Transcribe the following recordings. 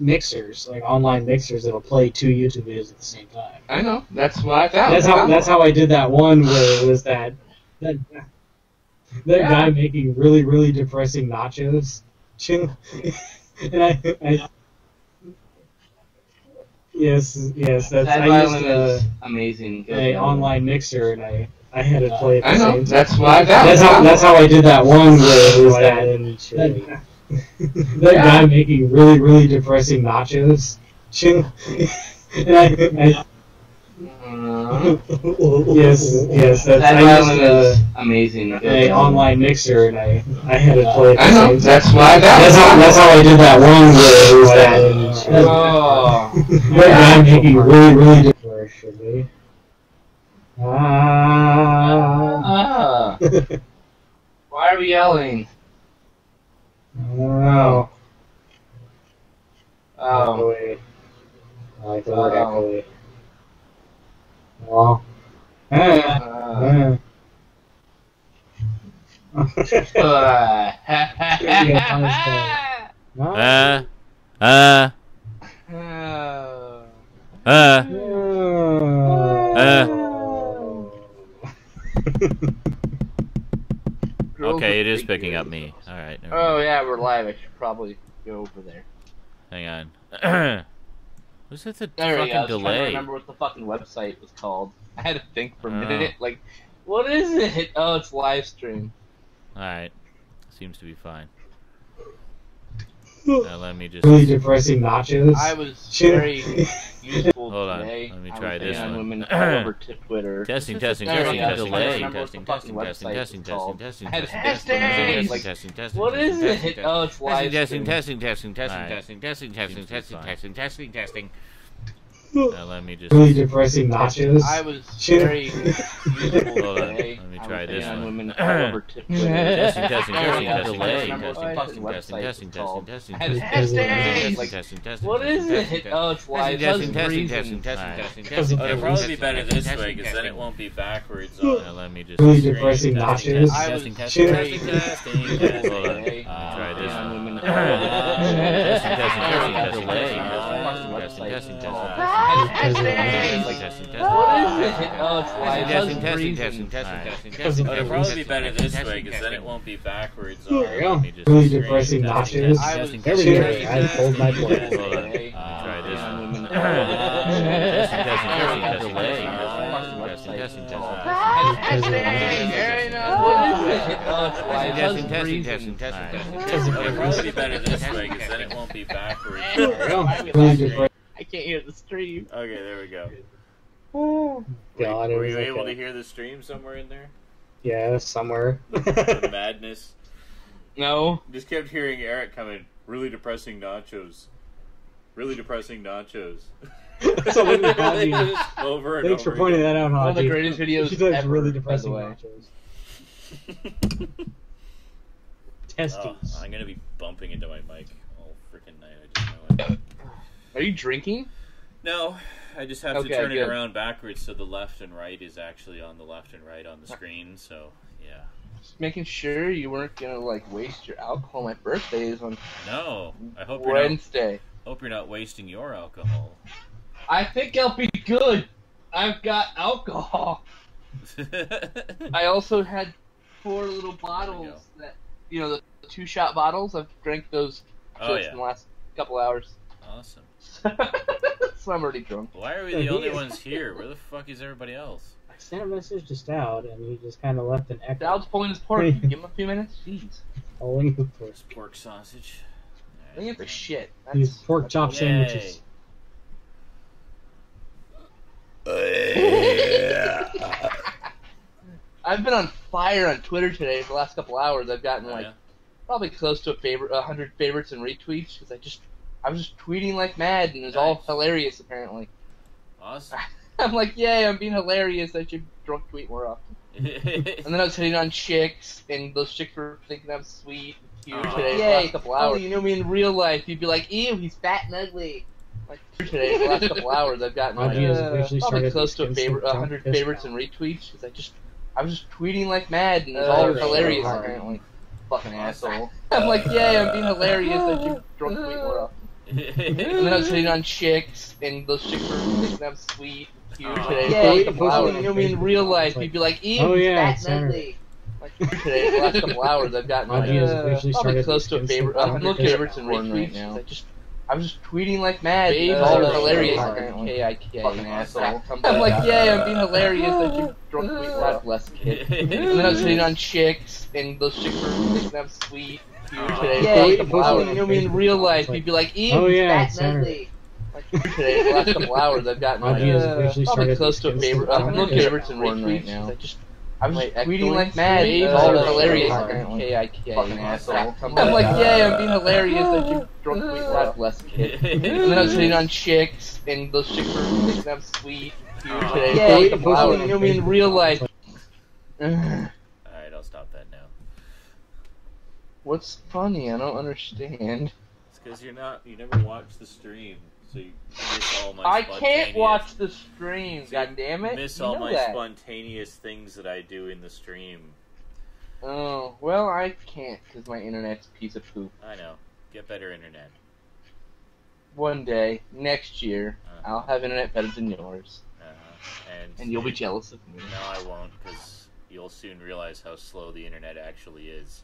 mixers, like online mixers that'll play 2 YouTube videos at the same time. I know. That's what I found. That's how I did that one where it was that guy making really, really depressing nachos. And yes, I used amazing. an online mixer, and I had it play at the same time. That's what I found. That's how I did that one where it was that guy making really, really depressing nachos. And yes, I used amazing. an online mixer, and I had it play at the same time. That's what I found. That's how I did that one where it was that guy making really, really depressing. Where it should be. Why are we yelling? I don't know. Oh. Echoey. I like the word echoey. Well. Okay, it is picking up me. Alright. Oh, yeah, we're live. I should probably go over there. Hang on. Was it the fucking delay? I was trying to remember what the fucking website was called. I had to think for a minute. Like, what is it? Oh, it's Livestream. Alright. Seems to be fine. Now let me just... Really depressing nachos. I was very useful Hold on. today. Let me try this one. Women all over Twitter. Testing. What is it? Oh, it's testing. Now let me just... Really depressing nachos. I was very useful Hold on. today. Let me try this one. Women all over Twitter. What is it? Oh, it's It'll probably be better this way, because then it won't be backwards. Now let me just... Really depressing nachos. Testing. Hold on. Try this one. Testing. It'll probably be better this way, because then it won't be backwards. There you go. Really depressing nachos. There we go. I pulled my plate. Hold on. Try this one. It'll probably be better this way, because then it won't be backwards. There we go. Really depressing. I can't hear the stream. Okay, there we go. Oh, God, were you able to hear the stream somewhere in there? Yeah, somewhere. The madness. No. Just kept hearing Eric coming. Really depressing nachos. Really depressing nachos. That's what we Haji. Over and Thanks over for pointing that out, Haji. One of the greatest videos She does ever, really depressing by the way. nachos. Testes. I'm gonna be bumping into my mic all freaking night. I just know it. Are you drinking? No, I just have to turn it around backwards so the left and right is actually on the left and right on the screen. So yeah. Just making sure you weren't gonna like waste your alcohol. My birthday is on I hope Wednesday. Hope you're not wasting your alcohol. I think I'll be good. I've got alcohol. I also had 4 little bottles that, you know, the 2-shot bottles. I've drank those in the last couple hours. Awesome. So I'm already drunk. Why are we the only ones here? Where the fuck is everybody else? I sent a message to Stout, and he just kind of left an echo. Stout's pulling his pork. Give him a few minutes. Jeez. Pulling the pork. Pork sausage. Look at the shit. These pork chop sandwiches. I've been on fire on Twitter today for the last couple hours. I've gotten probably close to 100 favorites and retweets because I was just tweeting like mad and it was all hilarious apparently. Awesome. I'm like, yay, I'm being hilarious. I should drunk tweet more often. And then I was hitting on chicks and those chicks were thinking I'm sweet and cute today for the last couple hours. You know me in real life, you'd be like, ew, he's fat and ugly. Like today, for the last couple hours, I've gotten probably close to 100 favorites and retweets because I was just tweeting like mad and it was all hilarious apparently. Fucking asshole. I'm like, yay, I'm being hilarious. I should drunk tweet more often. And then I was hitting on chicks, and those chicks were thinking I'm sweet, cute today. The last couple hours, you know me in real life, you'd be like, ew, oh, yeah, fat and ugly. Like today, the last couple hours, I've gotten probably close to a favorite. I'm looking at favorites and retweets right now. I was just tweeting like mad. Babes are hilarious. K-I-K. Fucking asshole. I'm like, yay, I'm being hilarious. I do drunk tweet. God bless kid. And then I was hitting on chicks, and those chicks were thinking I'm sweet, cute today. The last couple hours, you know me in real life, you'd be like, ew, fat and ugly. Like today, the last couple hours, I've gotten probably close to a favorite. I'm looking at favorites and retweets right now. I was tweeting like mad. Babes are hilarious. K-I-K. Fucking asshole. I'm like, yay, I'm being hilarious. I do drunk tweet. God bless kid. And then I was hitting on chicks, and those chicks were thinking I'm sweet, cute today. The last couple hours, you know me in real life. Alright, I'll stop that now. What's funny? I don't understand. It's because you never watch the stream. So you miss all my I can't watch the stream, goddammit. Miss all my spontaneous things that I do in the stream. Oh, well, I can't because my internet's a piece of poop. I know. Get better internet. One day, next year, I'll have internet better than yours. And you'll be jealous of me. No, I won't, because you'll soon realize how slow the internet actually is.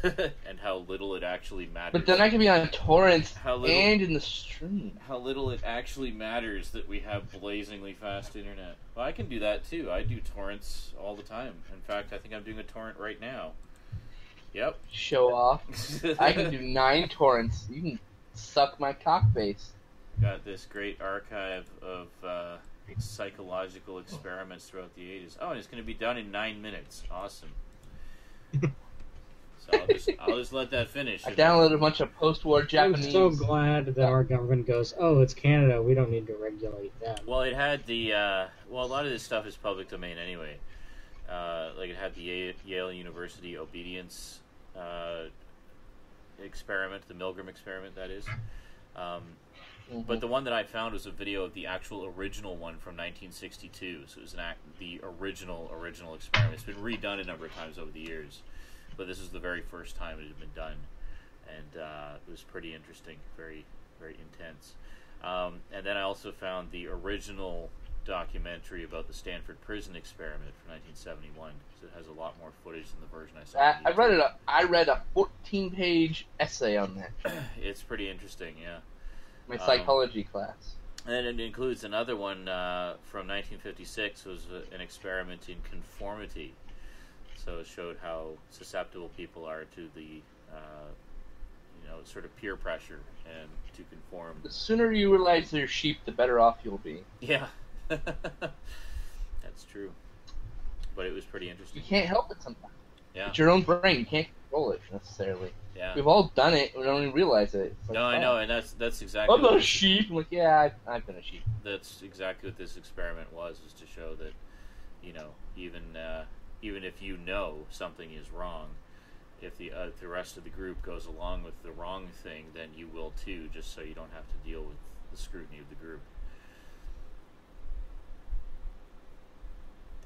And how little it actually matters. But then I can be on torrents and in the stream. How little it actually matters that we have blazingly fast internet. Well, I can do that too. I do torrents all the time. In fact, I think I'm doing a torrent right now. Yep. Show off. I can do 9 torrents. You can suck my cock face. Got this great archive of psychological experiments throughout the ages. Oh, and it's going to be done in 9 minutes. Awesome. So I'll just let that finish. I downloaded a bunch of post-war Japanese. I'm so glad that our government goes, oh, it's Canada, we don't need to regulate them. Well, it had the, well, a lot of this stuff is public domain anyway. Like it had the Yale University obedience experiment, the Milgram experiment, that is. But the one that I found was a video of the actual original one from 1962. So it was the original experiment. It's been redone a number of times over the years. But this is the very first time it had been done, and it was pretty interesting, very, very intense. And then I also found the original documentary about the Stanford prison experiment from 1971, because it has a lot more footage than the version I saw. I read a 14-page essay on that. It's pretty interesting, yeah. My psychology class. And it includes another one from 1956. It was an experiment in conformity. So it showed how susceptible people are to the, sort of peer pressure and to conform. The sooner you realize they're sheep, the better off you'll be. Yeah, that's true. But it was pretty interesting. You can't help it sometimes. Yeah. It's your own brain. You can't control it necessarily. Yeah. We've all done it. We don't even realize it. Like, no, I know, and that's exactly. I'm not a sheep. I'm like, yeah, I've been a sheep. That's exactly what this experiment was to show that, even if you know something is wrong, if the rest of the group goes along with the wrong thing, then you will too, just so you don't have to deal with the scrutiny of the group.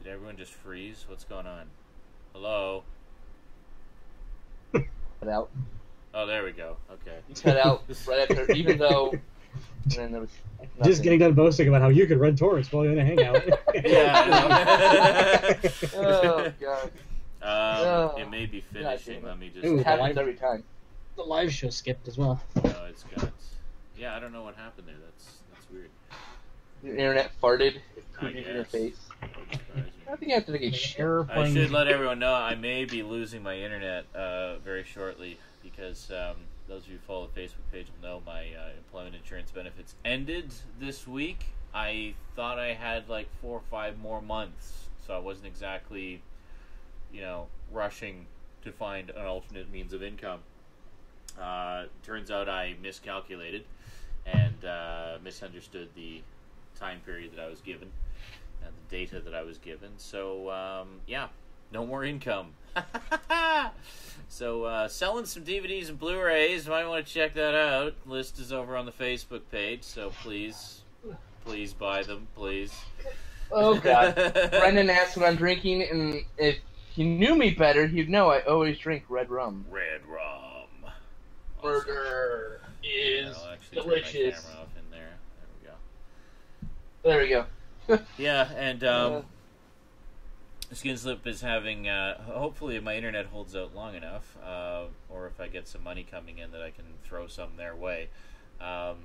Did everyone just freeze? What's going on? Hello? Cut out. Oh, there we go. Okay. You cut out right after, even though... And then there was nothing. Just getting done boasting about how you could run torrents while you're in a hangout. Yeah. Oh, God. It may be finishing. Let me just... It happens every time. The live show skipped as well. No, it's got... Yeah, I don't know what happened there. That's weird. Your internet farted. It pooted in your face. I think I have to take a share. I should let everyone know I may be losing my internet very shortly, because those of you who follow the Facebook page will know my employment insurance benefits ended this week. I thought I had like 4 or 5 more months, so I wasn't exactly, rushing to find an alternate means of income. Turns out I miscalculated and misunderstood the time period that I was given and the data that I was given. So, no more income. So, selling some DVDs and Blu-rays. You might want to check that out. List is over on the Facebook page, so please buy them, please. Oh, God. Brendan asked what I'm drinking, and if he knew me better, he'd know I always drink red rum. Red rum. Murder is I'll actually delicious. turn my camera off in there. There we go. Yeah, and Skinslip is having, hopefully if my internet holds out long enough, or if I get some money coming in that I can throw some their way, we're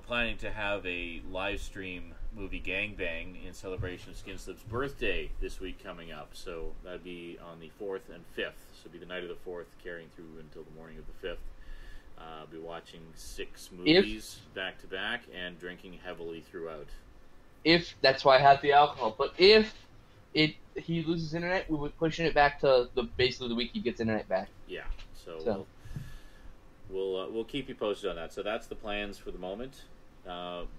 planning to have a live stream movie gangbang in celebration of Skinslip's birthday this week coming up. So that'd be on the 4th and 5th. So it'll be the night of the 4th carrying through until the morning of the 5th. I'll be watching 6 movies back to back and drinking heavily throughout. If that's why I had the alcohol, but if he loses internet, we would pushing it back to basically the week he gets internet back. Yeah, so. We'll keep you posted on that. So that's the plans for the moment,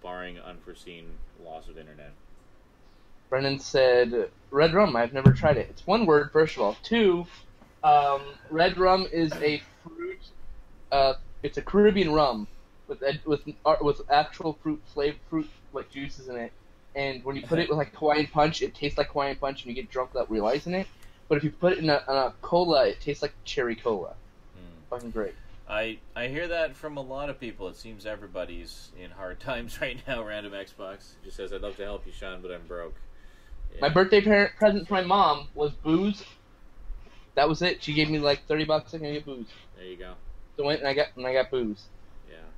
barring unforeseen loss of internet. Brennan said, "Red rum. I've never tried it. It's one word, first of all. 2, red rum is a fruit. It's a Caribbean rum with actual fruit like juices in it. And when you put it with like Hawaiian Punch, it tastes like Hawaiian Punch, and you get drunk without realizing it. But if you put it in a cola, it tastes like cherry cola. Fucking great." I hear that from a lot of people. It seems everybody's in hard times right now. Random Xbox just says, "I'd love to help you, Sean, but I'm broke." Yeah. My birthday present for my mom was booze. That was it. She gave me like $30. I can get booze. There you go. So I went and I got booze. Yeah.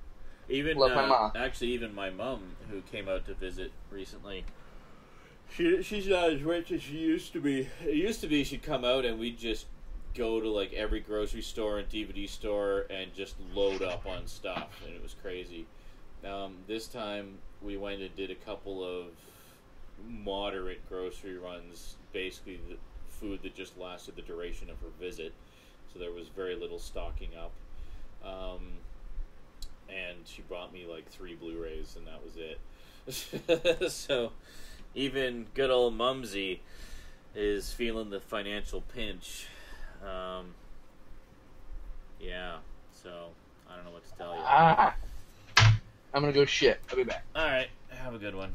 Even love my mom. Actually, even my mom, who came out to visit recently, she's not as rich as she used to be. It used to be she'd come out and we'd just go to like every grocery store and DVD store and just load up on stuff, and it was crazy. This time we went and did a couple of moderate grocery runs, basically the food that just lasted the duration of her visit, so there was very little stocking up, and she brought me like 3 Blu-rays and that was it. So even good old Mumsy is feeling the financial pinch. Yeah, so I don't know what to tell you. I'm gonna go shit. I'll be back. Alright, have a good one.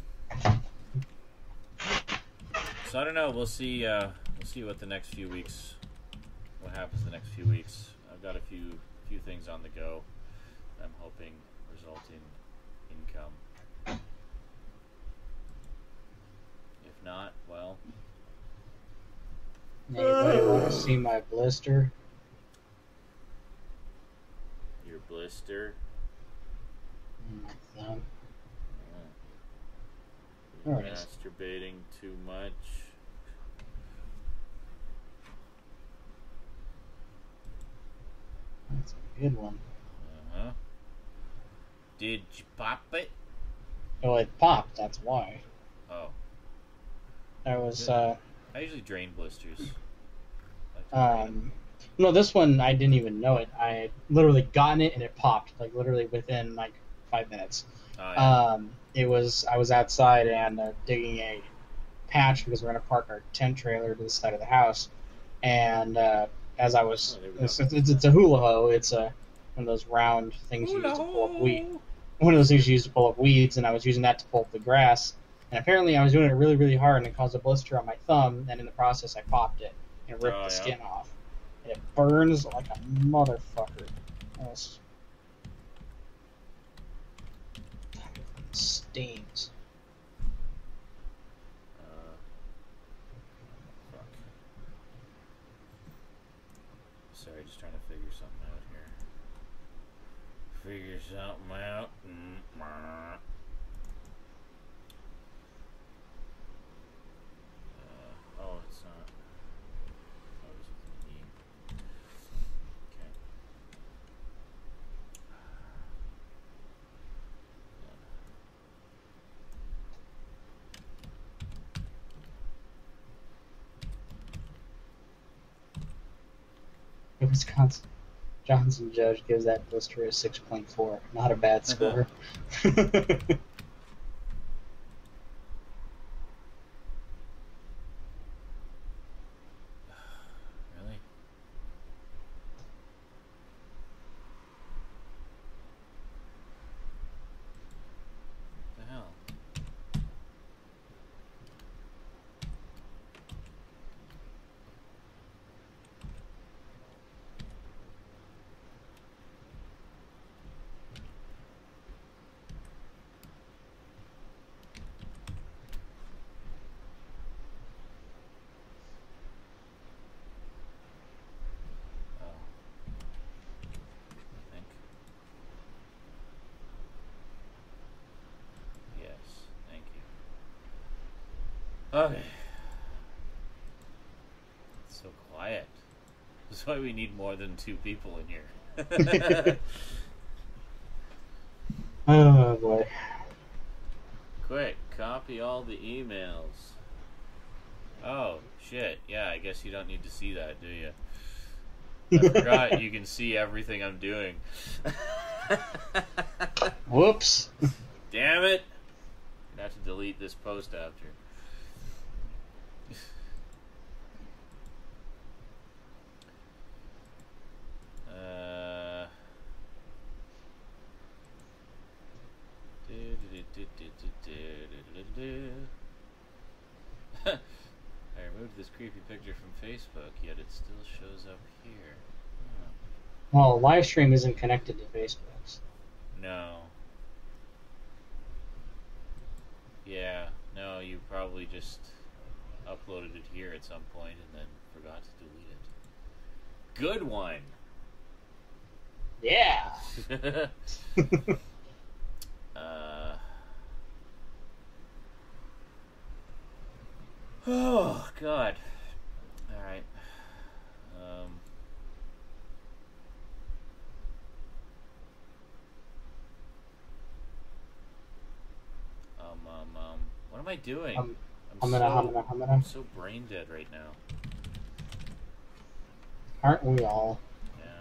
So I don't know, we'll see what the next few weeks, what happens the next few weeks. I've got a few things on the go I'm hoping result in income. If not, well... Anybody want to see my blister? Your blister? Thumb. You're There it is. masturbating too much. That's a good one. Uh-huh. Did you pop it? Oh, it popped, that's why. Oh. That was, I usually drain blisters. no, this one, I didn't even know it. I had literally gotten it and it popped, like literally within like 5 minutes. Oh, yeah. I was outside and digging a patch because we're going to park our tent trailer to the side of the house. And as I was, it's a hula hoe. It's one of those round things you use to pull up weeds. One of those things you use to pull up weeds, and I was using that to pull up the grass. And apparently I was doing it really, really hard, and it caused a blister on my thumb, and in the process I popped it and ripped the skin off. And it burns like a motherfucker. It stings. Fuck. Sorry, just trying to figure something out here. Figure something out. Oh, it's not. Oh, it's with an E. Okay. The Wisconsin Johnson judge gives that blister a 6.4. Not a bad score. Really? What the hell? Okay. It's so quiet. That's why we need more than 2 people in here. Oh boy. Quick, copy all the emails. Oh, shit. Yeah, I guess you don't need to see that, do you? I forgot you can see everything I'm doing. Whoops. Damn it. I'm gonna have to delete this post after. I removed this creepy picture from Facebook, yet it still shows up here. Well, Livestream isn't connected to Facebook. No. Yeah, no, you probably just uploaded it here at some point and then forgot to delete it. Good one! Yeah! Oh, God. Alright. What am I doing? I'm so brain dead right now. Aren't we all? Yeah.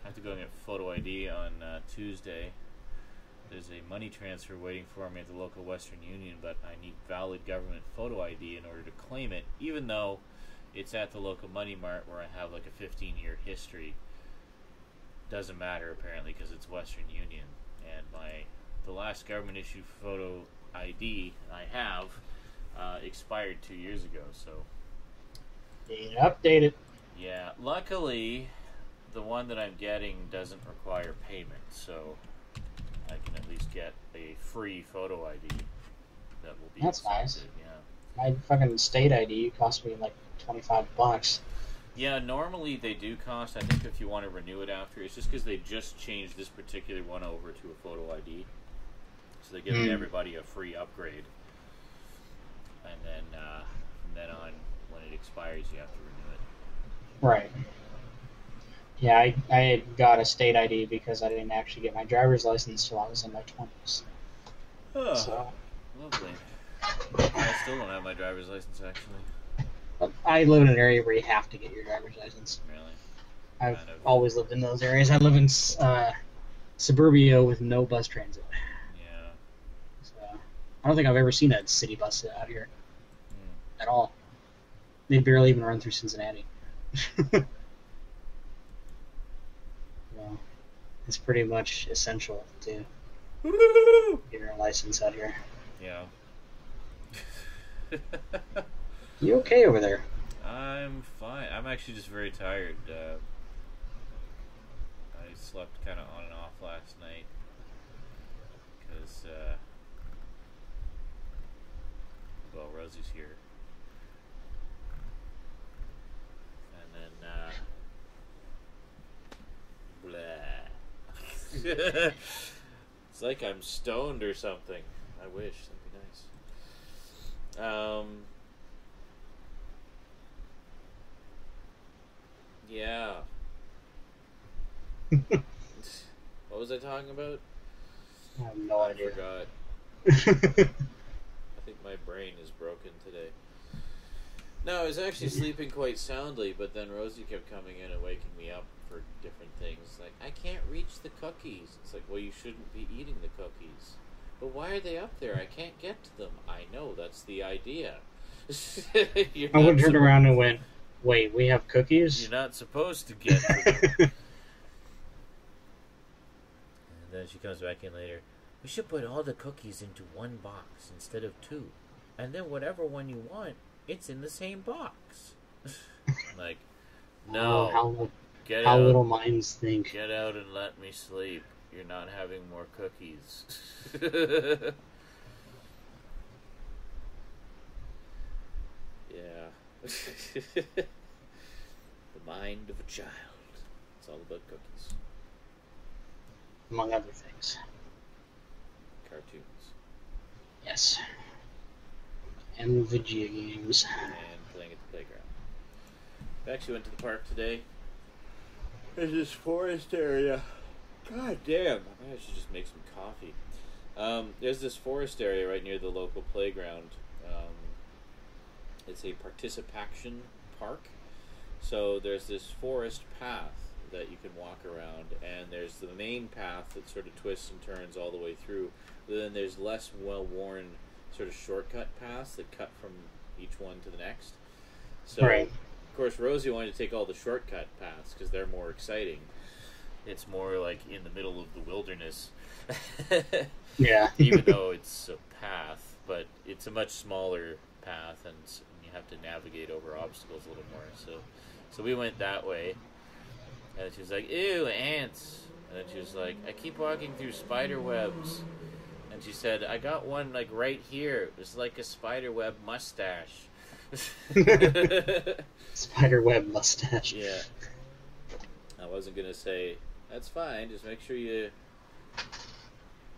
I have to go and get photo ID on Tuesday. There's a money transfer waiting for me at the local Western Union, but I need valid government photo ID in order to claim it, even though it's at the local money mart where I have like a 15-year history. Doesn't matter apparently because it's Western Union, and the last government issued photo ID I have expired 2 years ago. So Need to update it. yeah, luckily the one that I'm getting doesn't require payment, so I can at least get a free photo ID that will be That's accepted. nice. Yeah. My fucking state ID cost me like $25. Yeah, normally they do cost, I think, if you want to renew it after. It's just because they just changed this particular one over to a photo ID. So they're giving everybody a free upgrade. And then from then on, when it expires, you have to renew it. Right. Yeah, I had got a state ID because I didn't actually get my driver's license till I was in my 20s. Oh, so. Lovely. I still don't have my driver's license, actually. I live in an area where you have to get your driver's license. Really? I've always lived in those areas. I live in suburbia with no bus transit. Yeah. So, I don't think I've ever seen a city bus out here at all. They barely even run through Cincinnati. Well, it's pretty much essential to get your license out here. Yeah. You okay over there? I'm fine. I'm actually just very tired. I slept kind of on and off last night because, well, Rosie's here. And then, blah. It's like I'm stoned or something. I wish. That'd be nice. Yeah. What was I talking about? I have no idea. I forgot. I think my brain is broken today. No, I was actually sleeping quite soundly, but then Rosie kept coming in and waking me up for different things. Like, I can't reach the cookies. It's like, well, you shouldn't be eating the cookies. But why are they up there? I can't get to them. I know, that's the idea. I would turn around and went, wait, we have cookies? You're not supposed to get to them. And then she comes back in later. We should put all the cookies into one box instead of 2. And then whatever one you want, it's in the same box. Like, no. How little minds think. Get out and let me sleep. You're not having more cookies. Yeah. The mind of a child. It's all about cookies. Among other things. Cartoons. Yes. And video games. And playing at the playground. I actually went to the park today. There's this forest area. God damn. I should just make some coffee. There's this forest area right near the local playground. It's a participation park. So there's this forest path that you can walk around, and there's the main path that sort of twists and turns all the way through. But then there's less well-worn sort of shortcut paths that cut from each one to the next. So, right. Of course, Rosie wanted to take all the shortcut paths because they're more exciting. It's more like in the middle of the wilderness. Yeah. Even though it's a path, but it's a much smaller path, and you have to navigate over obstacles a little more. So we went that way, and she was like, "Ew, ants!" And then she was like, "I keep walking through spider webs." And she said, "I got one like right here. It's like a spider web mustache." Spider web mustache. Yeah. I wasn't gonna say that's fine. Just make sure you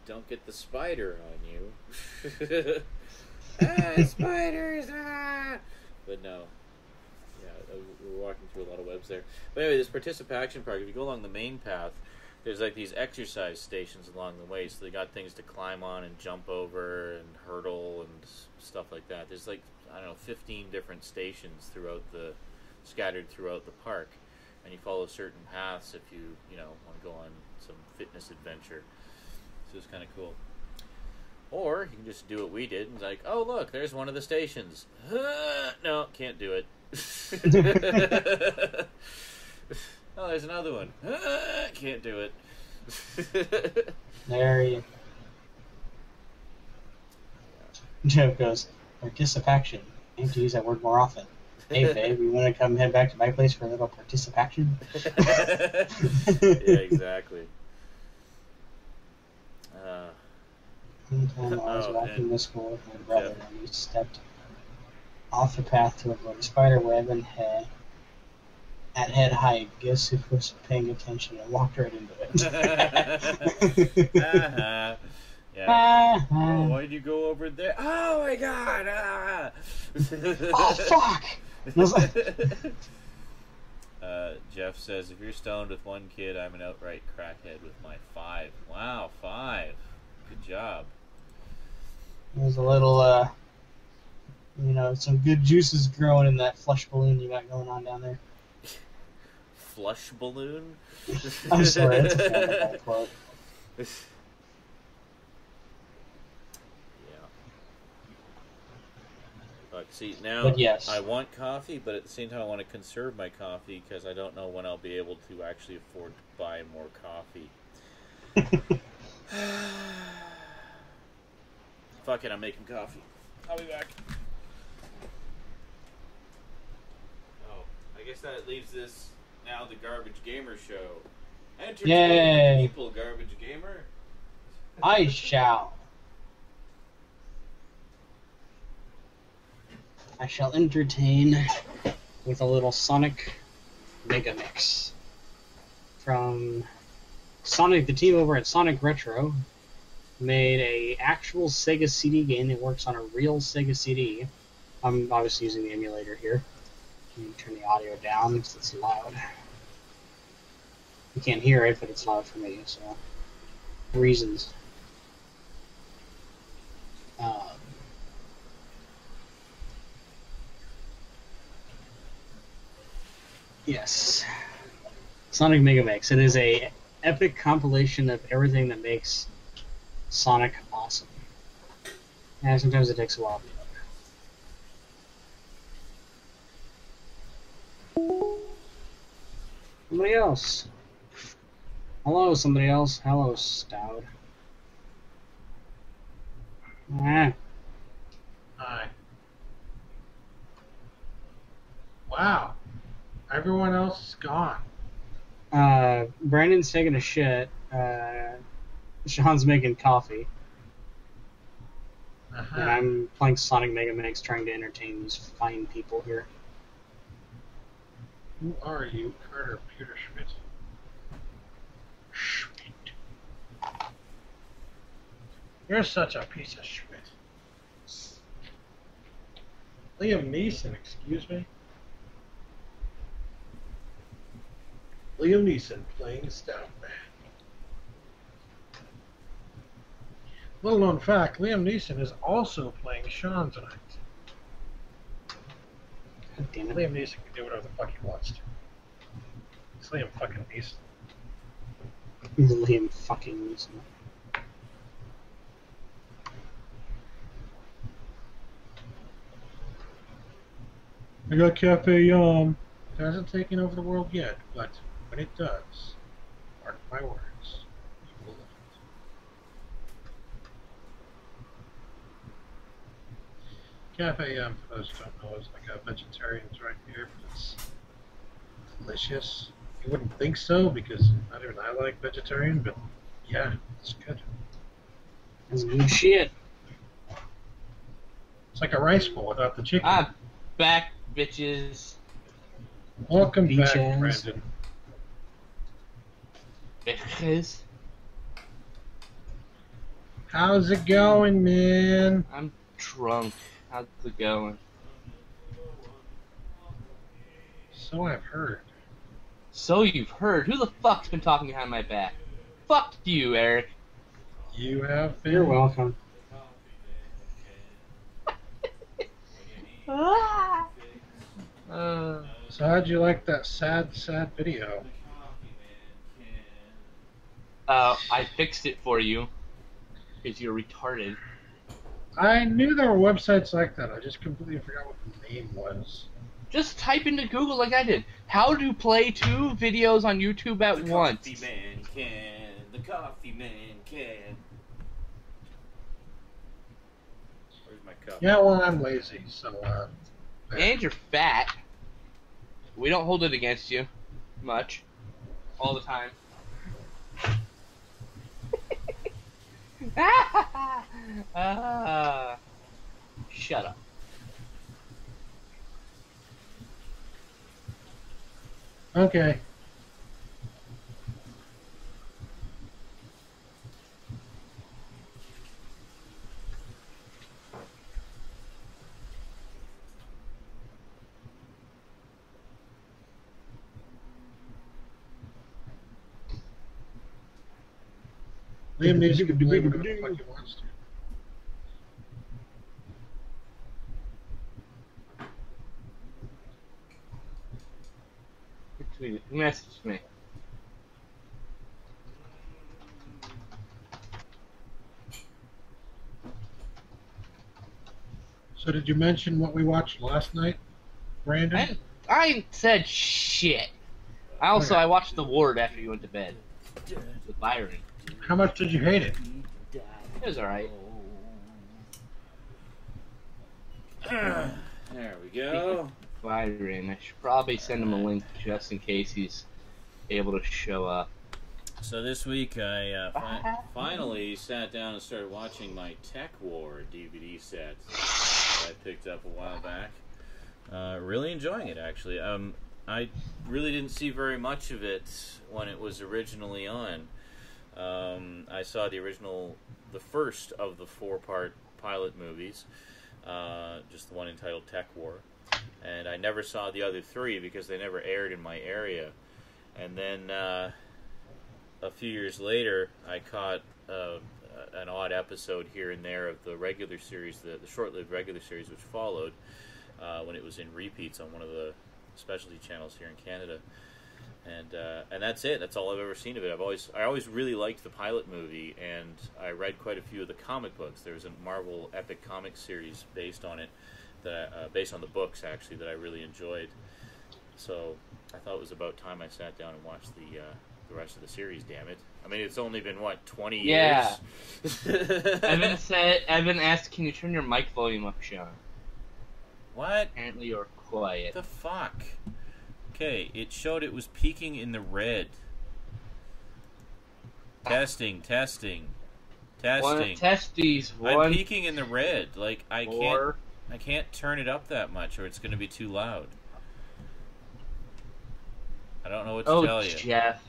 don't get the spider on you. Ah, spiders! Ah! But no. Yeah, we were walking through a lot of webs there. But anyway, this participation park, if you go along the main path, there's like these exercise stations along the way. So they got things to climb on and jump over and hurdle and stuff like that. There's like, I don't know, 15 different stations scattered throughout the park. And you follow certain paths if you want to go on some fitness adventure. So it's kind of cool. Or you can just do what we did and like, oh look, there's one of the stations. No, can't do it. Oh, there's another one. Can't do it. There you. Joe goes, participation. I need to use that word more often. Hey babe, you want to come head back to my place for a little participation? Yeah, exactly. One time I was walking to school with my brother, and he stepped off the path to avoid a spider web and at head height. Guess who was paying attention and walked right into it. Yeah. Oh, why'd you go over there? Oh my god! Ah! Oh fuck! Jeff says, if you're stoned with one kid, I'm an outright crackhead with my 5. Wow, 5. Good job. There's a little, some good juices growing in that flush balloon you got going on down there. Flush balloon? I'm sorry, that's a kind of quote. See, now but yes. I want coffee, but at the same time I want to conserve my coffee because I don't know when I'll be able to actually afford to buy more coffee. Fuck it, I'm making coffee. I'll be back. Oh, I guess that leaves this now the Garbage Gamer show. Entertain the people, Garbage Gamer. I shall. I shall entertain with a little Sonic Mega Mix from Sonic. The team over at Sonic Retro made a actual Sega CD game that works on a real Sega CD. I'm obviously using the emulator here. Can you turn the audio down because it's loud? You can't hear it, but it's loud for me, so reasons. Yes. Sonic Mega Mix. It is a epic compilation of everything that makes Sonic awesome. And sometimes it takes a while to load. Somebody else. Hello, somebody else. Hello, Stout. Ah. Hi. Wow. Everyone else is gone. Brandon's taking a shit. Sean's making coffee. And I'm playing Sonic Mega Mix, trying to entertain these fine people here. Who are you, Carter Peter Schmidt? Schmidt. You're such a piece of Schmidt. Liam Neeson, excuse me? Liam Neeson playing Stout Man. Little known fact, Liam Neeson is also playing Sean tonight. God damn it. Liam Neeson can do whatever the fuck he wants to. It's Liam fucking Neeson. Liam fucking Neeson. I got Cafe Yum. It hasn't taken over the world yet, but when it does, mark my words, you will love it. Cafe Yum, for those who don't know, is like a vegetarian right here, but it's delicious. You wouldn't think so because not even I like vegetarian, but yeah, it's good. That's good shit. It's like a rice bowl without the chicken. I'm back, bitches. Welcome back, Bitches. Brandon. Bitches. How's it going, man? I'm drunk. How's it going? So I've heard. So you've heard. Who the fuck's been talking behind my back? Fuck you, Eric. You have been. You're welcome. So how'd you like that sad video? I fixed it for you. Because you're retarded. I knew there were websites like that. I just completely forgot what the name was. Just type into Google like I did. How to play 2 videos on YouTube at once. The coffee man can. The coffee man can. Where's my cup? Yeah, well, I'm lazy, so, And you're fat. We don't hold it against you. Much. All the time. Shut up. Okay. Liam Neeson can do whatever the fuck he wants to. Message me. So did you mention what we watched last night, Brandon? I ain't said shit. I watched The Ward after you went to bed. With Byron. How much did you hate it? It was alright. There we go. Byron. I should probably send him a link just in case he's able to show up. So this week I finally sat down and started watching my Tech War DVD set that I picked up a while back. Really enjoying it, actually. I really didn't see very much of it when it was originally on. I saw the first of the 4-part pilot movies, just the one entitled Tech War. And I never saw the other 3 because they never aired in my area. And then a few years later, I caught an odd episode here and there of the regular series, the short-lived regular series which followed when it was in repeats on one of the specialty channels here in Canada. And that's it. That's all I've ever seen of it. I always really liked the pilot movie, and I read quite a few of the comic books. There was a Marvel epic comic series based on it, based on the books actually, that I really enjoyed. So I thought it was about time I sat down and watched the rest of the series. Damn it! I mean, it's only been 20 years. Yeah. Evan asked, "Can you turn your mic volume up, Sean?" What? Apparently, you're quiet. The fuck? Okay, it showed it was peaking in the red. Testing. One testes. I'm peaking in the red. Like I can't turn it up that much, or it's going to be too loud. I don't know what to tell you. Oh, Jeff.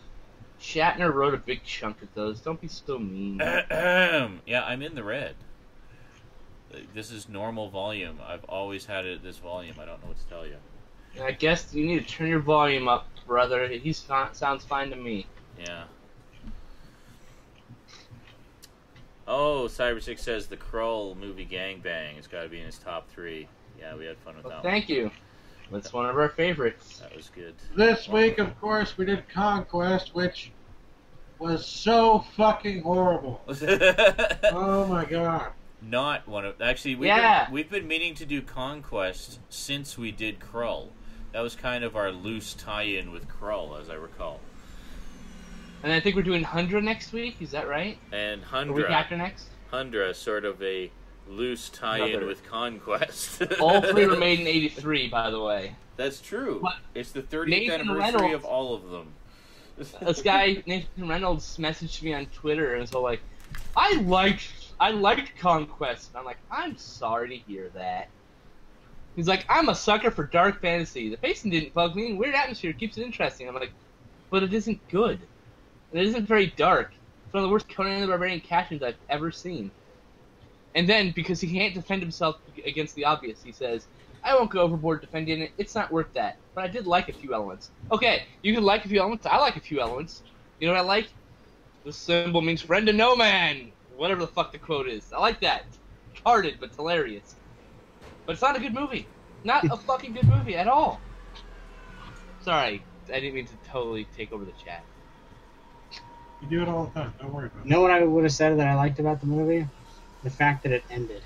Shatner wrote a big chunk of those. Don't be so mean. Yeah, I'm in the red. This is normal volume. I've always had it at this volume. I don't know what to tell you. I guess you need to turn your volume up, brother. He sounds fine to me. Yeah. Oh, Cyber6 says the Krull movie Gangbang has got to be in his top 3. Yeah, we had fun with that one. Thank you. That's one of our favorites. That was good. This week, of course, we did Conquest, which was so fucking horrible. Oh my god. Not one of... Actually, we've been meaning to do Conquest since we did Krull. That was kind of our loose tie-in with Krull, as I recall. And I think we're doing Hundra next week, is that right? And Hundra. Or week after next? Hundra, sort of a loose tie-in with Conquest. All 3 were made in 83, by the way. That's true. But it's the 30th anniversary of all of them. This guy, Nathan Reynolds, messaged me on Twitter and was all like, I liked Conquest. And I'm like, I'm sorry to hear that. He's like, I'm a sucker for dark fantasy. The pacing didn't bug me, and weird atmosphere keeps it interesting. I'm like, but it isn't good. It isn't very dark. It's one of the worst Conan the Barbarian captions I've ever seen. And then, because he can't defend himself against the obvious, he says, I won't go overboard defending it. It's not worth that. But I did like a few elements. Okay, you can like a few elements. I like a few elements. You know what I like? The symbol means friend to no man. Whatever the fuck the quote is. I like that. It's retarded, but it's hilarious. But it's not a good movie. Not a fucking good movie at all. Sorry, I didn't mean to totally take over the chat. You do it all the time. Don't worry about it. You know what I would have said that I liked about the movie? The fact that it ended.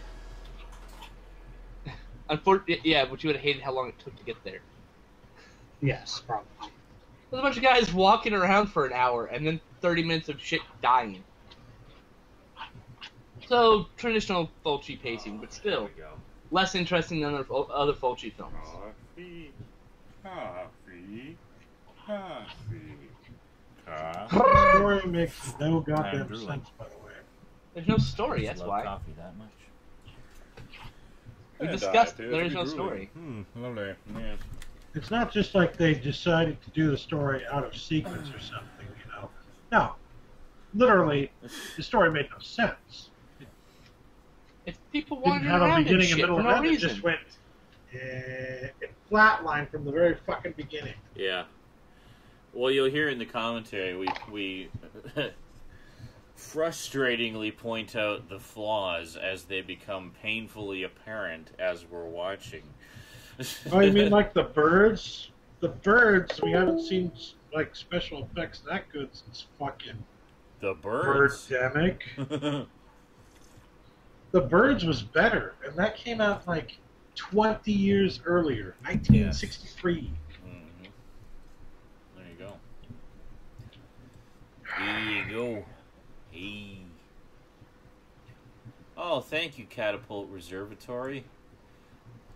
Unfortunately, yeah, but you would have hated how long it took to get there. Yes, probably. There's a bunch of guys walking around for an hour, and then 30 minutes of shit dying. So, traditional Fulci pacing, but still, less interesting than other Fulci films. Coffee. The story makes no goddamn sense, by the way. There's no story, that's why. Coffee that much. We discussed there is no story. Lovely. Yeah. It's not just like they decided to do the story out of sequence or something, you know. No. Literally, the story made no sense. If people Didn't wandered have a around and beginning and shit middle for and no end. It reason. just went it flatlined from the very fucking beginning. Yeah. Well, you'll hear in the commentary, we frustratingly point out the flaws as they become painfully apparent as we're watching. Oh, you mean like the birds? The birds, we haven't seen like special effects that good since fucking The Birds. Birdemic. The Birds was better, and that came out like 20 years earlier, 1963. Mm-hmm. There you go. There you go. Hey. Oh, thank you, Catapult Reservatory.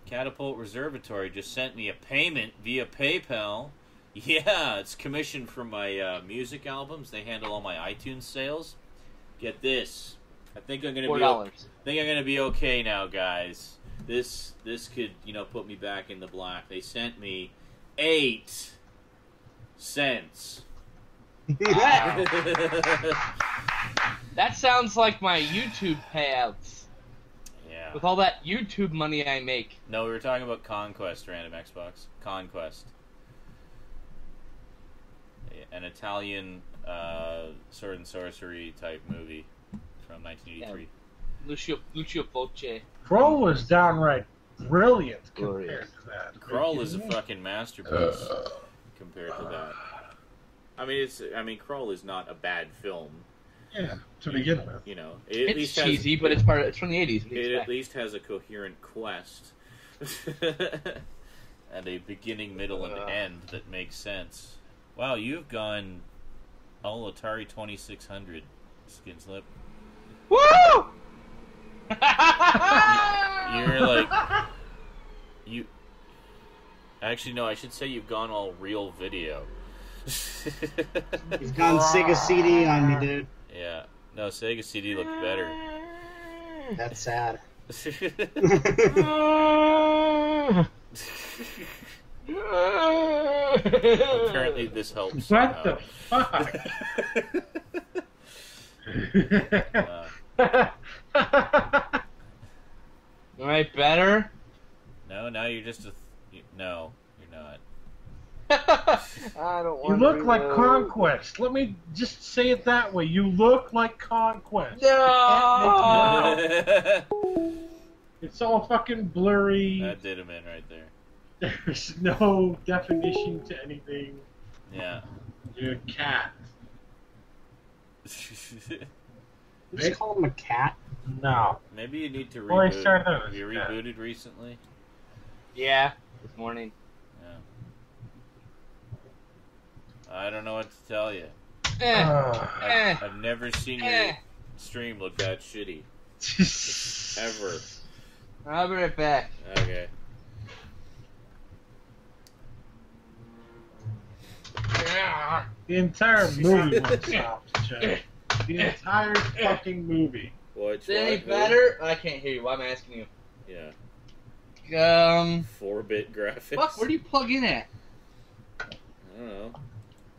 Catapult Reservatory just sent me a payment via PayPal. Yeah, it's commissioned from my music albums. They handle all my iTunes sales. Get this. I think I'm gonna $4. Think I'm gonna be okay now, guys. This could, put me back in the black. They sent me 8 cents. Wow. That sounds like my YouTube payouts. Yeah. With all that YouTube money I make. No, we were talking about Conquest, Random Xbox. Conquest. An Italian sword and sorcery type movie from 1983. Yeah. Lucio Fulci. Krull was downright brilliant Glorious. compared to that. Krull is a fucking masterpiece compared to that. I mean, Krull is not a bad film. Yeah, to begin with. It at It's least cheesy, but it's from the 80s. It at least has a coherent quest. And a beginning, middle, and end that makes sense. Wow, you've gone all Atari 2600, Skinslip. Woo! You're like... Actually, no, I should say you've gone all real video. He's gone Sega CD on me, dude. Yeah. No, Sega CD looked better. That's sad. Apparently this helps. What the fuck? Am I better? No, now you're just no, you're not. I don't You want look to like reload. Conquest. Let me just say it that way. You look like Conquest. No! It's all fucking blurry. That did him in right there. There's no definition to anything. Yeah. You're a cat. You just call him a cat? No. Maybe you need to Well, I reboot. started out Have as you a cat. rebooted recently? Yeah, this morning. Yeah. I don't know what to tell you. I've never seen your stream look that shitty. Ever. I'll be right back. Okay. The entire movie won't stop, Jay. The entire fucking movie. Which Is it any one? better? I can't hear you. Why am I asking you? Yeah. 4-bit graphics. Fuck, where do you plug in at? I don't know.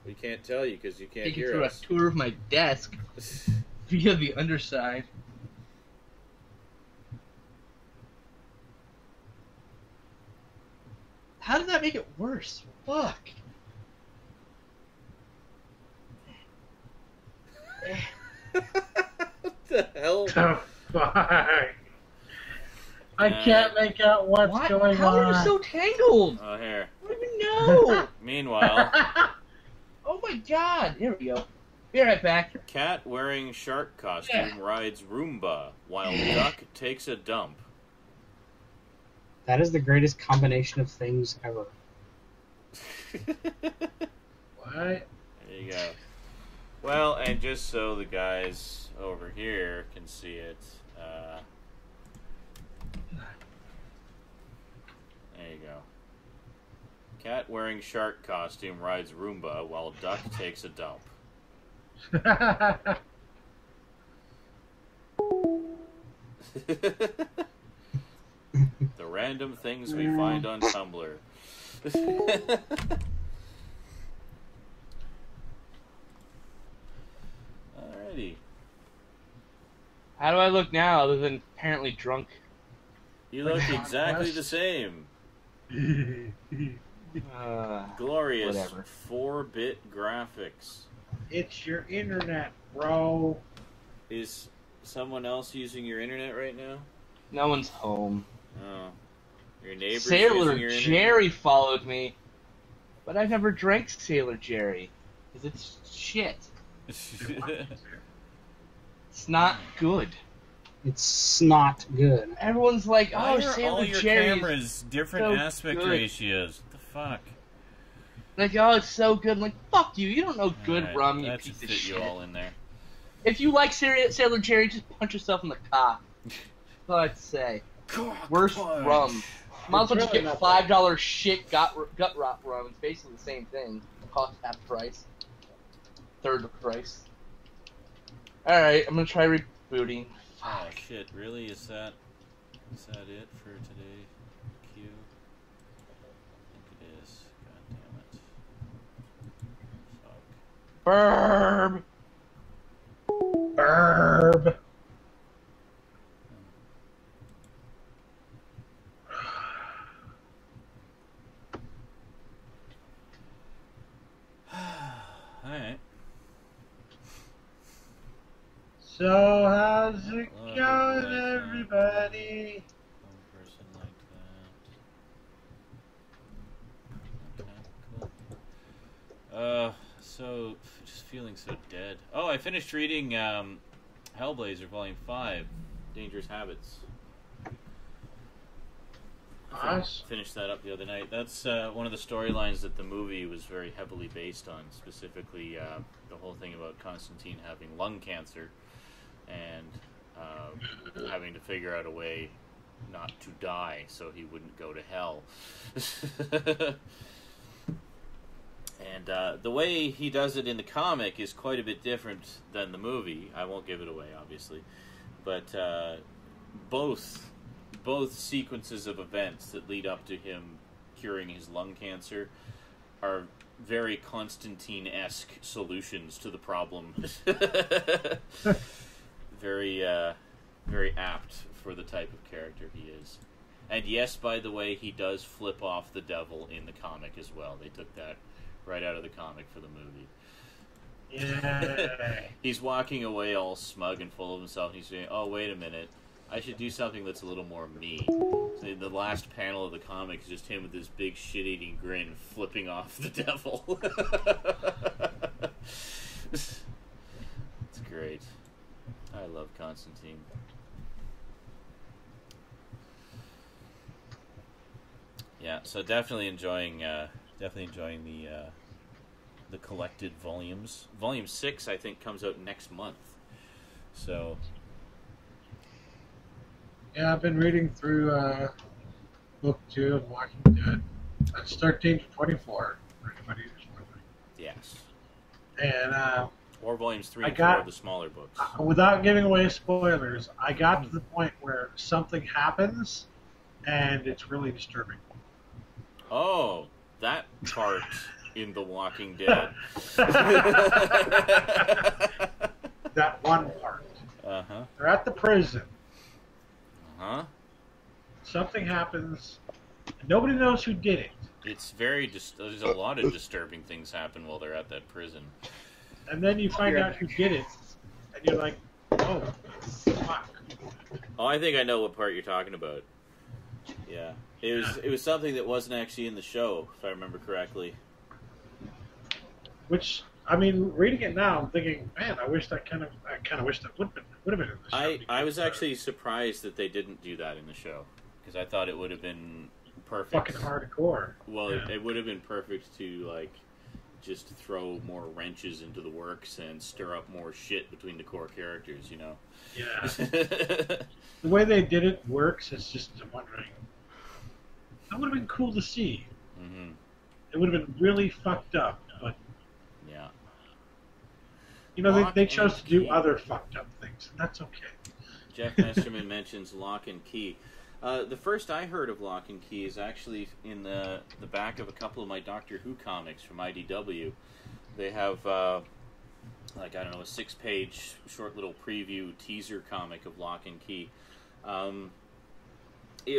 We can't tell you because you can't Take you hear through us. a tour of my desk via the underside. How did that make it worse? Fuck. What the hell? The fuck? I can't make out what's What? going How on. are you so tangled? Oh, here. I don't even know. Meanwhile, Oh my god. Here we go. Be right back. cat wearing shark costume rides Roomba while duck takes a dump. That is the greatest combination of things ever. What? There you go. Well, and just so the guys over here can see it, there you go. Cat wearing shark costume rides Roomba while duck takes a dump. The random things we find on Tumblr. Alrighty. How do I look now other than apparently drunk? You look exactly the same. Glorious Whatever. 4-bit graphics. It's your internet, bro. Is someone else using your internet right now? No one's home. Oh. Your neighbor's Sailor using your Jerry followed me, but I've never drank Sailor Jerry because it's shit. internet? It's not good. It's not good. Everyone's like, Why "Oh, are Sailor all your Jerry." cameras different so aspect good. ratios? What the fuck? Like, oh, it's so good. I'm like, fuck you. You don't know good Alright, rum, you that should piece of fit shit. you all in there. If you like Sailor Jerry, just punch yourself in the cock. That's all I'd say. Worst punch. rum. Might as well just really get not $5 shit gut rot rum. It's basically the same thing. It costs half the price. Third the price. Alright, I'm gonna try rebooting. Oh shit, really? Is that it for today? Q? I think it is. God damn it. Fuck. Burb! Herb. Alright. So how's it Love going, it, like everybody? One person like that. Okay, cool. So just feeling so dead. Oh, I finished reading Hellblazer Volume 5, Dangerous Habits. Us? Finished that up the other night. That's one of the storylines that the movie was very heavily based on, specifically the whole thing about Constantine having lung cancer and having to figure out a way not to die so he wouldn't go to hell. And the way he does it in the comic is quite a bit different than the movie. I won't give it away, obviously. But both sequences of events that lead up to him curing his lung cancer are very Constantine-esque solutions to the problem. Very very apt for the type of character he is. And yes, by the way, he does flip off the devil in the comic as well. They took that right out of the comic for the movie. Yeah. He's walking away all smug and full of himself. And he's saying, "Oh, wait a minute. I should do something that's a little more me." So the last panel of the comic is just him with this big shit-eating grin flipping off the devil. It's great. I love Constantine. Yeah, so definitely enjoying the collected volumes. Volume 6, I think, comes out next month. So Yeah, I've been reading through book 2 of Walking Dead. That's 13 to 24 for anybody who's wondering. yes, And or volumes 3 I and 4 got- of the smaller books. without giving away spoilers, I got to the point where something happens, and it's really disturbing. Oh, that part in The Walking Dead. That one part. Uh-huh. They're at the prison. Uh-huh. Something happens. And nobody knows who did it. It's very there's a lot of disturbing things happen while they're at that prison. And then you find out who did it, and you're like, oh, fuck. Oh, I think I know what part you're talking about. Yeah. It was something that wasn't actually in the show, if I remember correctly. Which, I mean, reading it now, I'm thinking, man, I kind of wish that would have been in the show. I was actually surprised that they didn't do that in the show, because I thought it would have been perfect. Fucking hardcore. Well, Yeah. it would have been perfect to, like, just throw more wrenches into the works and stir up more shit between the core characters, you know? Yeah. The way they did it works. It's just, I'm wondering, that would have been cool to see. Mm-hmm. It would have been really fucked up, but, Yeah. you know, Lock they chose and to do key. other fucked up things, and that's okay. Jeff Mesterman mentions Lock and Key. The first I heard of Lock and Key is actually in the back of a couple of my Doctor Who comics from IDW. They have, a 6-page short little preview teaser comic of Lock and Key.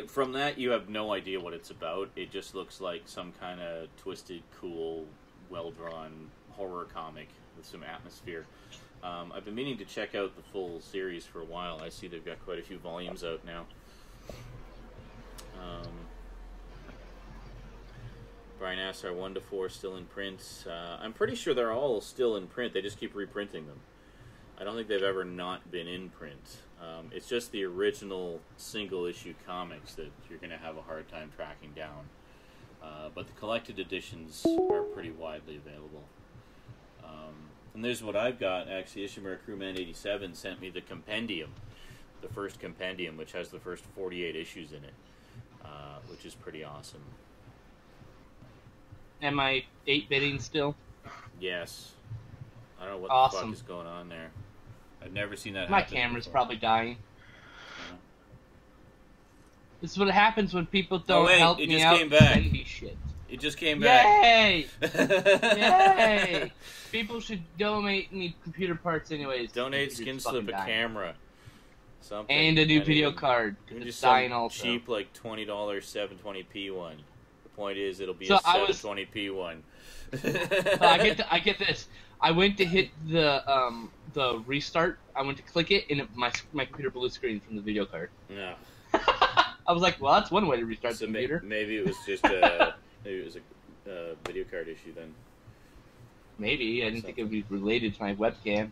From that, you have no idea what it's about. It just looks like some kind of twisted, cool, well-drawn horror comic with some atmosphere. I've been meaning to check out the full series for a while. I see they've got quite a few volumes out now. Brian asks, are 1 to 4 still in print? I'm pretty sure they're all still in print. They just keep reprinting them. I don't think they've ever not been in print. It's just the original single-issue comics that you're going to have a hard time tracking down. But the collected editions are pretty widely available. And there's what I've got, actually. Ishimura Crewman 87 sent me the compendium, the first compendium, which has the first 48 issues in it, which is pretty awesome. Am I 8-bitting still? Yes. I don't know what Awesome. the fuck is going on there. I've never seen that My happen camera's before. probably dying. Yeah. This is what happens when people don't wait, help it me just out came back. and send me shit. It just came back. Yay! Yay! People should donate me computer parts anyways. Donate Computer's Skin Slip fucking a dying. camera. Something. And a new Anything. video card. 'cause Just It's some dying also. cheap, like $20 720p one. The point is, it'll be So a I was- 720p one. So I get this. I went to hit the restart. I went to click it, and my computer blue screen from the video card. No. I was like, well, that's one way to restart So the computer. maybe it was just maybe it was a video card issue then. Maybe I didn't think it would be related to my webcam.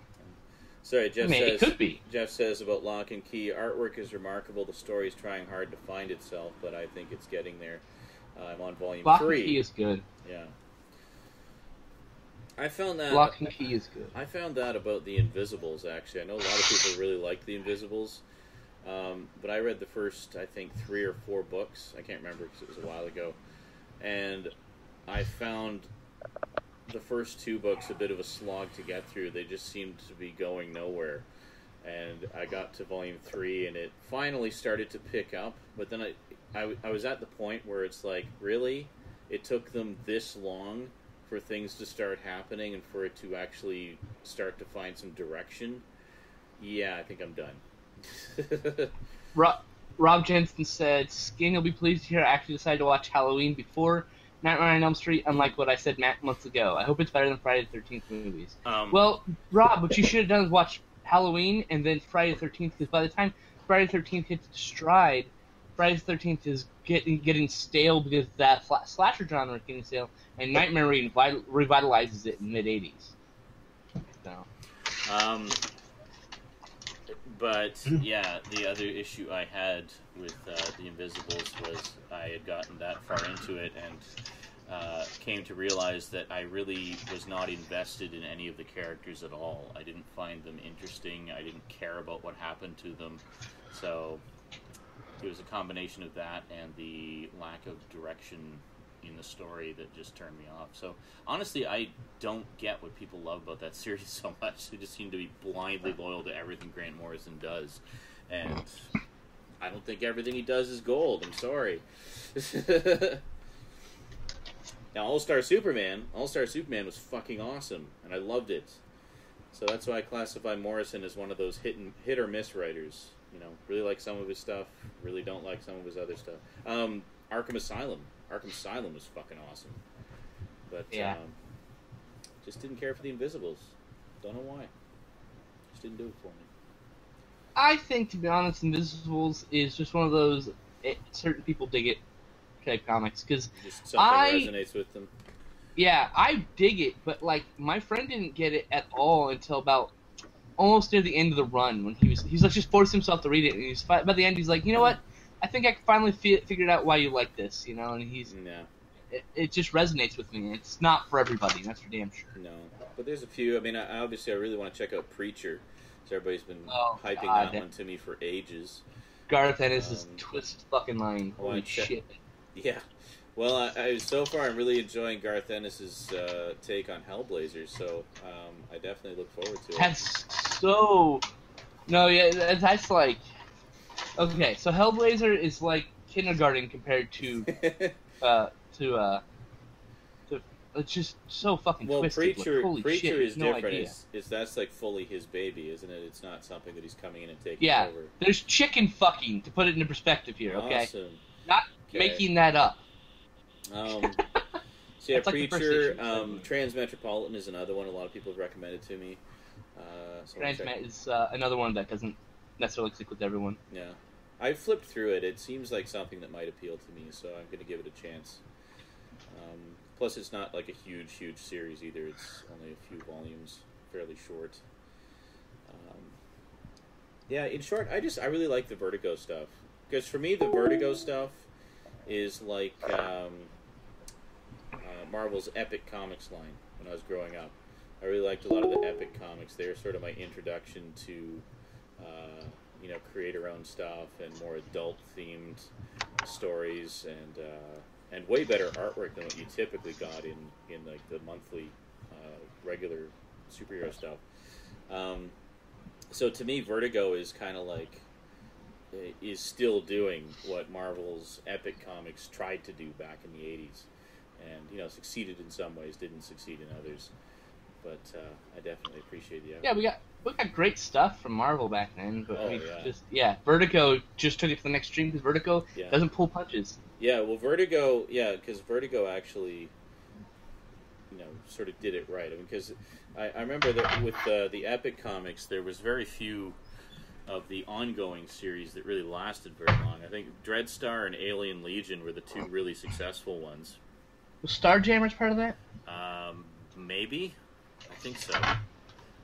Sorry, Jeff Maybe says. it could be. Jeff says about Lock and Key, artwork is remarkable. The story is trying hard to find itself, but I think it's getting there. I'm on volume Lock 3. and Key is good. Yeah. I found that. Lock and Key is good. I found that about the Invisibles, actually. I know a lot of people really like the Invisibles, but I read the first, I think, 3 or 4 books. I can't remember because it was a while ago. And I found the first 2 books a bit of a slog to get through. They just seemed to be going nowhere. And I got to volume 3, and it finally started to pick up. But then I was at the point where it's like, really? It took them this long for things to start happening and for it to actually start to find some direction? Yeah, I think I'm done. Rob Jensen said, Skin, you'll be pleased to hear I actually decided to watch Halloween before Nightmare on Elm Street, unlike what I said months ago. I hope it's better than Friday the 13th movies. Well, Rob, what you should have done is watch Halloween and then Friday the 13th, because by the time Friday the 13th hits its stride, Friday the 13th is getting stale because that slasher genre is getting stale, and Nightmare revitalizes it in the mid-'80s. So. But, yeah, the other issue I had with The Invisibles was I had gotten that far into it and came to realize that I really was not invested in any of the characters at all. I didn't find them interesting. I didn't care about what happened to them. So it was a combination of that and the lack of direction in the story that just turned me off. So honestly, I don't get what people love about that series so much. They just seem to be blindly loyal to everything Grant Morrison does, and I don't think everything he does is gold. I'm sorry. Now, All-Star Superman was fucking awesome, and I loved it. So that's why I classify Morrison as one of those hit or miss writers. You know, really like some of his stuff, really don't like some of his other stuff. Arkham Asylum was fucking awesome, but yeah. Just didn't care for The Invisibles. Don't know why. Just didn't do it for me. I think, to be honest, Invisibles is just one of those certain people dig it type comics, because just something resonates with them. Yeah, I dig it, but like my friend didn't get it at all until about almost near the end of the run, when he's like just forced himself to read it, and by the end he's like, you know what? I think I finally figured out why you like this, you know, and it just resonates with me. It's not for everybody, that's for damn sure. No, but there's a few. I mean, I really want to check out Preacher, so everybody's been hyping that one to me for ages. Garth Ennis is twisted fucking line. Holy shit. Yeah. Well, so far I'm really enjoying Garth Ennis' take on Hellblazer, so I definitely look forward to it. That's like... Okay, so Hellblazer is like kindergarten compared to it's just so fucking twisted. Preacher is different. That's like fully his baby, isn't it? It's not something that he's coming in and taking over. Yeah, there's chicken fucking, to put it into perspective here, okay? Awesome. Not making that up. So yeah, Preacher, Transmetropolitan is another one a lot of people have recommended to me. Transmet is another one that doesn't necessarily click with everyone. Yeah. I flipped through it. It seems like something that might appeal to me, so I'm going to give it a chance. Plus, it's not like a huge series either. It's only a few volumes, fairly short. Yeah, in short, I really like the Vertigo stuff. Because for me, the Vertigo stuff is like Marvel's Epic Comics line when I was growing up. I really liked a lot of the Epic comics. They were sort of my introduction to creator-owned stuff and more adult-themed stories, and way better artwork than what you typically got in like the monthly regular superhero stuff. So to me, Vertigo is kind of like is still doing what Marvel's Epic Comics tried to do back in the 80s, and succeeded in some ways, didn't succeed in others. But I definitely appreciate the effort. Yeah, we got great stuff from Marvel back then, but Vertigo just took it to the next extreme because Vertigo doesn't pull punches. Yeah, well, Vertigo, because Vertigo actually, sort of did it right. I mean, because I remember that with the Epic Comics, there was very few of the ongoing series that really lasted very long. I think Dreadstar and Alien Legion were the two really successful ones. Was Starjammers part of that? Maybe. I think so.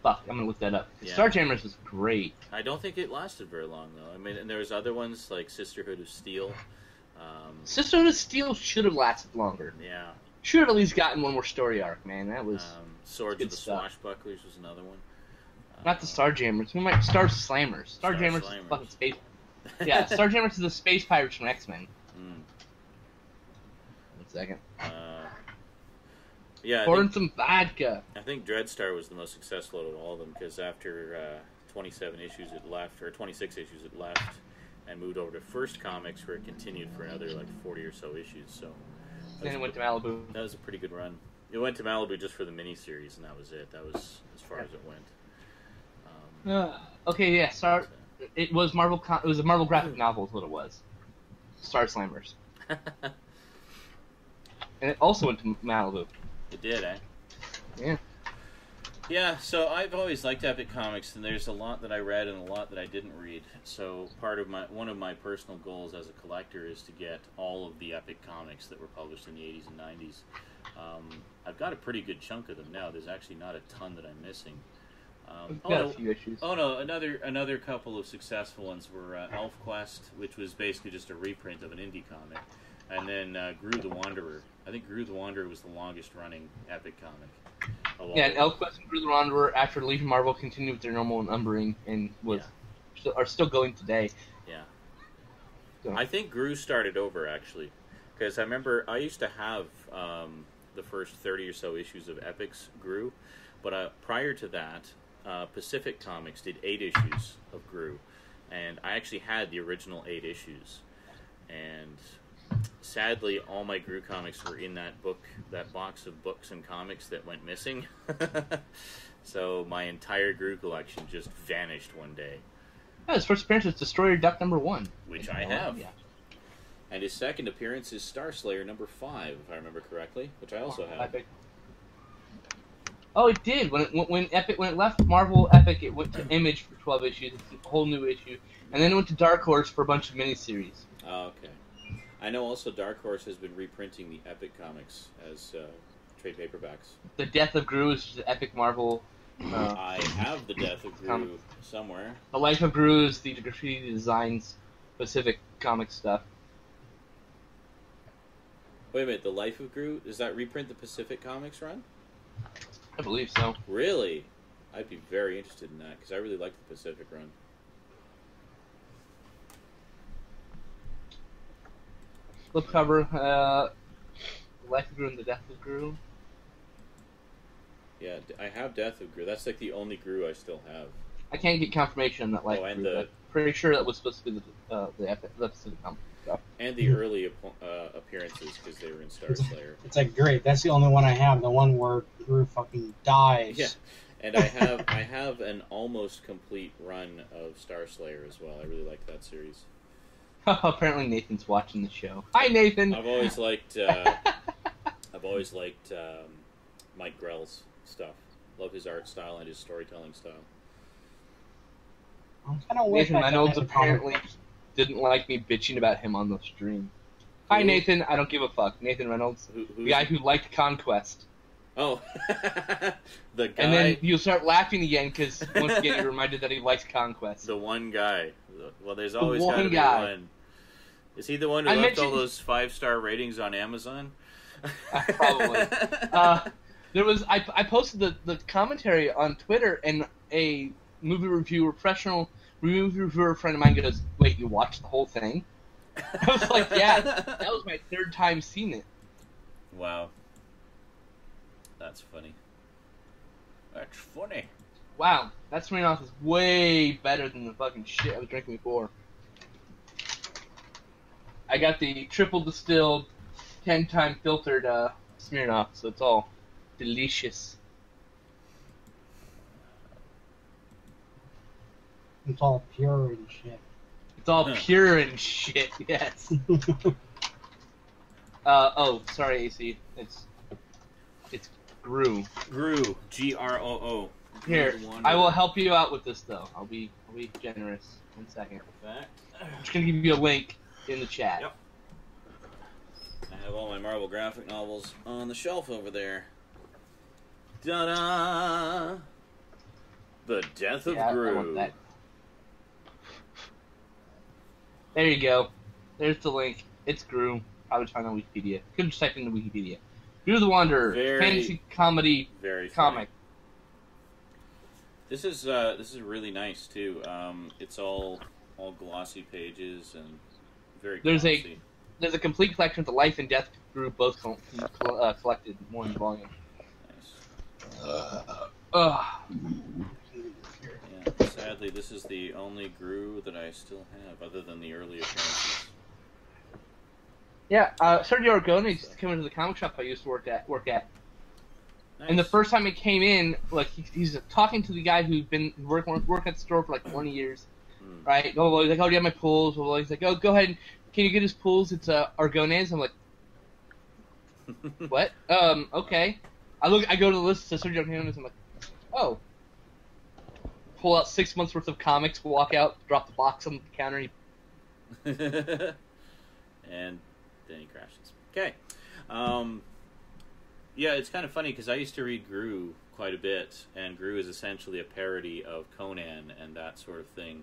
Fuck, I'm gonna look that up. Yeah. Starjammers was great. I don't think it lasted very long, though. I mean, and there was other ones like Sisterhood of Steel. Sisterhood of Steel should have lasted longer. Yeah. Should have at least gotten one more story arc, man. That was Swords of the Swashbucklers was another one. Not the Starjammers. We might Star Slammers. Starjammers is fucking space. Yeah, Starjammers is the space pirates from X-Men. 1 second. Yeah, pouring some vodka. I think Dreadstar was the most successful out of all of them because after 27 issues it left, or 26 issues it left, and moved over to First Comics where it continued for another like 40 or so issues. So then it went to Malibu. That was a pretty good run. It went to Malibu just for the miniseries, and that was it. That was as far as it went. Okay, yeah. It was Marvel. It was a Marvel graphic novel, is what it was. Star Slammers. And it also went to Malibu. It did, eh? Yeah. Yeah, so I've always liked Epic Comics, and there's a lot that I read and a lot that I didn't read. So one of my personal goals as a collector is to get all of the Epic Comics that were published in the 80s and 90s. I've got a pretty good chunk of them now. There's actually not a ton that I'm missing. A few issues. Oh no, another couple of successful ones were Elf Quest, which was basically just a reprint of an indie comic, and then Gru the Wanderer. I think Gru the Wanderer was the longest running Epic comic. Yeah, and Elf Quest and Gru the Wanderer, after Legion Marvel, continued with their normal numbering and are still going today. Yeah. So. I think Gru started over, actually, because I remember I used to have the first 30 or so issues of Epic's Gru, but prior to that, Pacific Comics did 8 issues of Gru, and I actually had the original 8 issues, and sadly all my Gru comics were in that box of books and comics that went missing. So my entire Gru collection just vanished one day. Yeah, his first appearance was Destroyer Duck #1, which I have. Yeah. And his second appearance is Star Slayer #5, if I remember correctly, which I also have. Epic. Oh, it did. When it left Marvel Epic, it went to Image for 12 issues. It's a whole new issue, and then it went to Dark Horse for a bunch of miniseries. Oh, okay. I know also Dark Horse has been reprinting the Epic comics as trade paperbacks. The Death of Gru is the Epic Marvel. I have the Death of Gru somewhere. The Life of Gru is the graffiti designs Pacific comic stuff. Wait a minute, the Life of Gru, does that reprint the Pacific Comics run? I believe so. Really? I'd be very interested in that, because I really like the Pacific run. Flip cover, Life of Gru and the Death of Gru. Yeah, I have Death of Gru. That's like the only Gru I still have. I can't get confirmation on that Life of Gru, but pretty sure that was supposed to be the Pacific comic stuff. And the early appearances, because they were in Star Slayer. It's like, great, that's the only one I have, the one where Gru fucking dies. Yeah, and I have an almost complete run of Star Slayer as well. I really like that series. Apparently Nathan's watching the show. Hi, Nathan! I've always liked Mike Grell's stuff. Love his art style and his storytelling style. Nathan Reynolds apparently didn't like me bitching about him on the stream. Hi, Nathan. I don't give a fuck. Nathan Reynolds, the guy who liked Conquest. Oh, the guy. And then you'll start laughing again because once again you're reminded that he likes Conquest. The one guy. Well, there's always got to be one. Is he the one who left all those 5-star ratings on Amazon? Probably. There was I posted the commentary on Twitter, and a professional movie reviewer friend of mine goes, "Wait, you watched the whole thing?" I was like, "Yeah, that was my 3rd time seeing it." Wow, that's funny. That's funny. Wow, that Smirnoff is way better than the fucking shit I was drinking before. I got the triple distilled, 10-time filtered Smirnoff, so it's all delicious. It's all pure and shit. It's all pure and shit, yes. Oh, sorry, AC. It's Gru. Gru. Groo. Here, I will help you out with this, though. I'll be generous. 1 second. I'm just gonna give you a link in the chat. Yep. I have all my Marvel graphic novels on the shelf over there. Ta-da! The Death of Gru. I want that. There you go. There's the link. It's Gru. I would find on Wikipedia. Could have just typed into Wikipedia. Gru the Wanderer, fantasy comedy comic. This is really nice too. It's all glossy pages and very glossy. There's a complete collection of the Life and Death of Gru, both collected in one volume. Nice. Yeah, sadly, this is the only Gru that I still have, other than the early appearances. Yeah, Sergio Argone used to come into the comic shop I used to work at. Nice. And the first time he came in, like he's talking to the guy who's been working at the store for like 20 years, right? Blah, blah, blah. He's like, oh, do you have my pools? Blah, blah. He's like, oh, go ahead. Can you get his pools? It's Argones. I'm like, what? Okay. I go to the list, says Sergio Argones. I'm like, oh. Pull out 6 months worth of comics, walk out, drop the box on the counter, and and then he crashes. Okay. Yeah, it's kind of funny because I used to read Gru quite a bit, and Gru is essentially a parody of Conan and that sort of thing.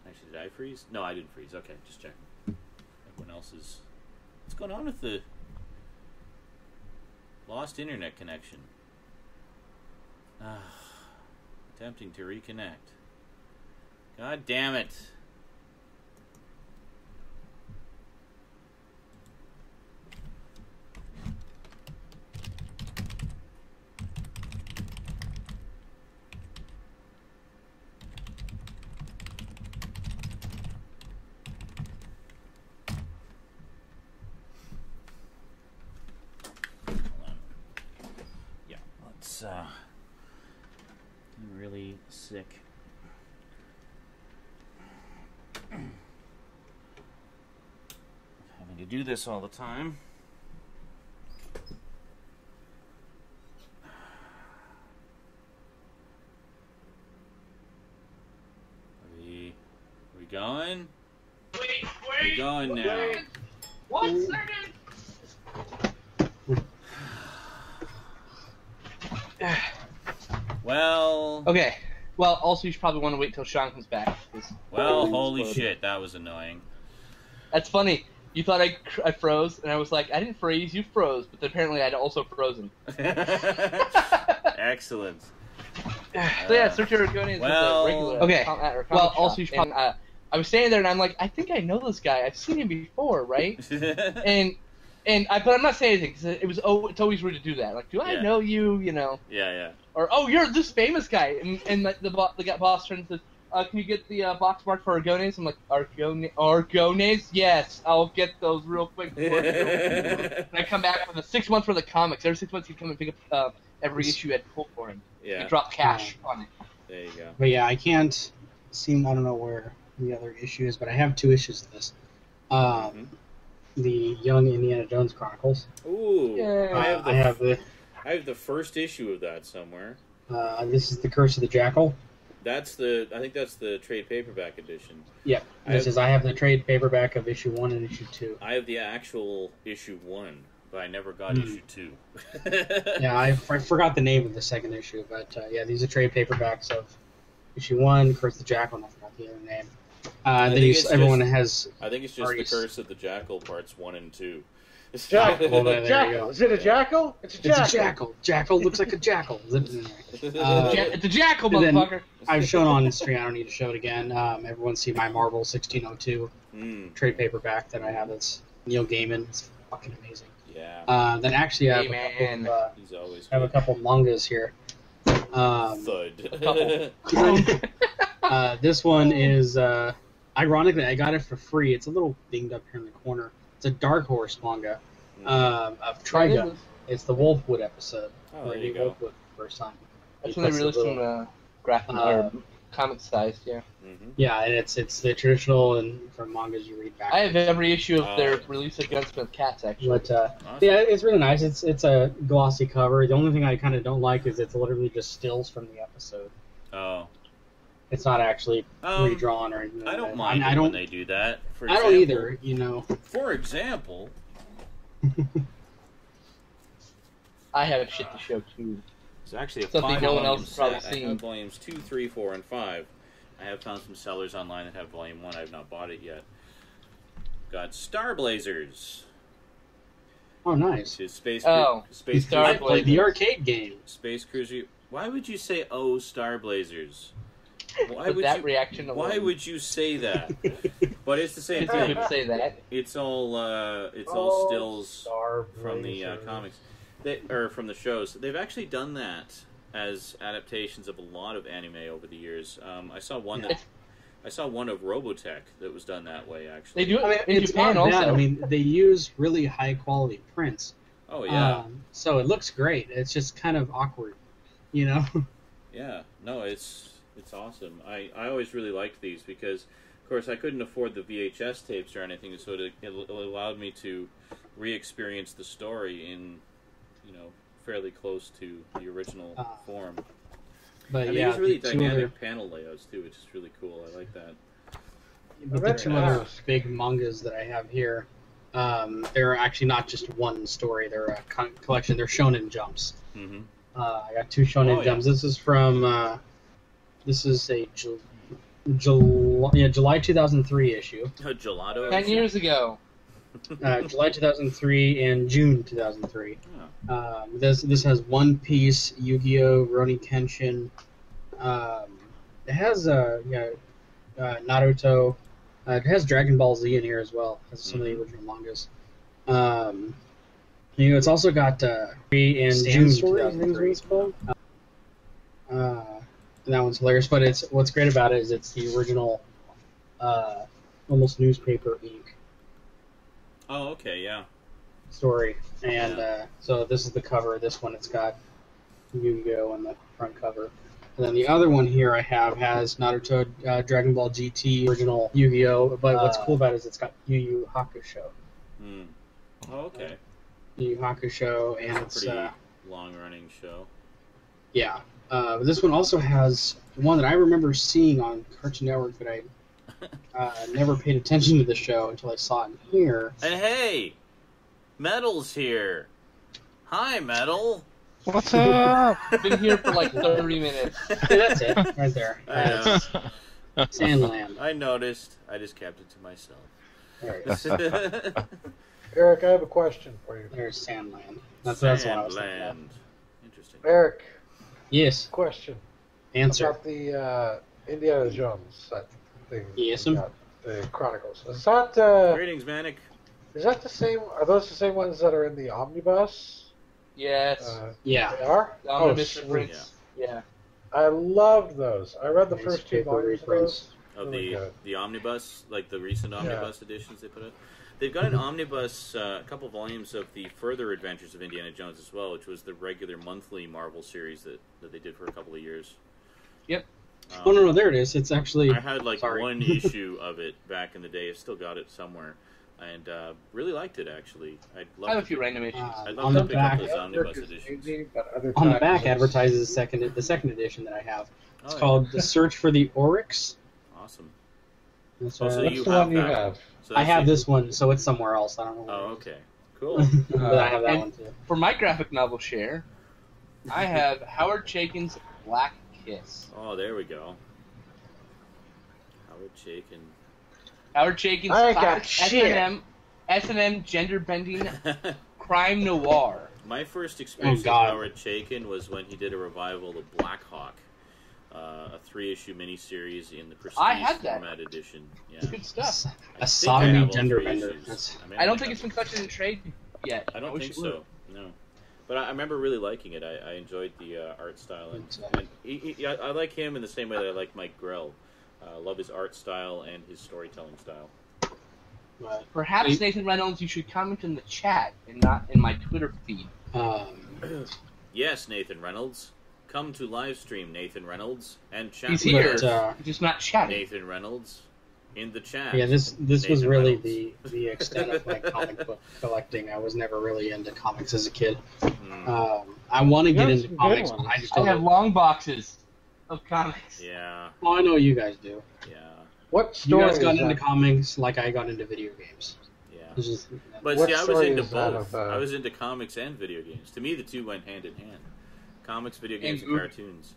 Actually, did I freeze? No, I didn't freeze. Okay, just checking. Everyone else is... What's going on with the lost internet connection? Attempting to reconnect. God damn it. I'm really sick. Having to do this all the time. Are we going? Wait! We're going now. 1 second! Well... Okay. Well, also you should probably want to wait till Sean comes back. Well, holy shit, that was annoying. That's funny. You thought I froze, and I was like, I didn't freeze, you froze, but apparently I'd also frozen. Excellent. So yeah, Sergio Argones is a regular. Okay. Well, also you should probably... I was standing there, and I'm like, I think I know this guy. I've seen him before, right? but I'm not saying anything because it's always rude to do that. Like, do I know you? You know? Yeah. Or you're this famous guy, and the boss turns and says, can you get the box marked for Argones? I'm like, Argones? Yes, I'll get those real quick for you. And I come back with 6 months worth of comics. Every 6 months he'd come and pick up every issue I'd pulled for him. Yeah. And drop cash on it. There you go. But yeah, I can't seem. I don't know where the other issue is, but I have 2 issues of this. The Young Indiana Jones Chronicles. Ooh, I have the first issue of that somewhere. This is the Curse of the Jackal. I think that's the trade paperback edition. Yeah, I have the trade paperback of issue 1 and issue 2. I have the actual issue 1, but I never got issue 2. Yeah, I forgot the name of the second issue, but yeah, these are trade paperbacks of issue 1, Curse of the Jackal, and I forgot the other name. Everyone has. I think it's just the Curse of the Jackal parts 1 and 2. Jackal. Well, there you go. Is it a jackal? It's a jackal. It's a jackal. Jackal looks like a jackal. It's a jackal, motherfucker. I've shown on stream. I don't need to show it again. Everyone see my Marvel 1602 trade paperback that I have. That's Neil Gaiman. It's fucking amazing. Yeah. Then actually, I have a couple mangas here. Thud. This one is ironically I got it for free. It's a little dinged up here in the corner. It's a Dark Horse manga of Trigun. It's the Wolfwood episode. Oh, there you go. Wolfwood for the first time. That's when they released some graphic or comic size, yeah. Mm-hmm. Yeah, and it's the traditional and from mangas you read back. I have every issue of their release of Gunsmith Cats actually. But yeah, it's really nice. It's a glossy cover. The only thing I kind of don't like is it's literally just stills from the episode. Oh. It's not actually redrawn or anything. I don't mind when they do that. I don't either, you know. For example... I have shit to show too. It's actually a something no one else has probably set. seen. I have volumes 2, 3, 4, and 5. I have found some sellers online that have volume 1. I have not bought it yet. Got Star Blazers. Oh, nice. Which is Space Star Cruiser. I played the arcade game. Space Cruiser. Why would you say, oh, Star Blazers? Why would you say that? But it's the same thing. You would say that. It's all stills from the comics, from the shows. They've actually done that as adaptations of a lot of anime over the years. I saw one of Robotech that was done that way. Actually, they do it in Japan also. I mean, they use really high quality prints. Oh yeah. So it looks great. It's just kind of awkward, you know. Yeah. No, it's It's awesome. I always really liked these because, of course, I couldn't afford the VHS tapes or anything, so it allowed me to re-experience the story in, fairly close to the original form. But and yeah, they use really the dynamic panel layouts too, which is really cool. I like that. But the two other big mangas that I have here, they're actually not just one story. They're a collection. They're Shonen Jumps. Mm-hmm. I got two Shonen Jumps. This is from this is a July 2003 issue. Gelato. 10 years ago. July 2003 and June 2003. Oh. This has One Piece, Yu-Gi-Oh, Rurouni Kenshin. It has Naruto. It has Dragon Ball Z in here as well. It has some of the original mangas. It's also got in June 2003. And that one's hilarious. But what's great about it is it's the original, almost newspaper ink. Oh, okay, yeah. Story, and so this is the cover. This one, it's got Yu-Gi-Oh on the front cover. And then the other one here I have has Naruto, Dragon Ball GT, original Yu-Gi-Oh. But what's cool about it is it's got Yu Yu Hakusho. Mm. Oh, okay. Yu Yu Hakusho, and it's a pretty long-running show. Yeah. This one also has one that I remember seeing on Cartoon Network, but I never paid attention to the show until I saw it in here. And hey, Metal's here. Hi, Metal. What's up? Been here for like 30 minutes. Yeah, that's it, right there. Sandland. I noticed. I just kept it to myself. There Eric, I have a question for you. There's Sandland. That's what I was thinking of. Interesting. Eric. Yes. Question. Answer. About the Indiana Jones thing. Yes. The Chronicles. Is that Greetings, Manic. Is that the same? Are those the same ones that are in the omnibus? Yes. Yeah. They are? The omnibus reprints. Yeah. I loved those. I read the Nice first two paper volumes of reprints. those. Of Really good. the omnibus, like the recent omnibus editions they put out. They've got an omnibus, a couple volumes of the Further Adventures of Indiana Jones as well, which was the regular monthly Marvel series that they did for a couple of years. Yep. Oh no, there it is. It's actually. I had like one issue of it back in the day. I still got it somewhere, and really liked it actually. I have a few random issues. I'd On love the to pick up back, those omnibus editions. on the back advertises the second edition that I have. It's called The Search for the Oryx. Awesome. So you What's the have one you that. have? So I that's have it. this one, so it's somewhere else. I don't know. Oh, okay. Cool. But I have that one too. For my graphic novel share, I have Howard Chaykin's Black Kiss. Oh, there we go. Howard Chaykin. Howard Chaykin's I ain't got classic shit. S&M gender-bending crime noir. My first experience with God. Howard Chaykin was when he did a revival of Black Hawk, a 3-issue miniseries in the I Prestige had that. format edition. Yeah. It's good stuff. I A think I sodomy have all gender 3 bender. issues. That's- I don't think it's been collected in trade yet. I don't wish think it would. so. No, but I remember really liking it. I enjoyed the art style, and I like him in the same way that I like Mike Grell. I love his art style and his storytelling style. But, Perhaps, Nathan Reynolds, you should comment in the chat and not in my Twitter feed. Yes, Nathan Reynolds. Come to Livestream, Nathan Reynolds, and chat He's with here, us. just not chatting. Nathan Reynolds in the chat. yeah, this was Nathan really Reynolds. the extent of my comic book collecting. I was never really into comics as a kid. Mm, I want to You get got into some good comics, ones. but I just I don't have know. long boxes of comics. yeah, Oh, I know you guys do. yeah, What You story guys got is into that? comics like I got into video games. yeah. It's just, But What see, I was story into is that both. of, I was into comics and video games. To me, the two went hand in hand. Comics, video games, and And- cartoons.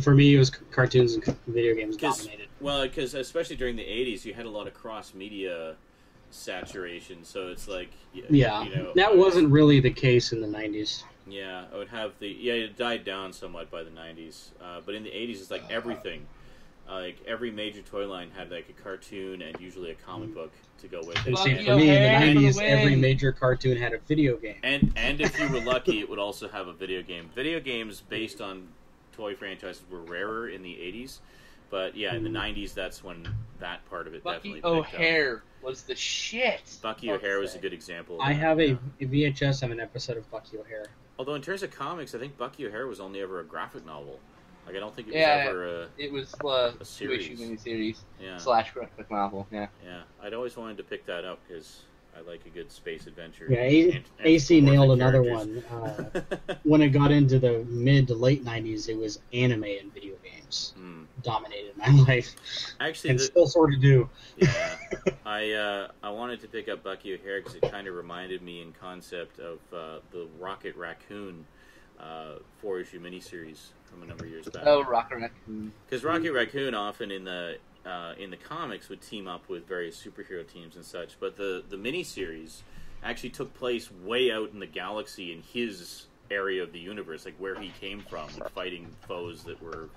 for me, it was cartoons and video games dominated. Well, because especially during the 80s, you had a lot of cross-media saturation, so it's like... Yeah, you know, that wasn't really the case in the 90s. Yeah, I would have the... Yeah, it died down somewhat by the 90s. But in the 80s, it's like everything. Like, every major toy line had, like, a cartoon and usually a comic book to go with And it. see, Bucky for me, in O'Hare the for the 90s, every win. major cartoon had a video game. And if you were lucky, it would also have a video game. Video games based on toy franchises were rarer in the 80s. But, yeah, in the 90s, that's when that part of it Bucky definitely picked up. O'Hare was the shit. Bucky O'Hare was a good example of I that, have a yeah. VHS of an episode of Bucky O'Hare. Although in terms of comics, I think Bucky O'Hare was only ever a graphic novel. Like I don't think it was ever it was a series. 2-issue miniseries / graphic novel. Yeah. Yeah, I'd always wanted to pick that up because I like a good space adventure. Yeah, AC nailed another one. When it got into the mid to late 90s, it was anime and video games dominated my life. Actually, and still sort of do. Yeah, I wanted to pick up Bucky O'Hare because it kind of reminded me in concept of the Rocket Raccoon 4-issue miniseries from a number of years back. Oh, Rocket Raccoon. Because Rocket Raccoon often in the comics would team up with various superhero teams and such, but the miniseries actually took place way out in the galaxy in his area of the universe, like where he came from, fighting foes that were,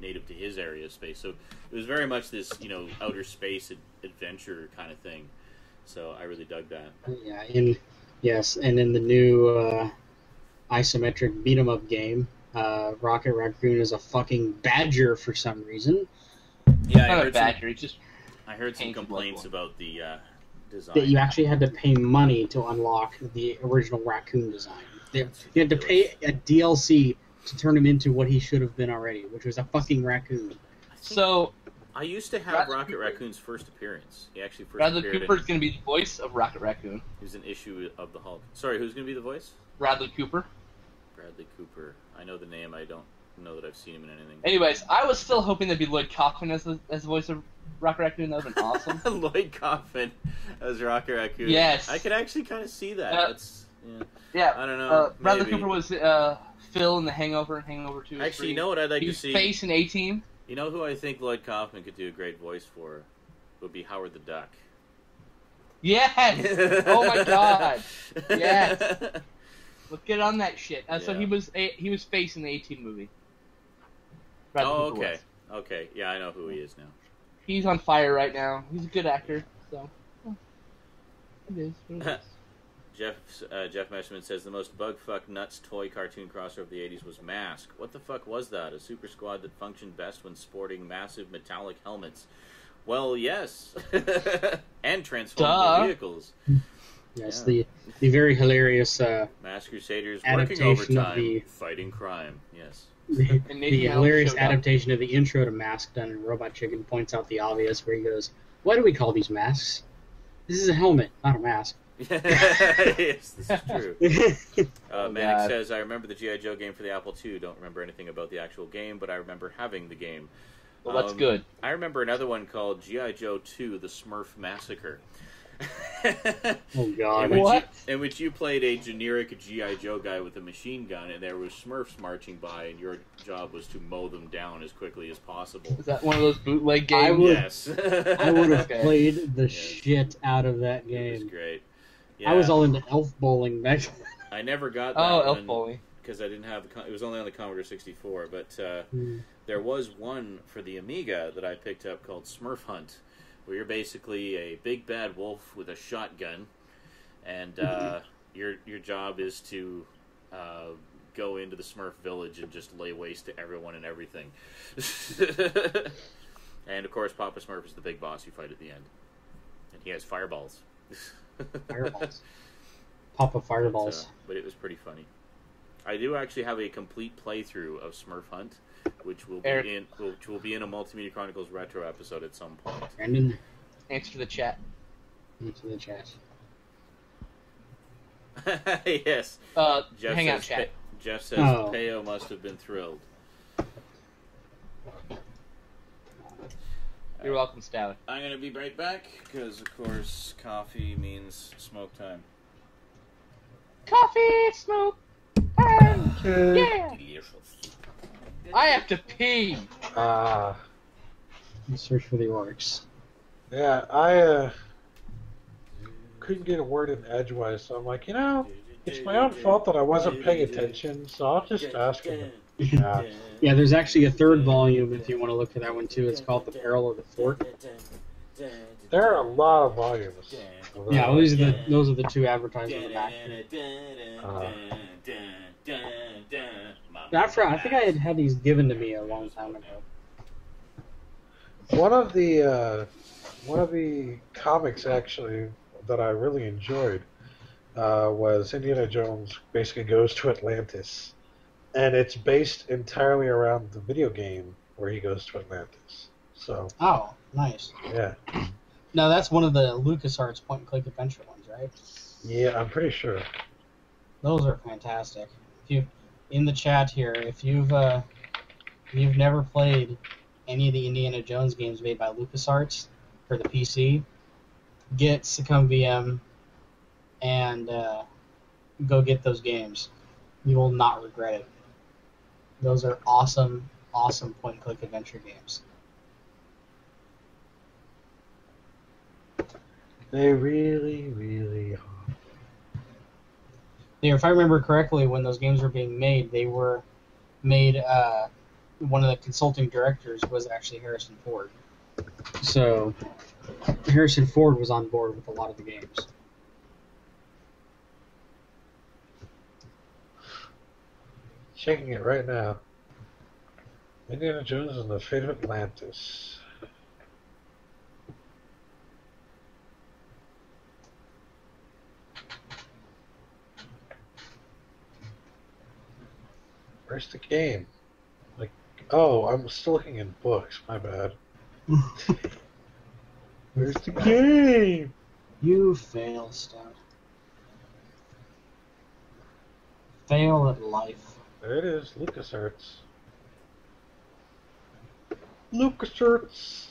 native to his area of space. So it was very much this, outer space adventure kind of thing. So I really dug that. Yeah, and in the new isometric beat 'em up game, Rocket Raccoon is a fucking badger for some reason. Yeah, I heard some complaints about the design. That you actually had to pay money to unlock the original raccoon design. You had to pay a DLC to turn him into what he should have been already, which was a fucking raccoon. So I used to have Rocket Raccoon's first appearance. He actually first Bradley appeared Cooper's going to be the voice of Rocket Raccoon. He was an issue of the Hulk. Sorry, who's going to be the voice? Bradley Cooper. Bradley Cooper. I know the name. I don't know that I've seen him in anything. Anyways, I was still hoping there'd be Lloyd Kaufman as the voice of Rocket Raccoon. That would have been awesome. Lloyd Kaufman as Rocket Raccoon. Yes. I could actually kind of see that. Yeah. I don't know. Bradley Cooper was Phil in The Hangover and Hangover 2. Actually, you know what I'd like to see? He was Face in A-Team. You know who I think Lloyd Kaufman could do a great voice for? Would be Howard the Duck. Yes! Oh my god! Yes! Let's get on that shit. So he was Face in the A-Team movie. Okay. Okay. Yeah, I know who he is now. He's on fire right now. He's a good actor, so it is what it is. Jeff Meshman says the most bug-fuck nuts toy cartoon crossover of the 80s was Mask. What the fuck was that? A super squad that functioned best when sporting massive metallic helmets. Well, yes. And transformable vehicles. Yes, the very hilarious Masked Crusaders adaptation working overtime, of fighting crime. Yes. The hilarious adaptation of the intro to Mask done in Robot Chicken points out the obvious, where he goes, "Why do we call these masks? This is a helmet, not a mask." Yes, this is true. Manic says, I remember the G.I. Joe game for the Apple II. Don't remember anything about the actual game, but I remember having the game. Well, that's good. I remember another one called G.I. Joe 2, The Smurf Massacre. Oh, God. In which you played a generic G.I. Joe guy with a machine gun, and there was Smurfs marching by, and your job was to mow them down as quickly as possible. Is that one of those bootleg games? Yes. I would have played the shit out of that game. It was great. Yeah. I was all into elf bowling back then. I never got that elf bowling. Because I didn't have it was only on the Commodore 64, but there was one for the Amiga that I picked up called Smurf Hunt, where you're basically a big bad wolf with a shotgun, and your job is to go into the Smurf village and just lay waste to everyone and everything. And of course, Papa Smurf is the big boss you fight at the end, and he has fireballs. Fireballs. Papa fireballs. But it was pretty funny. I do actually have a complete playthrough of Smurf Hunt, which will be in a Multimedia Chronicles retro episode at some point. Brandon, answer the chat. Answer the chat. Yes. Jeff hang out chat. Jeff says Peo must have been thrilled. You're welcome, Stout. I'm going to be right back, because, of course, coffee means smoke time. Coffee, smoke, time, yeah! Delicious. I have to pee! Search for the orcs. Yeah, I couldn't get a word in edgewise, so I'm like, it's my own fault that I wasn't paying attention, so I'll just ask him. Yeah, there's actually a third volume if you want to look for that one too. It's called The Peril of the Fort. There are a lot of volumes. Yeah, those are the two advertised on the back. I think I had these given to me a long time ago. One of the comics actually that I really enjoyed was Indiana Jones basically goes to Atlantis. And it's based entirely around the video game where he goes to Atlantis. So. Oh, nice. Yeah. Now that's one of the LucasArts point-and-click adventure ones, right? Yeah, I'm pretty sure. Those are fantastic. If you in the chat here, if you've never played any of the Indiana Jones games made by LucasArts for the PC, get Succumb VM and go get those games. You will not regret it. Those are awesome, awesome point-and-click adventure games. They really, really are. Yeah, if I remember correctly, when those games were being made, they were made. One of the consulting directors was actually Harrison Ford. So Harrison Ford was on board with a lot of the games. Checking it right now. Indiana Jones and the Fate of Atlantis. Where's the game? Like, oh, I'm still looking in books. My bad. Where's the game? You fail, Stout. Fail at life. There it is, LucasArts. LucasArts.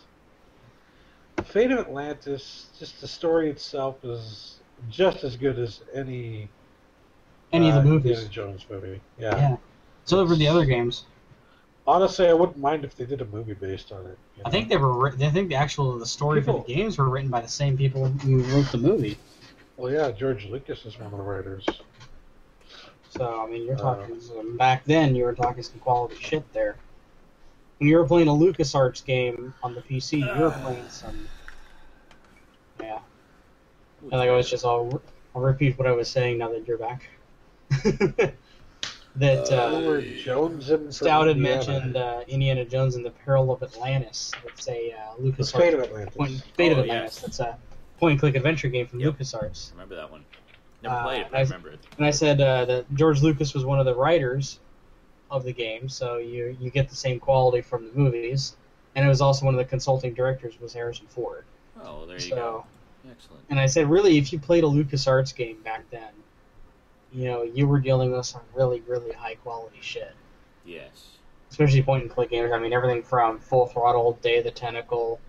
Fate of Atlantis, just the story itself is just as good as any of the movies. Indiana Jones movie. Yeah. So over the other games. Honestly, I wouldn't mind if they did a movie based on it. I think they were. I think the story for the games were written by the same people who wrote the movie. Well, yeah, George Lucas is one of the writers. So I mean, you're talking back then. You were talking some quality shit there. When you were playing a LucasArts game on the PC, you were playing some. Yeah. And like I was just, I'll repeat what I was saying now that you're back. That Jones and Stout had mentioned Indiana Jones and the Peril of Atlantis. It's a LucasArts. Fate of Atlantis. Fate of Atlantis. That's a point-and-click adventure game from LucasArts. I remember that one. Never played it, but I remember it. And I said that George Lucas was one of the writers of the game, so you get the same quality from the movies. And it was also one of the consulting directors was Harrison Ford. Oh, well, there you go. Excellent. And I said, really, if you played a LucasArts game back then, you know, you were dealing with some really, really high-quality shit. Yes. Especially point-and-click games. I mean, everything from Full Throttle, Day of the Tentacle,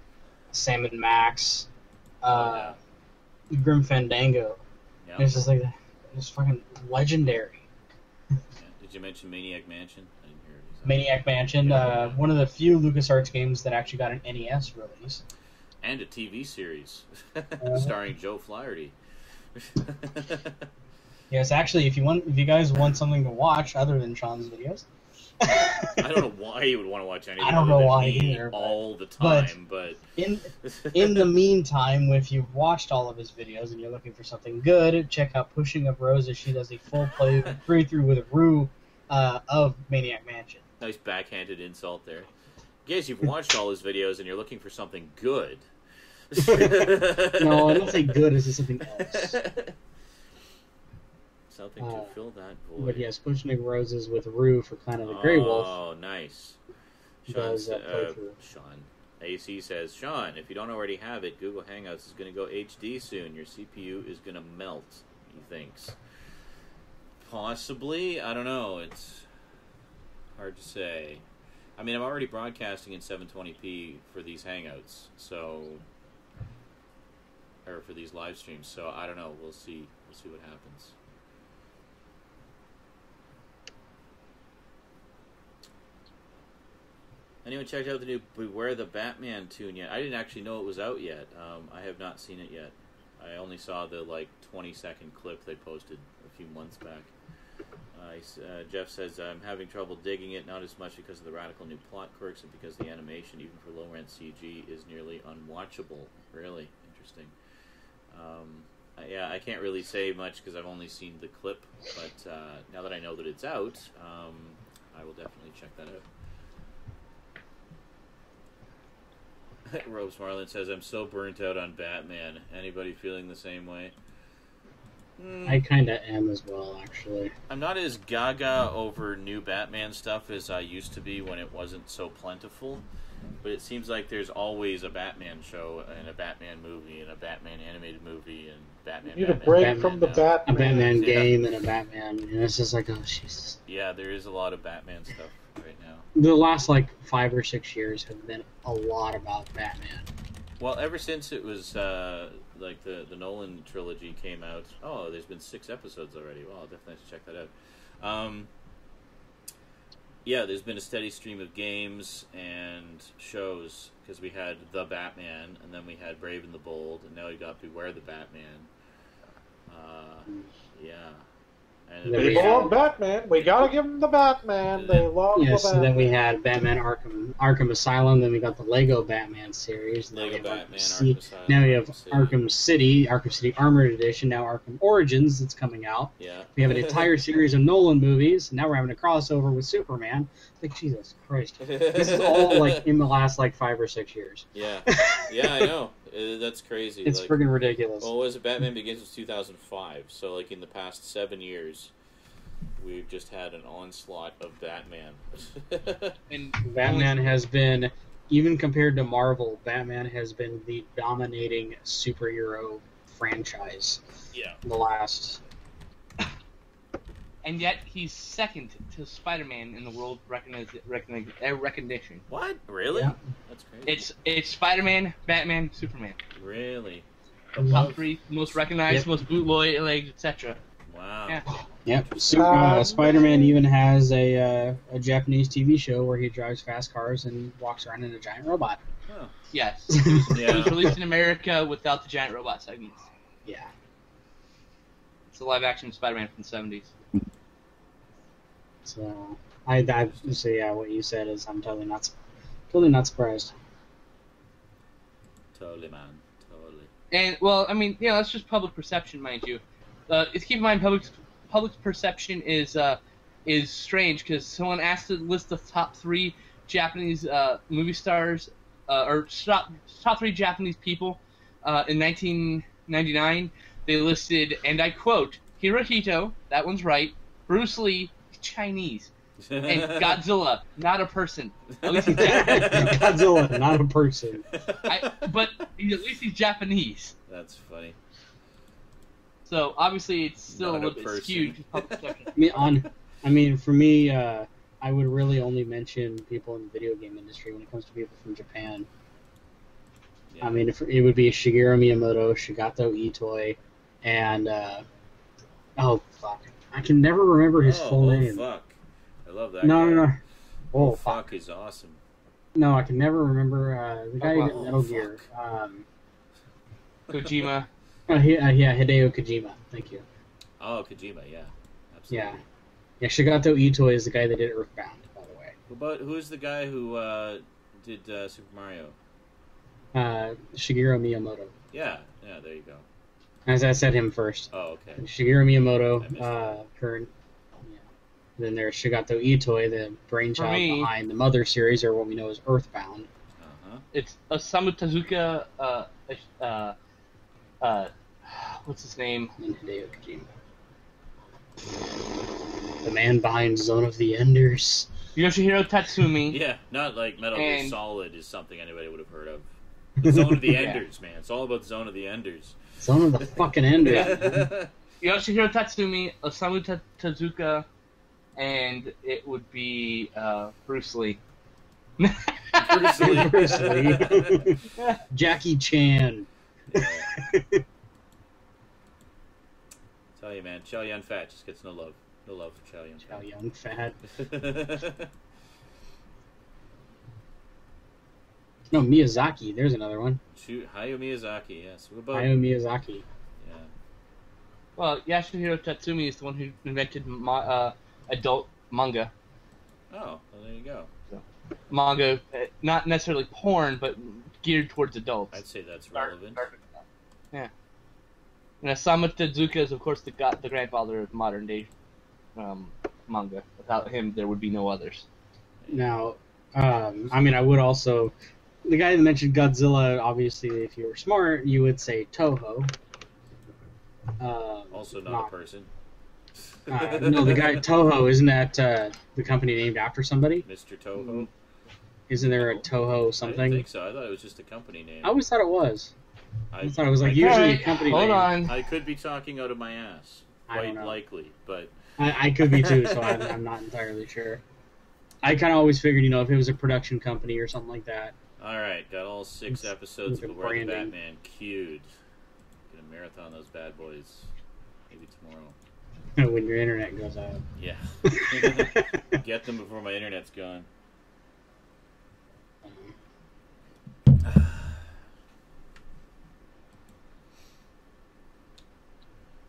Sam and Max, Grim Fandango. Yep. It's just like, it's fucking legendary. Yeah. Did you mention Maniac Mansion? I didn't hear it. Maniac Mansion, one of the few LucasArts games that actually got an NES release. And a TV series starring Joe Flaherty. Yes, actually, if you guys want something to watch other than Sean's videos. I don't know why you would want to watch anything. I don't know why either. All the time, but in the meantime, if you've watched all of his videos and you're looking for something good, check out Pushing Up Roses. She does a full playthrough with Rue of Maniac Mansion. Nice backhanded insult there. Guys, you've watched all his videos and you're looking for something good. No, I don't say good. It's just something else. Something to fill that void. But yes, Pushing Roses with Rue for Clan of the Grey Wolf. Oh, nice. Sean. AC says, Sean, if you don't already have it, Google Hangouts is going to go HD soon. Your CPU is going to melt, he thinks. Possibly. I don't know. It's hard to say. I mean, I'm already broadcasting in 720p for these Hangouts, or for these live streams, so I don't know. We'll see. We'll see what happens. Anyone checked out the new Beware the Batman tune yet? I didn't actually know it was out yet. I have not seen it yet. I only saw the 20-second clip they posted a few months back. Jeff says, I'm having trouble digging it, not as much because of the radical new plot quirks, but because the animation, even for low-rent CG, is nearly unwatchable. Really interesting. Yeah, I can't really say much because I've only seen the clip, but now that I know that it's out, I will definitely check that out. Robes Marlin says, I'm so burnt out on Batman. Anybody feeling the same way? I kind of am as well, actually. I'm not as gaga over new Batman stuff as I used to be when it wasn't so plentiful. But it seems like there's always a Batman show and a Batman movie and a Batman animated movie and Batman. You need a break from the Batman. A Batman game and a Batman, and it's just like, oh Jesus. Yeah, there is a lot of Batman stuff right now. The last 5 or 6 years have been a lot about Batman. Well, ever since it was the Nolan trilogy came out, there's been 6 episodes already. Well, I'll definitely have to check that out. Yeah, there's been a steady stream of games and shows, because we had The Batman, and then we had Brave and the Bold, and now we got Beware the Batman. Yeah. And People love Batman. We gotta give them the Batman. They love the Batman. So then we had Batman Arkham Asylum, then we got the Lego Batman series. Lego Batman, Arkham Asylum. Now we have Arkham City. Arkham City Armored Edition, now Arkham Origins that's coming out. Yeah. We have an entire series of Nolan movies, and now we're having a crossover with Superman. Like, Jesus Christ. This is all, in the last, 5 or 6 years. Yeah. Yeah, I know. That's crazy. It's friggin' ridiculous. Well, was it Batman Begins was 2005, so in the past 7 years, we've just had an onslaught of Batman. And Batman has been, even compared to Marvel, Batman has been the dominating superhero franchise. Yeah. The last. And yet he's second to Spider-Man in the world recognition. What? Really? Yeah. That's crazy. It's Spider-Man, Batman, Superman. Really? Top 3 most recognized, most bootlegged, etc. Wow. Yeah. Yep. Spider-Man even has a Japanese TV show where he drives fast cars and walks around in a giant robot. Oh. Yes. Yeah. It was released in America without the giant robot segments. Yeah. It's a live-action Spider-Man from the 70s. So what you said is I'm totally not surprised. Totally, man. Totally. And that's just public perception, mind you. Keep in mind, public perception is strange because someone asked to list the top 3 Japanese movie stars or top 3 Japanese people in 1999. They listed, and I quote, Hirohito, that one's right, Bruce Lee, Chinese, and Godzilla, not a person. At least he's Japanese. Godzilla, not a person. But at least he's Japanese. That's funny. So obviously it's still Not a little bit skewed to public perception. For me, I would really only mention people in the video game industry when it comes to people from Japan. Yeah. It would be Shigeru Miyamoto, Shigeto Itoi, and I can never remember his full name. Oh, fuck. I love that No. Oh, fuck is awesome. No, I can never remember the guy who did Metal Gear. Kojima. Hideo Kojima. Thank you. Oh, Kojima, yeah. Absolutely. Yeah, Shigeto Itoi is the guy that did Earthbound, by the way. Who's the guy who did Super Mario? Shigeru Miyamoto. Yeah, there you go. As I said him first. Oh, okay. Shigeru Miyamoto, current. Yeah. Then there's Shigeto Itoi, the brainchild behind the Mother series, or what we know as Earthbound. Uh-huh. It's Osamu Tezuka. What's his name? And Hideo Kojima. The man behind Zone of the Enders. Yoshihiro Tatsumi. Yeah, not like Metal Gear Solid is something anybody would have heard of. The Zone of the Enders, man. It's all about Zone of the Enders. Zone of the fucking Enders. Yoshihiro Tatsumi, Osamu Tezuka, and it would be Bruce Lee. Bruce Lee. Jackie Chan. Tell you, man, Chow Yun Fat just gets no love. No love for Chow Yun Fat. Chow Yun Fat. No, Miyazaki. There's another one. Hayao Miyazaki, yes. What about Hayao Miyazaki? Yeah. Well, Yasuhiro Tatsumi is the one who invented adult manga. Oh, well, there you go. So, manga, not necessarily porn, but geared towards adults. I'd say that's relevant. Yeah. And Osamu Tezuka is, of course, the grandfather of modern day manga. Without him, there would be no others. Now, I would also... The guy that mentioned Godzilla, obviously, if you were smart, you would say Toho. Also not a person. No, the guy Toho, isn't that the company named after somebody? Mr. Toho? Isn't there a Toho something? I didn't think so. I thought it was just a company name. I always thought it was. I thought it was like usually a company name. Hold on. I could be talking out of my ass. Quite likely, but... I could be too, so I'm not entirely sure. I kind of always figured, if it was a production company or something like that. Alright, got all 6 episodes of Where the Batman queued. Gonna marathon those bad boys. Maybe tomorrow. When your internet goes out. Yeah. Get them before my internet's gone.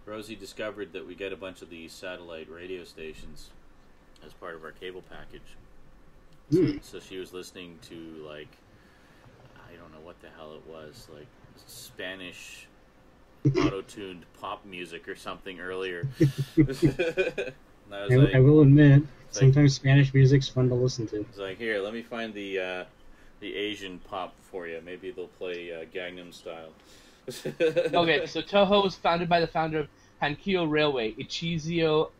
Rosie discovered that we get a bunch of these satellite radio stations as part of our cable package. So she was listening to, like, I don't know what the hell it was, like Spanish auto-tuned pop music or something earlier. I will admit, sometimes Spanish music's fun to listen to. It's like, here, let me find the Asian pop for you. Maybe they'll play Gangnam Style. Okay, so Toho was founded by the founder of Hankyo Railway, Ichizo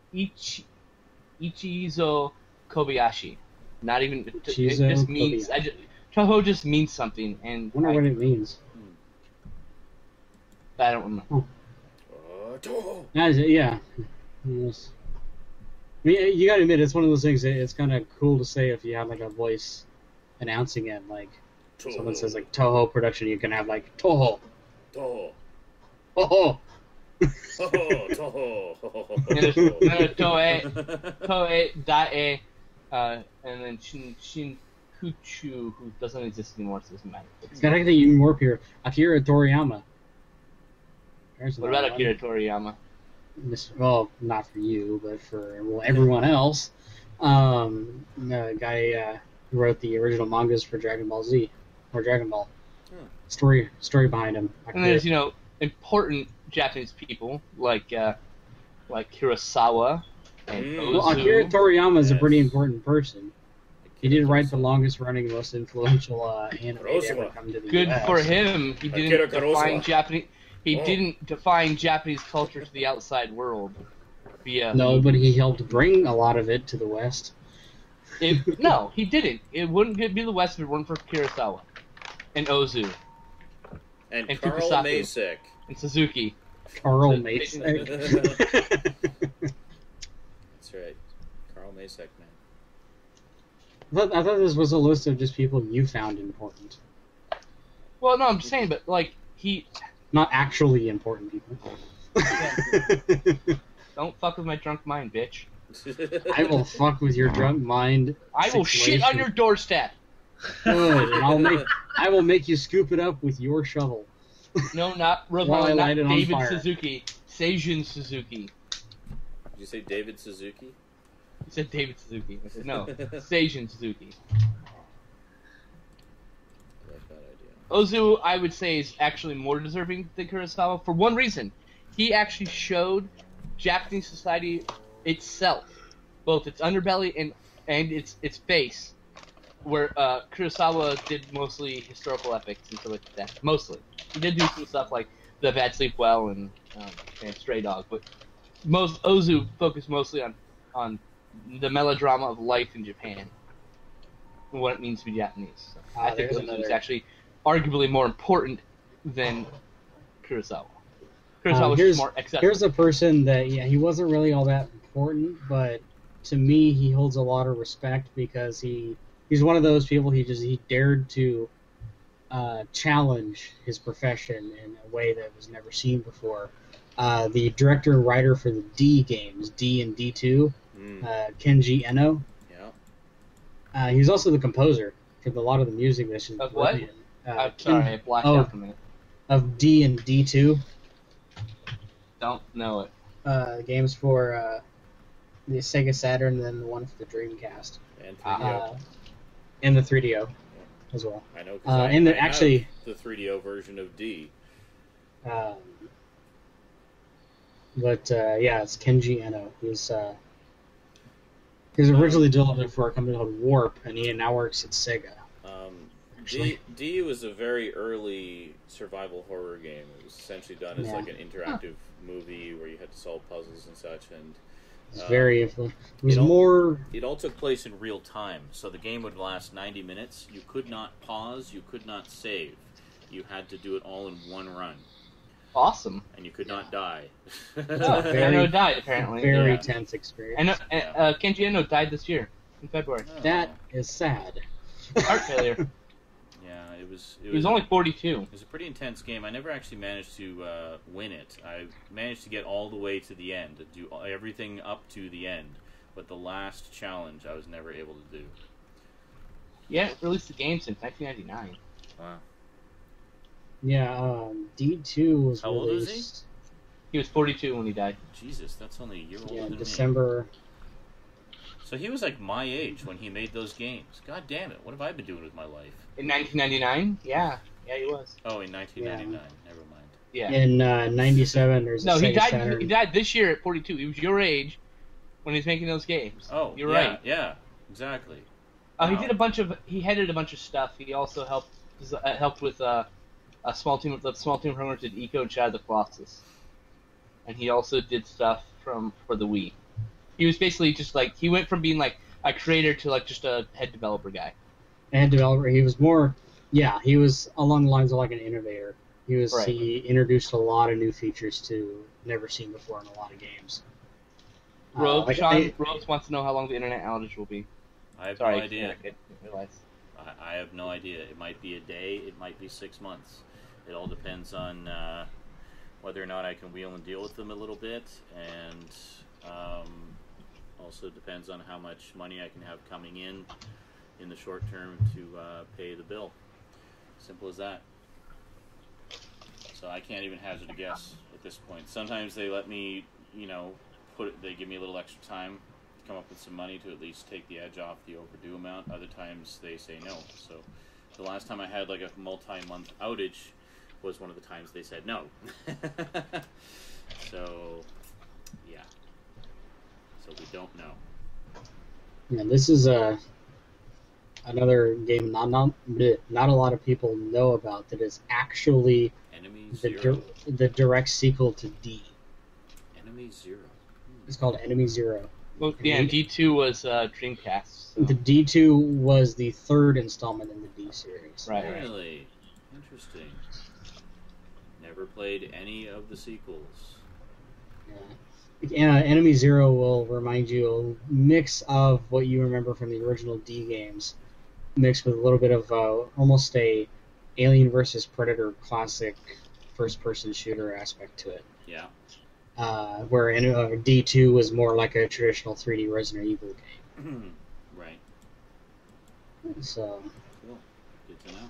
Kobayashi. Not even... It just means... Toho just means something, and... I wonder what it means. I don't remember. Toho! Yeah. Yes. I mean, you gotta admit, it's one of those things that it's kind of cool to say if you have, like, a voice announcing it. Like, someone says, like, Toho production, you can have, like, Toho. Toho. Toho. Toho. Toei, Dae, and then Shin Kuchu, who doesn't exist anymore, so it doesn't matter. It's got anything even more pure. Akira Toriyama. What about Akira Toriyama? Well, not for you, but for everyone else. The guy who wrote the original mangas for Dragon Ball Z, or Dragon Ball. Story behind him. And there's, important Japanese people like Kurosawa and Ozu. Well, Akira Toriyama is a pretty important person. He did write the longest-running, most influential anime to ever come to the Good US. for him. He didn't define Japanese. He didn't define Japanese culture to the outside world. No, but he helped bring a lot of it to the West. No, he didn't. It wouldn't be the West if it weren't for Kurosawa and Ozu. And Carl Masek. And Suzuki. Carl Masek. That's right. Carl Masek, man. I thought this was a list of just people you found important. Well, no, I'm just saying, but, like, Not actually important people. Don't fuck with my drunk mind, bitch. I will fuck with your drunk mind. I will shit on your doorstep. Good, and I will make you scoop it up with your shovel. No, not David Suzuki. Seijun Suzuki. Did you say David Suzuki? You said David Suzuki. I said no. Seijun Suzuki. I like that idea. Ozu, I would say, is actually more deserving than Kurosawa for one reason. He actually showed Japanese society itself, both its underbelly and its face, where Kurosawa did mostly historical epics and stuff like that. Mostly. He did do some stuff like The Bad Sleep Well and Stray Dog, but Ozu focused mostly on the melodrama of life in Japan and what it means to be Japanese. So I think Ozu is actually arguably more important than Kurosawa. Kurosawa was more accessible. Here's a person that, he wasn't really all that important, but to me, he holds a lot of respect because he's one of those people, he dared to challenge his profession in a way that was never seen before. The director and writer for the D games, D and D2, Kenji Eno. Yeah. He's also the composer for a lot of the music that's in. Of what? Sorry, I blacked out for a minute. Of D and D2. Don't know it. Games for the Sega Saturn and then the one for the Dreamcast. And 3DO. And the 3DO as well. I know, because I have the 3DO version of D. But it's Kenji Eno. He's originally developed for a company called Warp, and he now works at Sega. D was a very early survival horror game. It was essentially done as like an interactive movie where you had to solve puzzles and such, and It's very. It was more. It all took place in real time, so the game would last 90 minutes. You could not pause. You could not save. You had to do it all in one run. Awesome. And you could not die. Eno died, apparently. Very tense experience. Kenji Eno died this year, in February. Oh. That is sad. Heart failure. Yeah, it was... He was only 42. It was a pretty intense game. I never actually managed to win it. I managed to get all the way to the end, to do everything up to the end. But the last challenge I was never able to do. Yeah, it released the game since 1999. Wow. Yeah, D2 was How old was released. He was 42 when he died. Jesus, that's only a year older than me. December. So he was like my age when he made those games. God damn it, what have I been doing with my life? In 1999? Yeah. Yeah, he was. Oh, in 1999. Never mind. Yeah. In 97, there's a No, he Sega died. Saturn. He died this year at 42. He was your age when he was making those games. Oh, you're yeah, right. Yeah, exactly. He Wow. did a bunch of. He headed a bunch of stuff. He also helped with a small team. The small team of programmers did Eco and Shadow of the Colossus, and he also did stuff for the Wii. He was basically just like he went from being like a creator to like just a head developer guy. Head developer. He was more. Yeah, he was along the lines of like an innovator. He was. Right. He introduced a lot of new features to never seen before in a lot of games. Sean Rose wants to know how long the internet outage will be. I have Sorry, no idea. I didn't realize. I have no idea. It might be a day. It might be 6 months. It all depends on whether or not I can wheel and deal with them a little bit, and also depends on how much money I can have coming in the short term to pay the bill. Simple as that. So I can't even hazard a guess at this point. Sometimes they let me, they give me a little extra time to come up with some money to at least take the edge off the overdue amount. Other times they say no. So the last time I had like a multi-month outage was one of the times they said no. So, yeah. So we don't know. Yeah, this is another game not a lot of people know about that is actually Enemy Zero. the direct sequel to D. Enemy Zero. It's called Enemy Zero. Well, yeah, and D2 was Dreamcast. So. The D2 was the third installment in the D series. Right. Really? Interesting. Never played any of the sequels. Yeah. Enemy Zero will remind you a mix of what you remember from the original D games, mixed with a little bit of almost a Alien vs. Predator classic first-person shooter aspect to it. Yeah. Where D2 was more like a traditional 3D Resident Evil game. Right. So. Cool. Good to know.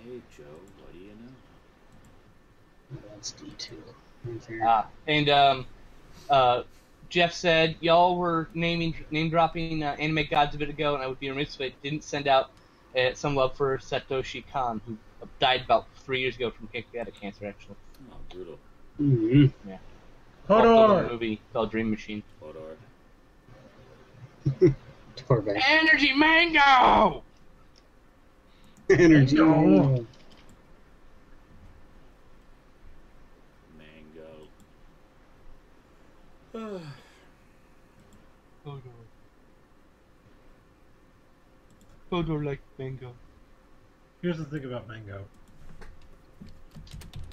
Hey, Joe, what do you know? That's D2. Right there. And Jeff said y'all were name dropping anime gods a bit ago, and I would be remiss if I didn't send out some love for Satoshi Kon, who died about 3 years ago from pancreatic cancer, actually. Oh, brutal. Mm-hmm. Yeah. Hodor! A movie called Dream Machine. Hodor. Poor guy. Energy Mango! Energy. Mango. Mango. Hodor like mango. Here's the thing about Mango.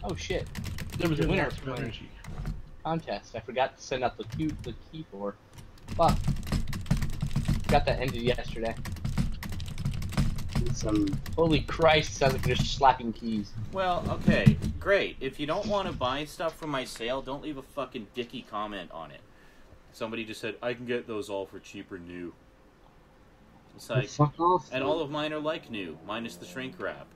Oh shit. There was a Give winner lots of for my energy. contest. I forgot to send out the key for. Fuck. Got that ended yesterday. Holy Christ, sounds like they're just slapping keys. Well, okay, great. If you don't want to buy stuff from my sale, don't leave a fucking dicky comment on it. Somebody just said, I can get those all for cheaper new. It's like, fuck off. and all of mine are like new, minus the shrink wrap.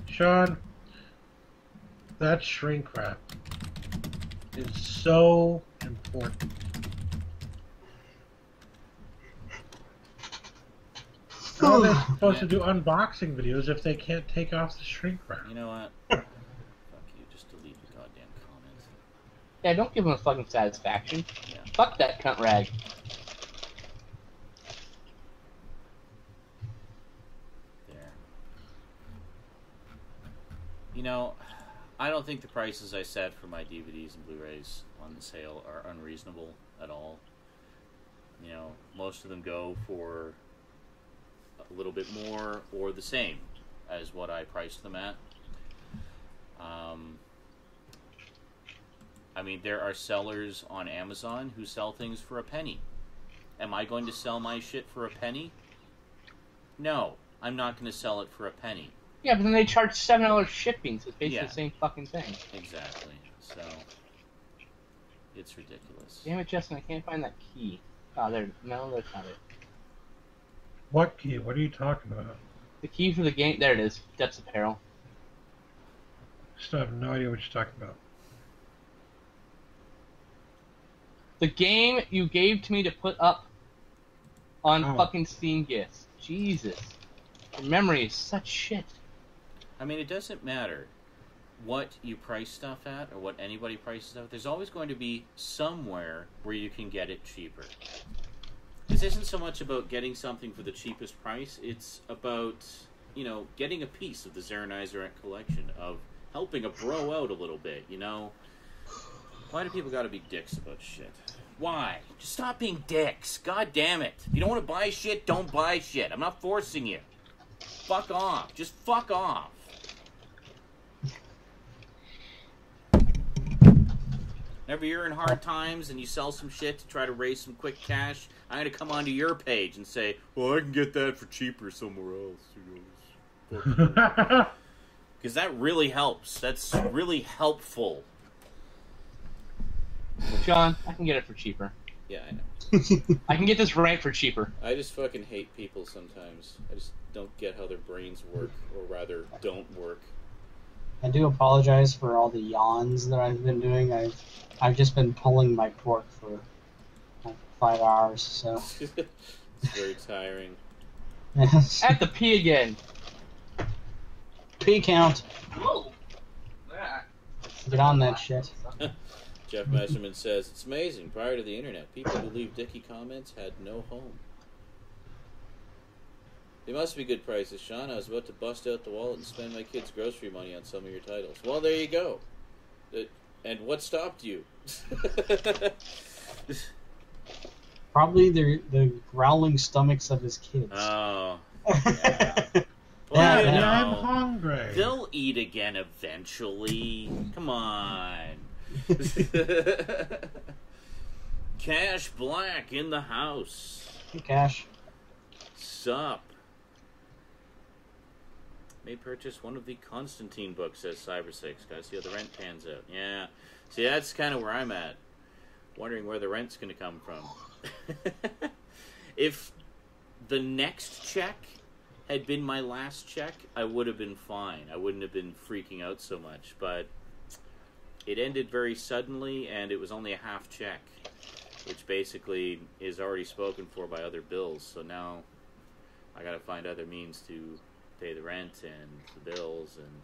Sean, that shrink wrap is so important. How are they supposed to do unboxing videos if they can't take off the shrink wrap? You know what? Fuck you, just delete the goddamn comments. Yeah, don't give him a fucking satisfaction. Yeah. Fuck that cunt rag. You know, I don't think the prices I set for my DVDs and Blu-rays on the sale are unreasonable at all. You know, most of them go for a little bit more or the same as what I priced them at. I mean, there are sellers on Amazon who sell things for a penny. Am I going to sell my shit for a penny? No, I'm not going to sell it for a penny. Yeah, but then they charge $7 shipping, so it's basically the same fucking thing. Exactly. So, it's ridiculous. Damn it, Justin, I can't find that key. Oh, there. No, that's not it. What key? What are you talking about? The key for the game. There it is. Depths of Peril. Still have no idea what you're talking about. The game you gave to me to put up on fucking Steam gifts. Jesus. Your memory is such shit. I mean, it doesn't matter what you price stuff at or what anybody prices stuff. There's always going to be somewhere where you can get it cheaper. This isn't so much about getting something for the cheapest price. It's about, you know, getting a piece of the Zeranizer collection, of helping a bro out a little bit, you know? Why do people gotta be dicks about shit? Why? Just stop being dicks. God damn it. If you don't want to buy shit, don't buy shit. I'm not forcing you. Fuck off. Just fuck off. Whenever you're in hard times and you sell some shit to try to raise some quick cash, I'm going to come onto your page and say, well, I can get that for cheaper somewhere else. Because that really helps. That's really helpful. John, I can get it for cheaper. Yeah, I know. I can get this right for cheaper. I just fucking hate people sometimes. I just don't get how their brains work, or rather, don't work. I do apologize for all the yawns that I've been doing. I've just been pulling my cork for like 5 hours, so. It's very tiring. Yes. I have to pee again. Pee count. Whoa. Get on that shit. Jeff Messerman says, it's amazing. Prior to the internet, people who leave dicky comments had no home. They must be good prices, Sean. I was about to bust out the wallet and spend my kids' grocery money on some of your titles. Well, there you go. And what stopped you? Probably the growling stomachs of his kids. Oh. Yeah. Well, Yeah, I'm hungry. They'll eat again eventually. Come on. Cash Black in the house. Hey, Cash. Sup? May purchase one of the Constantine books, says Cyberspace. Gotta see how the rent pans out. Yeah. See, that's kind of where I'm at. Wondering where the rent's gonna come from. If the next check had been my last check, I would have been fine. I wouldn't have been freaking out so much. But it ended very suddenly, and it was only a half check, which basically is already spoken for by other bills. So now I got to find other means to pay the rent and the bills. And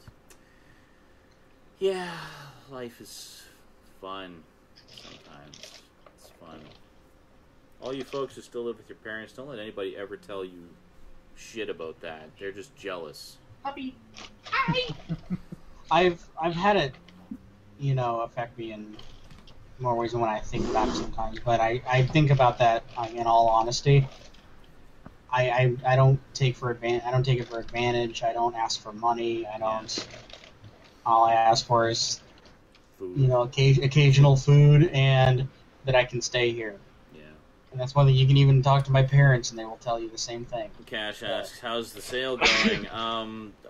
yeah, life is fun sometimes. It's fun. All you folks who still live with your parents, don't let anybody ever tell you shit about that. They're just jealous. Puppy. Hi. I've had it, you know, affect me in more ways than when I think about it sometimes. But I think about that in all honesty. I don't take it for advantage. I don't ask for money. I don't. All I ask for is Food. You know, occasional food and that I can stay here. Yeah. And that's one thing you can even talk to my parents and they will tell you the same thing. Cash asks, how's the sale going?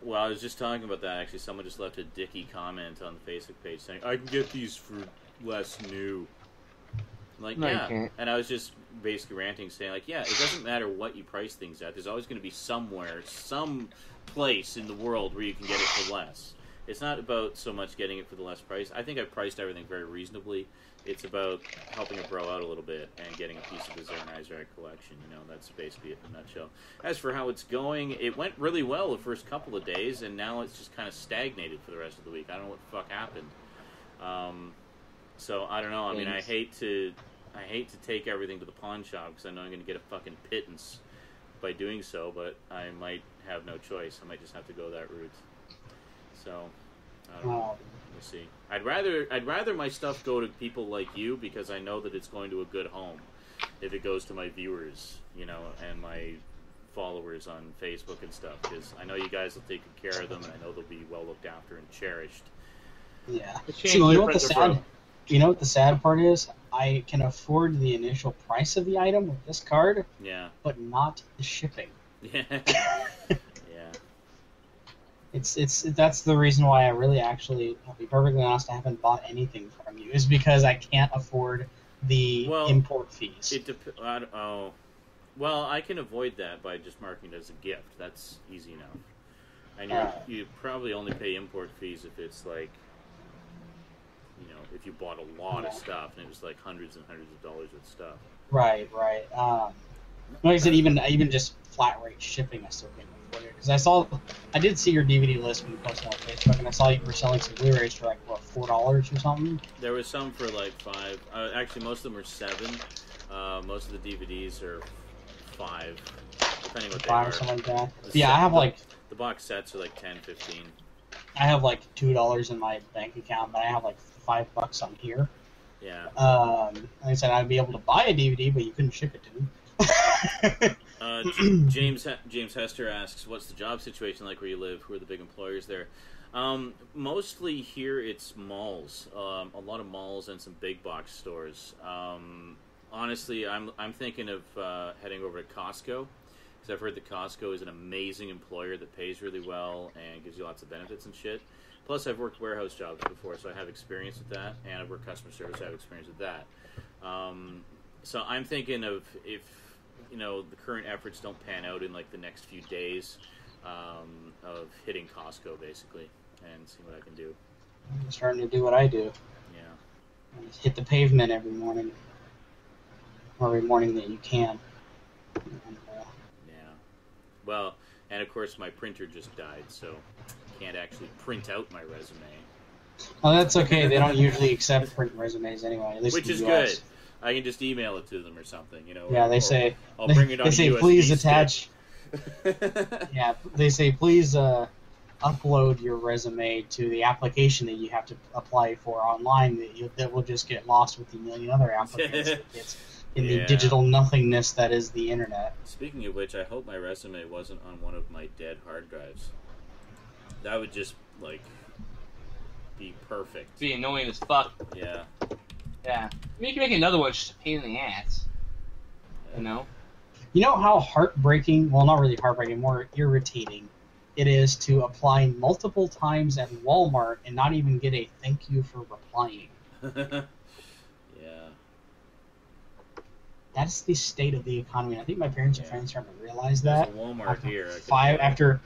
Well, I was just talking about that, actually. Someone just left a dicky comment on the Facebook page saying, I can get these for less new. I'm like, No, you yeah. can't. And I was just basically ranting, saying, like, yeah, it doesn't matter what you price things at. There's always going to be somewhere, some place in the world where you can get it for less. It's not about so much getting it for the less price. I think I've priced everything very reasonably. It's about helping a bro out a little bit and getting a piece of the Zeranizer collection. You know, that's basically it in a nutshell. As for how it's going, it went really well the first couple of days, and now it's just kind of stagnated for the rest of the week. I don't know what the fuck happened. So I don't know. I mean, I hate to take everything to the pawn shop because I know I'm going to get a fucking pittance by doing so, but I might have no choice. I might just have to go that route. So, I don't know. We'll see. I'd rather my stuff go to people like you because I know that it's going to a good home. If it goes to my viewers, and my followers on Facebook and stuff, because I know you guys will take good care of them, and I know they'll be well looked after and cherished. Yeah. See, you know what the sad part is? I can afford the initial price of the item with this card. Yeah. But not the shipping. Yeah. Yeah. That's the reason why I really actually, I'll be perfectly honest, I haven't bought anything from you. Is because I can't afford the import fees. Well, I can avoid that by just marking it as a gift. That's easy enough. And you probably only pay import fees if it's like, if you bought a lot of stuff and it was like hundreds and hundreds of dollars of stuff. Right. Like I said, even just flat rate shipping, I still can't afford it. Because I did see your DVD list when you posted on Facebook, and I saw you were selling some Blu-rays for like, what, $4 or something? There was some for like $5. Actually, most of them are $7. Most of the DVDs are $5, depending what they are. $5 or something like that. Yeah, I have the box sets are like $10, $15. I have like $2 in my bank account, but I have like $5 on here. Yeah. Like I said, I'd be able to buy a DVD, but you couldn't ship it to me. James Hester asks, what's the job situation like where you live? Who are the big employers there? Mostly here it's malls. A lot of malls and some big box stores. Honestly, I'm thinking of heading over to Costco, because I've heard that Costco is an amazing employer that pays really well and gives you lots of benefits and shit. Plus, I've worked warehouse jobs before, so I have experience with that, and I've worked customer service, I have experience with that. So I'm thinking of, if the current efforts don't pan out in like the next few days, of hitting Costco basically and seeing what I can do. I'm starting to do what I do. Yeah. I just hit the pavement every morning that you can. And, yeah. Well, and of course my printer just died, so I can't actually print out my resume. Oh, that's okay. They don't usually accept print resumes anyway. At least which is good. I can just email it to them or something, Yeah, they say. I'll bring it on. They say USB please stick. attach. Yeah, they say please upload your resume to the application that you have to apply for online. That will just get lost with the million other applicants. It's in the digital nothingness that is the internet. Speaking of which, I hope my resume wasn't on one of my dead hard drives. That would just be perfect. Be annoying as fuck. Yeah. Yeah. I mean, you can make another one, just a pain in the ass. You know? You know how heartbreaking, well, not really heartbreaking, more irritating it is to apply multiple times at Walmart and not even get a thank you for replying. Yeah. That's the state of the economy. And I think my parents are finally starting to realize that. There's a Walmart here. After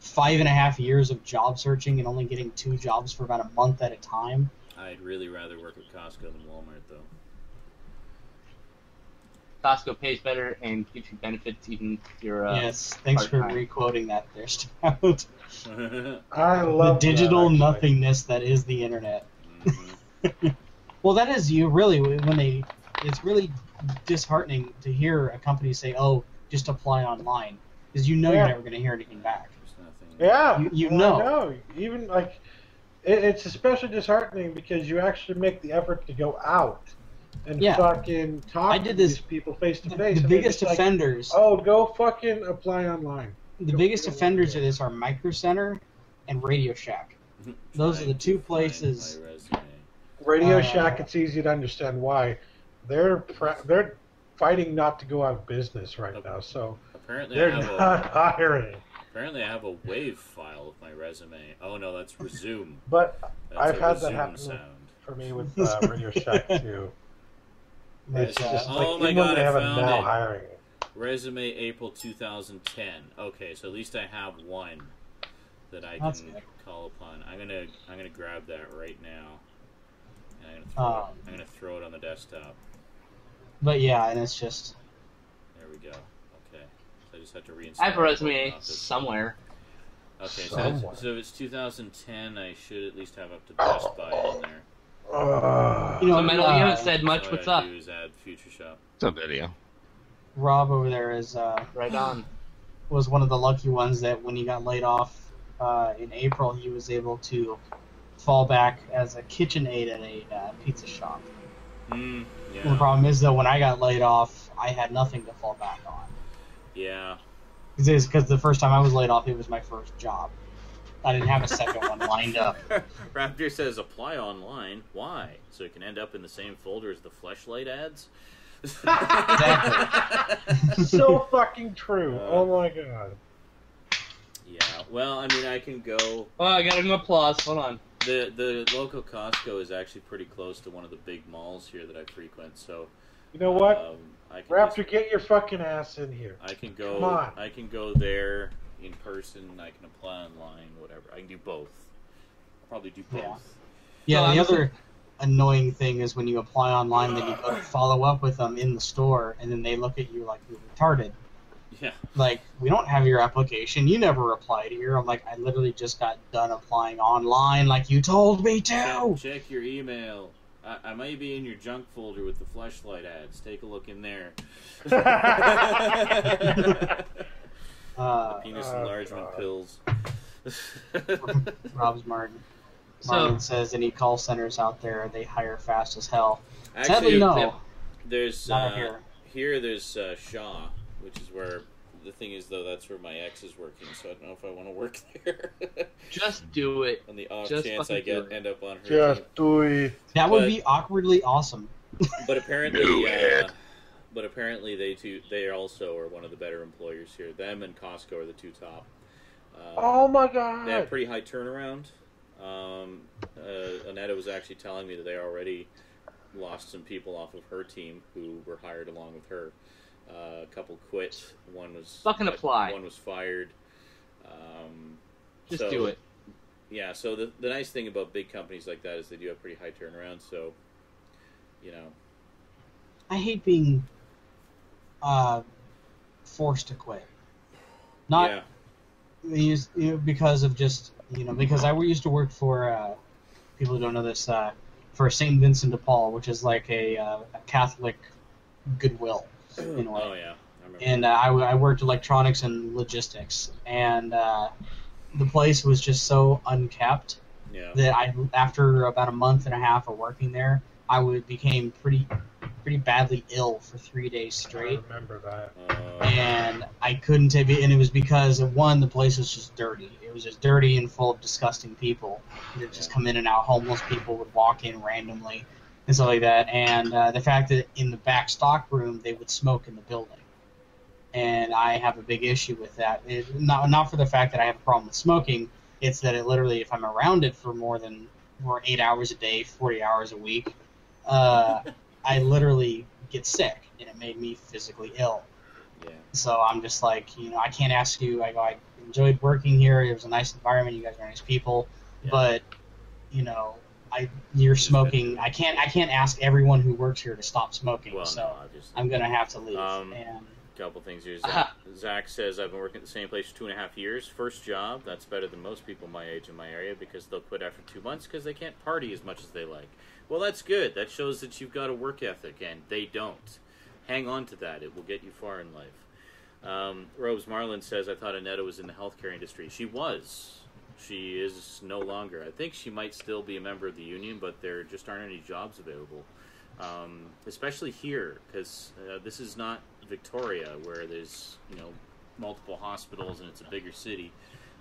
5.5 years of job searching and only getting 2 jobs for about a month at a time. I'd really rather work at Costco than Walmart, though. Costco pays better and gives you benefits even if you're yes, thanks for re-quoting that there, Stout. I love the digital that, nothingness that is the internet. Mm-hmm. Well, that is you really it's really disheartening to hear a company say, "Oh, just apply online," because you're never going to hear anything back. Yeah, you know. I know. Even like, it's especially disheartening because you actually make the effort to go out and fucking talk to these people face to face. The biggest offenders. Oh, go fucking apply online. The biggest offenders of this are Micro Center and Radio Shack. Those are the 2 places. Radio Shack, it's easy to understand why. They're fighting not to go out of business right now, so apparently they're not hiring. Apparently I have a WAV file of my resume. Oh no, that's Resume. But that's I've had that Resume happen sound. for me with Radio Shack too. It's just oh like, my even god, they I haven't found now it. hiring. Resume April 2010. Okay, so at least I have one that I That's can good. call upon. I'm gonna grab that right now. And I'm gonna throw it on the desktop. But yeah, and it's just. There we go. Okay, so I just have to reinstall. I have a resume Office. somewhere. Okay, so it's 2010. I should at least have up to Best Buy in there. You know, Metal, you haven't said much. So What's what I up? do is add Future Shop. It's a video. Rob over there is Right on. was one of the lucky ones that when he got laid off in April, he was able to fallback as a KitchenAid at a pizza shop. Yeah. The problem is, though, when I got laid off, I had nothing to fall back on. Yeah. Because the first time I was laid off, it was my first job. I didn't have a second one lined up. Raptor says, apply online. Why? So it can end up in the same folder as the Fleshlight ads? Exactly. So fucking true. Oh my god. Yeah, well, I mean, I can go... Oh, I got an applause. Hold on. The local Costco is actually pretty close to one of the big malls here that I frequent, so... You know what? Raptor, just, get your fucking ass in here. I can go. Come on. I can go there in person. I can apply online. Whatever. I can do both. I'll probably do both. Yeah. The other annoying thing is when you apply online, then you go to follow up with them in the store, and then they look at you like you're retarded. Yeah. Like, we don't have your application. You never replied here. I'm like, I literally just got done applying online, like you told me to. Check your email. I might be in your junk folder with the Fleshlight ads. Take a look in there. The penis enlargement pills. Rob's Martin. Martin says any call centers out there, they hire fast as hell. Actually, sadly, no. There's not here. There's Shaw, which is where the thing is, though. That's where my ex is working, so I don't know if I want to work there. Just do it. On the off chance I end up on her. Just do it. That would be awkwardly awesome. But apparently, they also are one of the better employers here. Them and Costco are the two top. Oh my god! They have pretty high turnaround. Annetta was actually telling me that they already lost some people off of her team who were hired along with her. A couple quit. One was apply. One was fired. Just do it. Yeah. So the nice thing about big companies like that is they do have pretty high turnaround. So, you know. I hate being forced to quit. Not because of just because I used to work for people who don't know this for St. Vincent de Paul, which is like a Catholic Goodwill. In a way. Oh yeah, I remember. And I worked electronics and logistics, and the place was just so unkept that after about a month and a half of working there, I became pretty badly ill for 3 days straight. I remember that. And I couldn't take it, and it was because one, the place was just dirty. It was just dirty and full of disgusting people that just come in and out. Homeless people would walk in randomly. And stuff like that, and the fact that in the back stock room they would smoke in the building, and I have a big issue with that. Not for the fact that I have a problem with smoking, it's that it literally, if I'm around it for more 8 hours a day, 40 hours a week, I literally get sick, and it made me physically ill. Yeah. So I'm just like, I can't ask you. I enjoyed working here. It was a nice environment. You guys are nice people, but you're smoking. I can't ask everyone who works here to stop smoking. Well, so no, I'm gonna have to leave. A couple things here. Zach says I've been working at the same place for 2.5 years. First job. That's better than most people my age in my area because they'll quit after 2 months because they can't party as much as they like. Well, that's good. That shows that you've got a work ethic, and they don't. Hang on to that. It will get you far in life. Rose Marlin says I thought Annetta was in the healthcare industry. She was. She is no longer. I think she might still be a member of the union, but there just aren't any jobs available, especially here, because this is not Victoria, where there's multiple hospitals and it's a bigger city.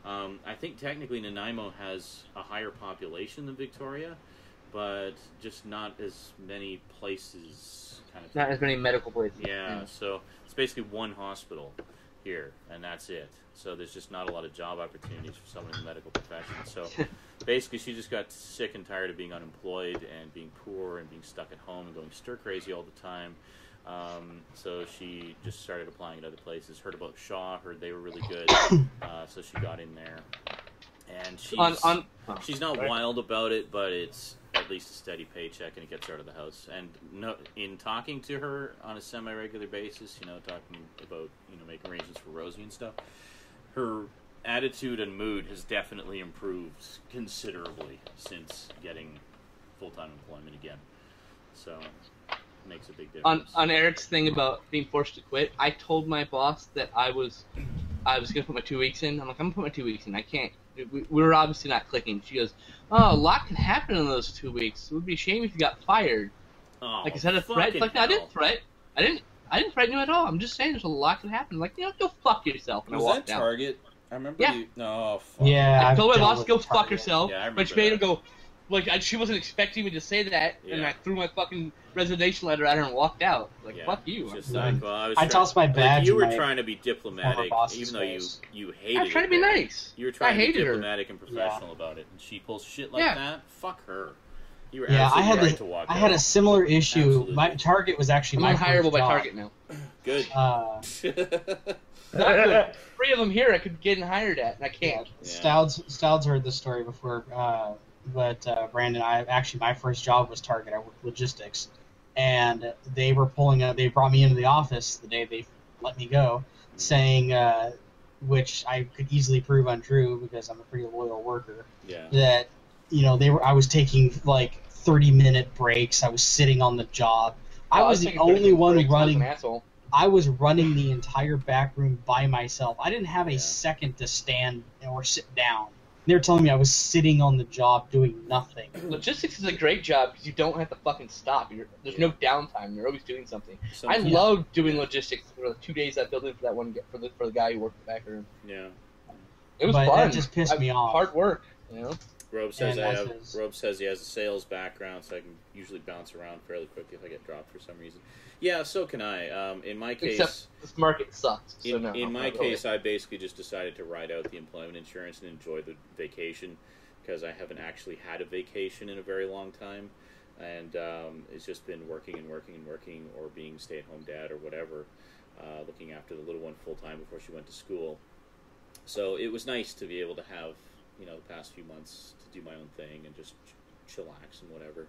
I think technically Nanaimo has a higher population than Victoria, but just not as many places. Not as many medical places. Yeah, so it's basically one hospital here, and that's it. So there's just not a lot of job opportunities for someone in the medical profession. So basically she just got sick and tired of being unemployed and being poor and being stuck at home and going stir crazy all the time. So she just started applying at other places. Heard about Shaw, heard they were really good. So she got in there. And she's not wild about it, but it's at least a steady paycheck, and it gets her out of the house. And in talking to her on a semi-regular basis, talking about making arrangements for Rosie and stuff, her attitude and mood has definitely improved considerably since getting full-time employment again. So it makes a big difference. On Eric's thing about being forced to quit, I told my boss that I I was going to put my 2 weeks in. I'm like, I'm going to put my 2 weeks in. I can't. We were obviously not clicking. She goes, oh, a lot can happen in those 2 weeks. It would be a shame if you got fired. Oh, like, is that a threat? Like, no, I didn't threat. I didn't threaten you at all. I'm just saying there's a lot can happen. Like, go fuck yourself. And was I walked that out. Target? I remember Yeah. you... No, fuck. Yeah, I told my dealt boss to go with fuck Target. herself, Yeah, I but she remember made her go... Like, she wasn't expecting me to say that, and Yeah. I threw my fucking resignation letter at her and walked out. Like, Yeah. fuck you. It's just Yeah. like, well, I tossed my badge. you were in my trying to be diplomatic, boss's even though face. you hated I was trying to be it. nice. You were trying I to be hated her. diplomatic and professional about it, and she pulls shit like Yeah. that. Fuck her. You were Yeah, I absolutely had right to walk I out. had a similar issue. Absolutely. My Target was actually I'm my unhireable first by job. Target now. Good. Not good. 3 of them here I could get hired at, and I can't. Stouds heard this story before, but Brandon, my first job was Target. I worked logistics, and they were pulling up. They brought me into the office the day they let me go, saying, which I could easily prove untrue because I'm a pretty loyal worker. Yeah. That I was taking like 30-minute breaks. I was sitting on the job. I was the only one running. I was running the entire back room by myself. I didn't have a second to stand or sit down. They were telling me I was sitting on the job doing nothing. Logistics is a great job because you don't have to fucking stop. There's no downtime. You're always doing something. I love doing logistics for the 2 days I built in for that one for the guy who worked in the back room. Yeah. It was But fun. that just pissed me off. Hard work, Rob says Rob says he has a sales background, so I can usually bounce around fairly quickly if I get dropped for some reason. Yeah, so can I. In my case, except this market sucks. So in my case, I basically just decided to ride out the employment insurance and enjoy the vacation because I haven't actually had a vacation in a very long time, and it's just been working or being stay-at-home dad or whatever, looking after the little one full time before she went to school. So it was nice to be able to have the past few months to do my own thing and just chillax and whatever.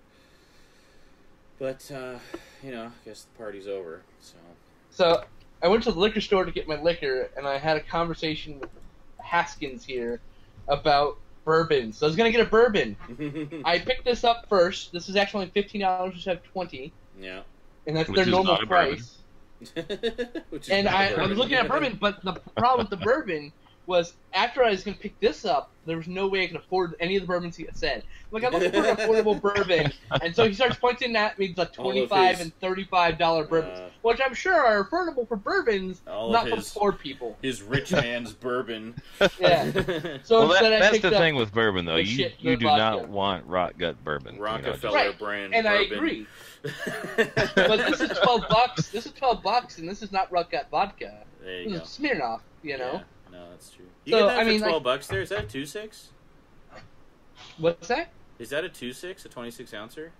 But, I guess the party's over, So, I went to the liquor store to get my liquor, and I had a conversation with Haskins here about bourbon. So I was going to get a bourbon. I picked this up first. This is actually only $15 instead of $20. Yeah. And that's their normal price. And I was looking at bourbon, but the problem with the bourbon was after I was going to pick this up, there was no way I could afford any of the bourbons he said. Like, I'm looking for an affordable bourbon. And so he starts pointing at me the $25 and $35 bourbons, which I'm sure are affordable for bourbons, not for poor people. His rich man's bourbon. Yeah. So that's the thing with bourbon, though. You do not want rot gut bourbon. Rockefeller brand and bourbon. I agree. But this is $12. This is $12, and this is not rot gut vodka. There you this go. is Smirnoff, Yeah. No, that's true. You so, get that for $12 there? Is that a 2.6? What's that? Is that a 2.6, a 26 ouncer?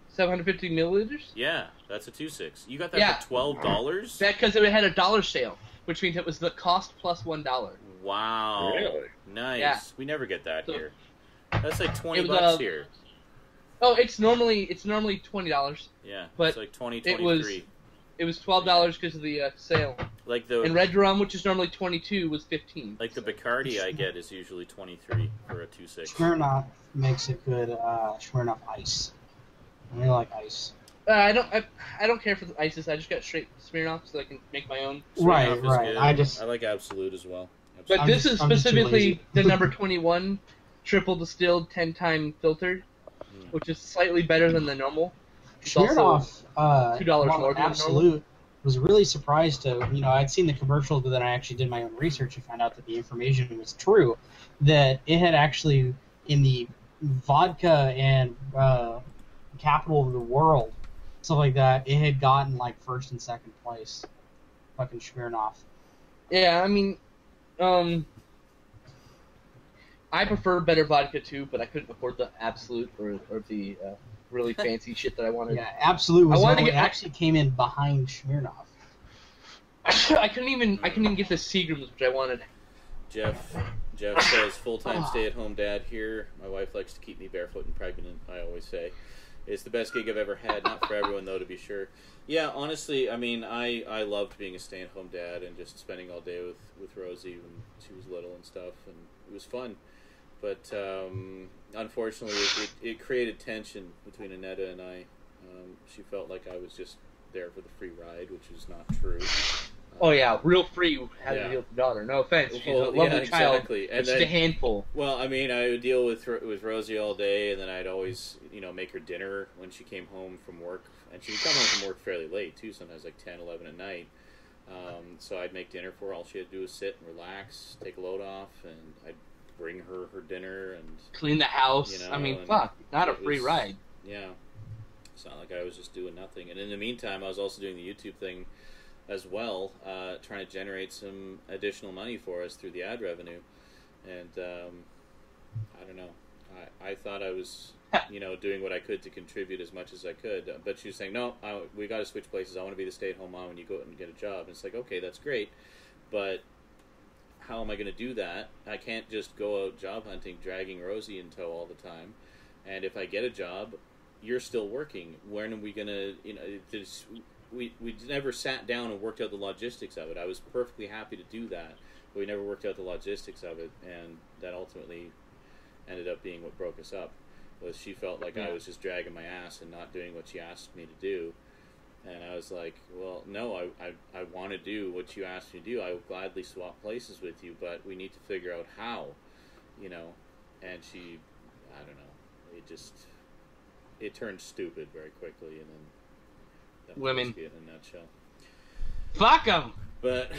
750 milliliters? Yeah, that's a 2.6. You got that for $12? That because it had a dollar sale, which means it was the cost plus $1. Wow. Really? Nice. Yeah. We never get that here. That's like $20 here. Oh, it's normally $20. Yeah, but it's like 20, 23. It was $12 because of the sale. Like the and red rum, which is normally $22, was $15. Like the Bacardi I get is usually 23 for a 2.6. Smirnoff makes a good Smirnoff ice. I really like ice. I don't care for the ices. I just got straight Smirnoff so I can make my own. Right. Good. I like Absolute as well. Absolute. But this is specifically the number 21 triple distilled 10-time filtered, which is slightly better than the normal. It's Smirnoff, $2 more than Absolute. Was really surprised to, I'd seen the commercial, but then I actually did my own research and found out that the information was true, that it had actually, in the vodka and capital of the world, stuff like that, it had gotten like first and second place. Fucking Smirnoff. Yeah, I mean, I prefer better vodka too, but I couldn't afford the Absolute or the really fancy shit that I wanted. Yeah, Absolute was actually came in behind Smirnoff. I couldn't even get the Seagrams, which I wanted. Jeff says, full-time stay-at-home dad here. My wife likes to keep me barefoot and pregnant, I always say. It's the best gig I've ever had. Not for everyone, though, to be sure. Yeah, honestly, I mean, I loved being a stay-at-home dad and just spending all day with Rosie when she was little and stuff, and it was fun. But unfortunately, it created tension between Annetta and I. She felt like I was just there for the free ride, which is not true. Oh yeah, real free had to deal with the daughter. No offense, she's a lovely child, exactly. but she's a handful. Well, I mean, I would deal with Rosie all day, and then I'd always, make her dinner when she came home from work, and she would come home from work fairly late too, sometimes like 10, 11 at night. So I'd make dinner for her. All she had to do was sit and relax, take a load off, and I'd bring her dinner and clean the house. I mean, fuck, not a free ride. Yeah, it's not like I was just doing nothing. And in the meantime, I was also doing the YouTube thing as well, trying to generate some additional money for us through the ad revenue. And I don't know. I thought I was, doing what I could to contribute as much as I could. But she was saying, no, we got to switch places. I want to be the stay-at-home mom when you go out and get a job. And it's like, okay, that's great, but how am I going to do that? I can't just go out job hunting, dragging Rosie in tow all the time. And if I get a job, you're still working. When are we going to, we never sat down and worked out the logistics of it. I was perfectly happy to do that, but we never worked out the logistics of it, and that ultimately ended up being what broke us up. Was she felt like I was just dragging my ass and not doing what she asked me to do, and I was like, well, no, I want to do what you asked me to do. I will gladly swap places with you, but we need to figure out how, and she, I don't know, it turned stupid very quickly, and then women in a nutshell. Fuck them. But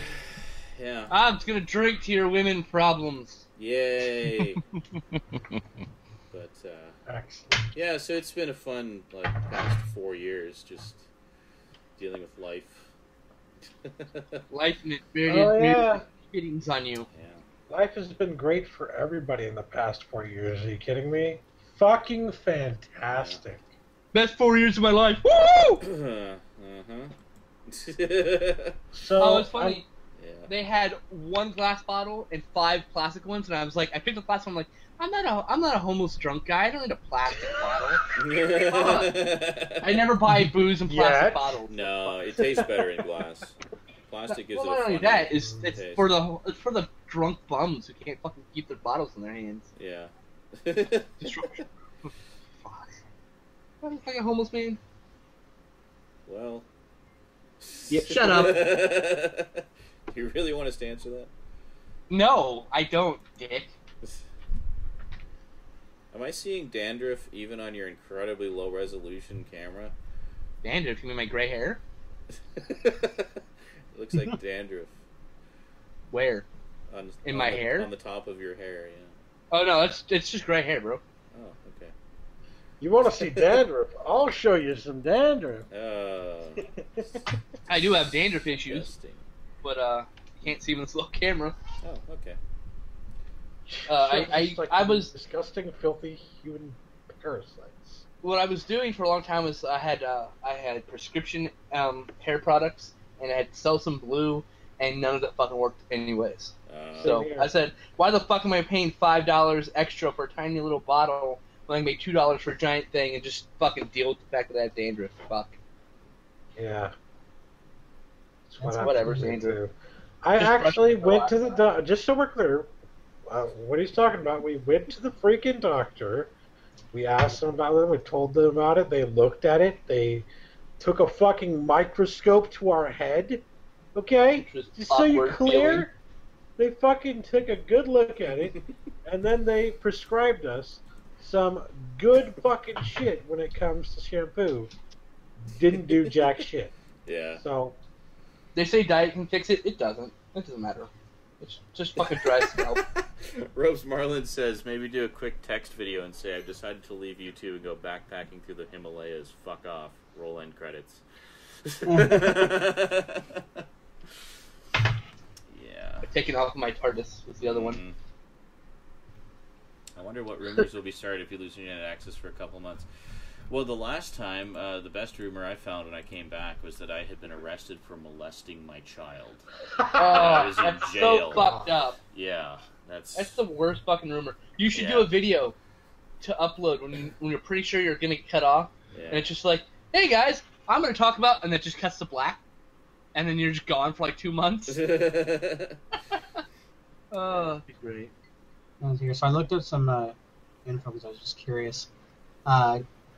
yeah, I'm just gonna drink to your women problems. Yay. But excellent. Yeah, so it's been a fun past 4 years just dealing with life. Life and its various fittings on you. Yeah. Life has been great for everybody in the past 4 years. Are you kidding me? Fucking fantastic. Yeah. Best 4 years of my life. Woo! So it's funny. They had one glass bottle and 5 plastic ones, and I was like, I picked the plastic one. I'm like, I'm not a homeless drunk guy. I don't need a plastic bottle. I never buy booze in plastic bottles. No, it tastes better in glass. Plastic gives it a not only that, it's for the drunk bums who can't fucking keep their bottles in their hands. Yeah. Destruction. What is like a homeless man? Well. Yeah, shut up. You really want us to answer that? No, I don't, dick. Am I seeing dandruff even on your incredibly low resolution camera? Dandruff? You mean my gray hair? It looks like dandruff. Where? In my hair? On the top of your hair, yeah. Oh no, it's just gray hair, bro. Oh, okay. You want to see dandruff? I'll show you some dandruff. I do have dandruff issues, but you can't see them in this little camera. Oh, okay. I was disgusting, filthy human parasites. What I was doing for a long time was I had prescription hair products, and I had Selsun Blue, and none of that fucking worked anyways. So I said, why the fuck am I paying $5 extra for a tiny little bottle when I can make $2 for a giant thing and just fucking deal with the fact that I have dandruff? Fuck. Yeah. That's whatever, dandruff. I actually went to the doctor, just so we're clear, what he's talking about, we went to the freaking doctor, we asked them about it, we told them about it, they looked at it, they took a fucking microscope to our head, okay? Just so you're clear, they fucking took a good look at it, and then they prescribed us some good fucking shit when it comes to shampoo. Didn't do jack shit. Yeah. So... They say diet can fix it. It doesn't. It doesn't matter. It's just fucking dry scalp. Robes Marlin says, maybe do a quick text video and say, I've decided to leave YouTube and go backpacking through the Himalayas. Fuck off. Roll end credits. Yeah. Taking off my TARDIS was the other one. I wonder what rumors will be started if you lose internet access for a couple months. Well, the last time, the best rumor I found when I came back was that I had been arrested for molesting my child. I was in that's jail. So fucked up. Yeah, that's the worst fucking rumor. You should do a video to upload when you're pretty sure you're gonna get cut off, and it's just like, hey guys, I'm gonna talk about, and it just cuts to black, and then you're just gone for like 2 months. Oh, that'd be great. So I looked up some info because I was just curious.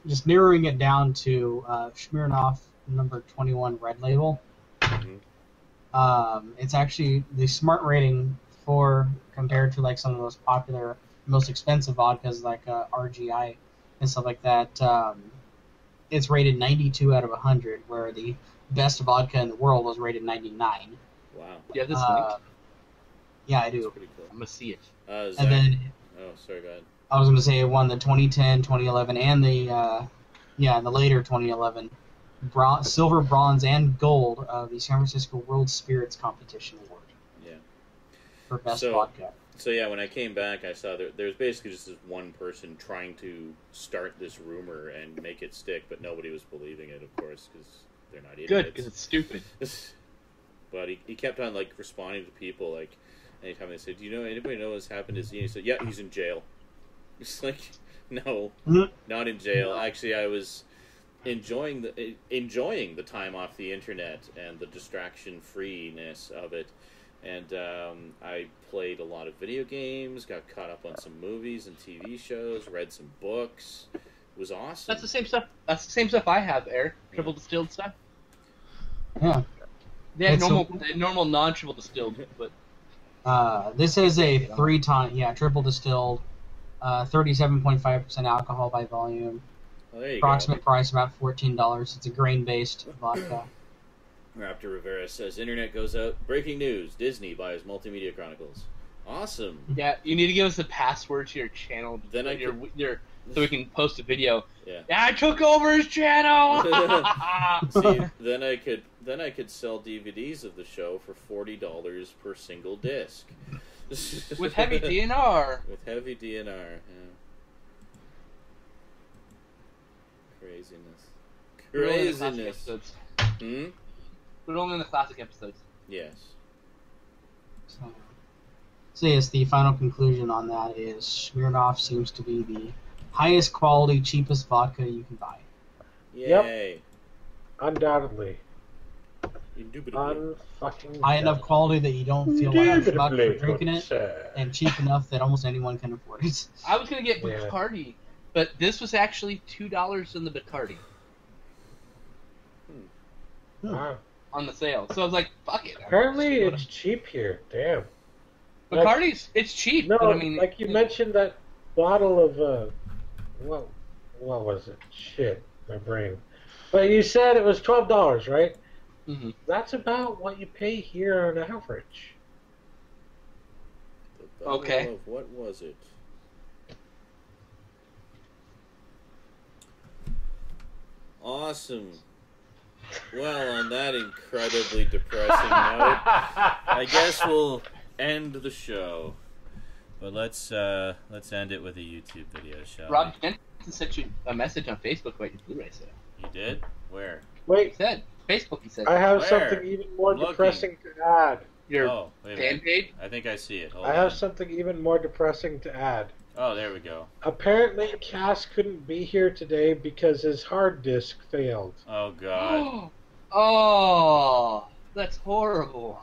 Just narrowing it down to Smirnoff number 21 Red Label. It's actually the smart rating for compared to like some of the most popular, most expensive vodkas like RGI and stuff like that. It's rated 92 out of 100, where the best vodka in the world was rated 99. Wow. Do you have this link? Yeah, I That's do. pretty cool. I'm gonna see it. And then Oh, sorry, go ahead. I was going to say it won the 2010, 2011, and the later 2011 silver, bronze, and gold of the San Francisco World Spirits Competition Award. Yeah. For best vodka. So yeah, when I came back, I saw there's basically just this one person trying to start this rumor and make it stick, but nobody was believing it, of course, because they're not idiots. Good, because it's stupid. But he kept on like responding to people like anytime they said, "Do you know anybody know what's happened to Z?" And he said, "Yeah, he's in jail." It's like, no, not in jail. Actually, I was enjoying the time off the internet and the distraction freeness of it. And I played a lot of video games, got caught up on some movies and TV shows, read some books. It was awesome. That's the same stuff. That's the same stuff I have, Eric. Triple distilled stuff. Yeah. They have normal non-triple distilled, but this is a 3-ton, triple distilled, 37.5% alcohol by volume. Well, there you Approximate go. price about $14. It's a grain-based vodka. Raptor Rivera says, Internet goes out. Breaking news. Disney buys Multimedia Chronicles. Awesome. Yeah, you need to give us the password to your channel. Then so we can post a video. Yeah. I took over his channel! See, then I could sell DVDs of the show for $40 per single disc. With heavy DNR. With heavy DNR, yeah. Craziness. Hmm? But only in the classic episodes. Yes. So yes, the final conclusion on that is Smirnoff seems to be the highest quality, cheapest vodka you can buy. Yay. Yep. Undoubtedly. Indubitably. High enough quality that you don't feel like a buck for drinking it, and cheap enough that almost anyone can afford it. I was going to get Bacardi, but this was actually $2 in the Bacardi. Wow. On the sale. So I was like, fuck it. Apparently it's cheap here. Damn. Bacardi's, it's cheap. No, but I mean, like you mentioned that bottle of, what was it? Shit, my brain. But you said it was $12, right? Mm-hmm. That's about what you pay here on average. Okay. What was it? Awesome. Well, on that incredibly depressing note, I guess we'll end the show. But let's end it with a YouTube video, shall we? Rob Jensen sent you a message on Facebook about your Blu-ray sale. You did? Where? Wait. He said Facebook. He said I have Where? something even more depressing to add. your wait a fan minute. page. I think I see it. Hold I on. have something even more depressing to add. Oh, there we go. Apparently, Cass couldn't be here today because his hard disk failed. Oh, God. Oh, that's horrible.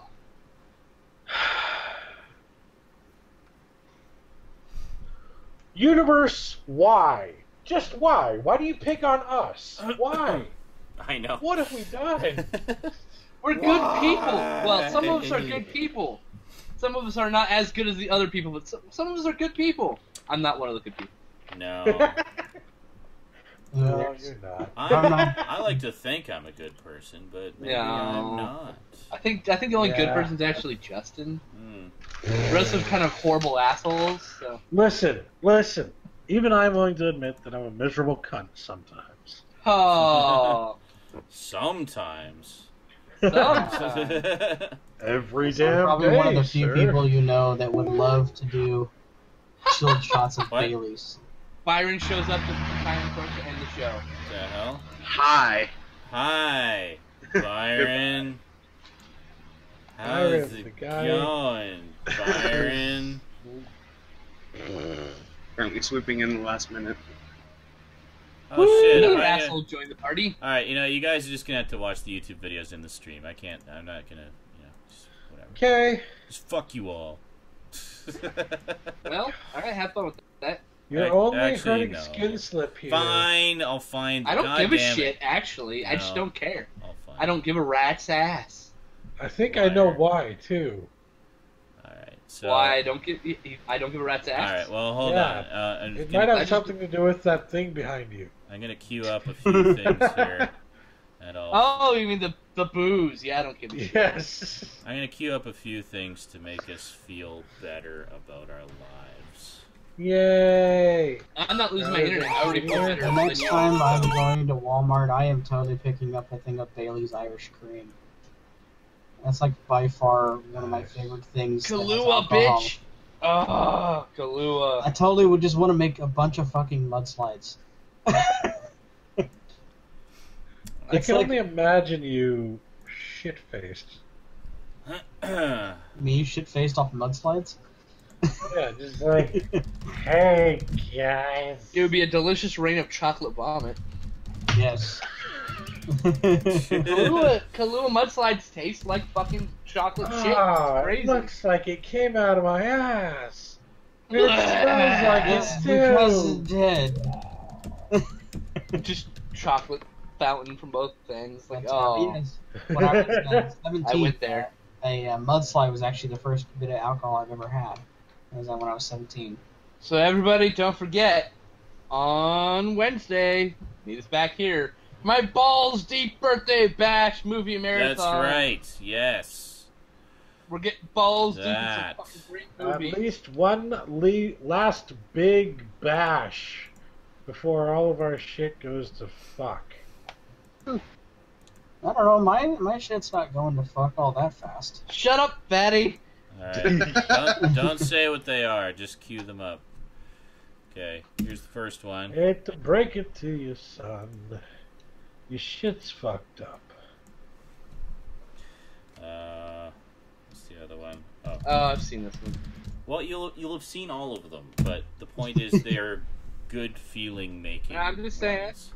Universe, why? Just why? Why do you pick on us? Why? I know. What have we done? We're good people. Well, some of us are good people. Some of us are not as good as the other people, but some of us are good people. I'm not one of the good people. No. No, you're not. I like to think I'm a good person, but maybe No. I'm not. I think the only good person's actually Justin. Mm. The rest of them kind of horrible assholes. So. Listen. Even I'm willing to admit that I'm a miserable cunt sometimes. Oh. Sometimes. Every I'm damn probably day, one of the few sir. people you know that would love to do chilled shots of What? Baileys. Byron shows up just in time for us to end the show. What the hell? Hi. Hi, Byron. How's Byron's it the guy. going, Byron? Apparently swooping in the last minute. Oh shit! Another asshole joined the party. All right, you guys are just gonna have to watch the YouTube videos in the stream. I'm not gonna, just whatever. Okay. Just fuck you all. Well, alright, have fun with that. You're only Actually, hurting no. skin slip here. Fine, I'll find. I don't give a goddamn shit, it. actually. I just No. don't care. I'll find. I don't give a rat's ass. I think I know why too. All right. So why I don't give a rat's ass. All right. Well, hold on. It might have something to do with that thing behind you. I'm gonna queue up a few things here. Oh, you mean the booze? Yeah, I don't give a shit. Yes. I'm gonna queue up a few things to make us feel better about our lives. Yay! I'm not losing my internet. I already feel better. The next time I'm going to Walmart, I am totally picking up a thing of Bailey's Irish Cream. That's like by far one of my favorite things. Kahlua, bitch! Oh, Kahlua. I totally would just want to make a bunch of fucking mudslides. I can only imagine you shit-faced. Me shit-faced off mudslides? Yeah, just like, hey, guys. It would be a delicious rain of chocolate vomit. Yes. Kahlua mudslides taste like fucking chocolate shit. It's crazy. It looks like it came out of my ass. It smells like it too. Because it did. Just chocolate fountain from both ends. Like, That's oh. yes. When I was 17, I went there. A mudslide was actually the first bit of alcohol I've ever had. It was when I was 17. So everybody, don't forget, on Wednesday, meet us back here. My balls deep birthday bash movie marathon. That's right. Yes. We're getting balls deep in some fucking great movie. At least one last big bash before all of our shit goes to fuck. I don't know. My shit's not going to fuck all that fast. Shut up, fatty. All right. Don't say what they are. Just cue them up. Okay. Here's the first one. Hate to break it to you, son. Your shit's fucked up. What's the other one? Oh, I've seen this one. well, you'll have seen all of them, but the point is they're good feeling making. I'm just saying. ones.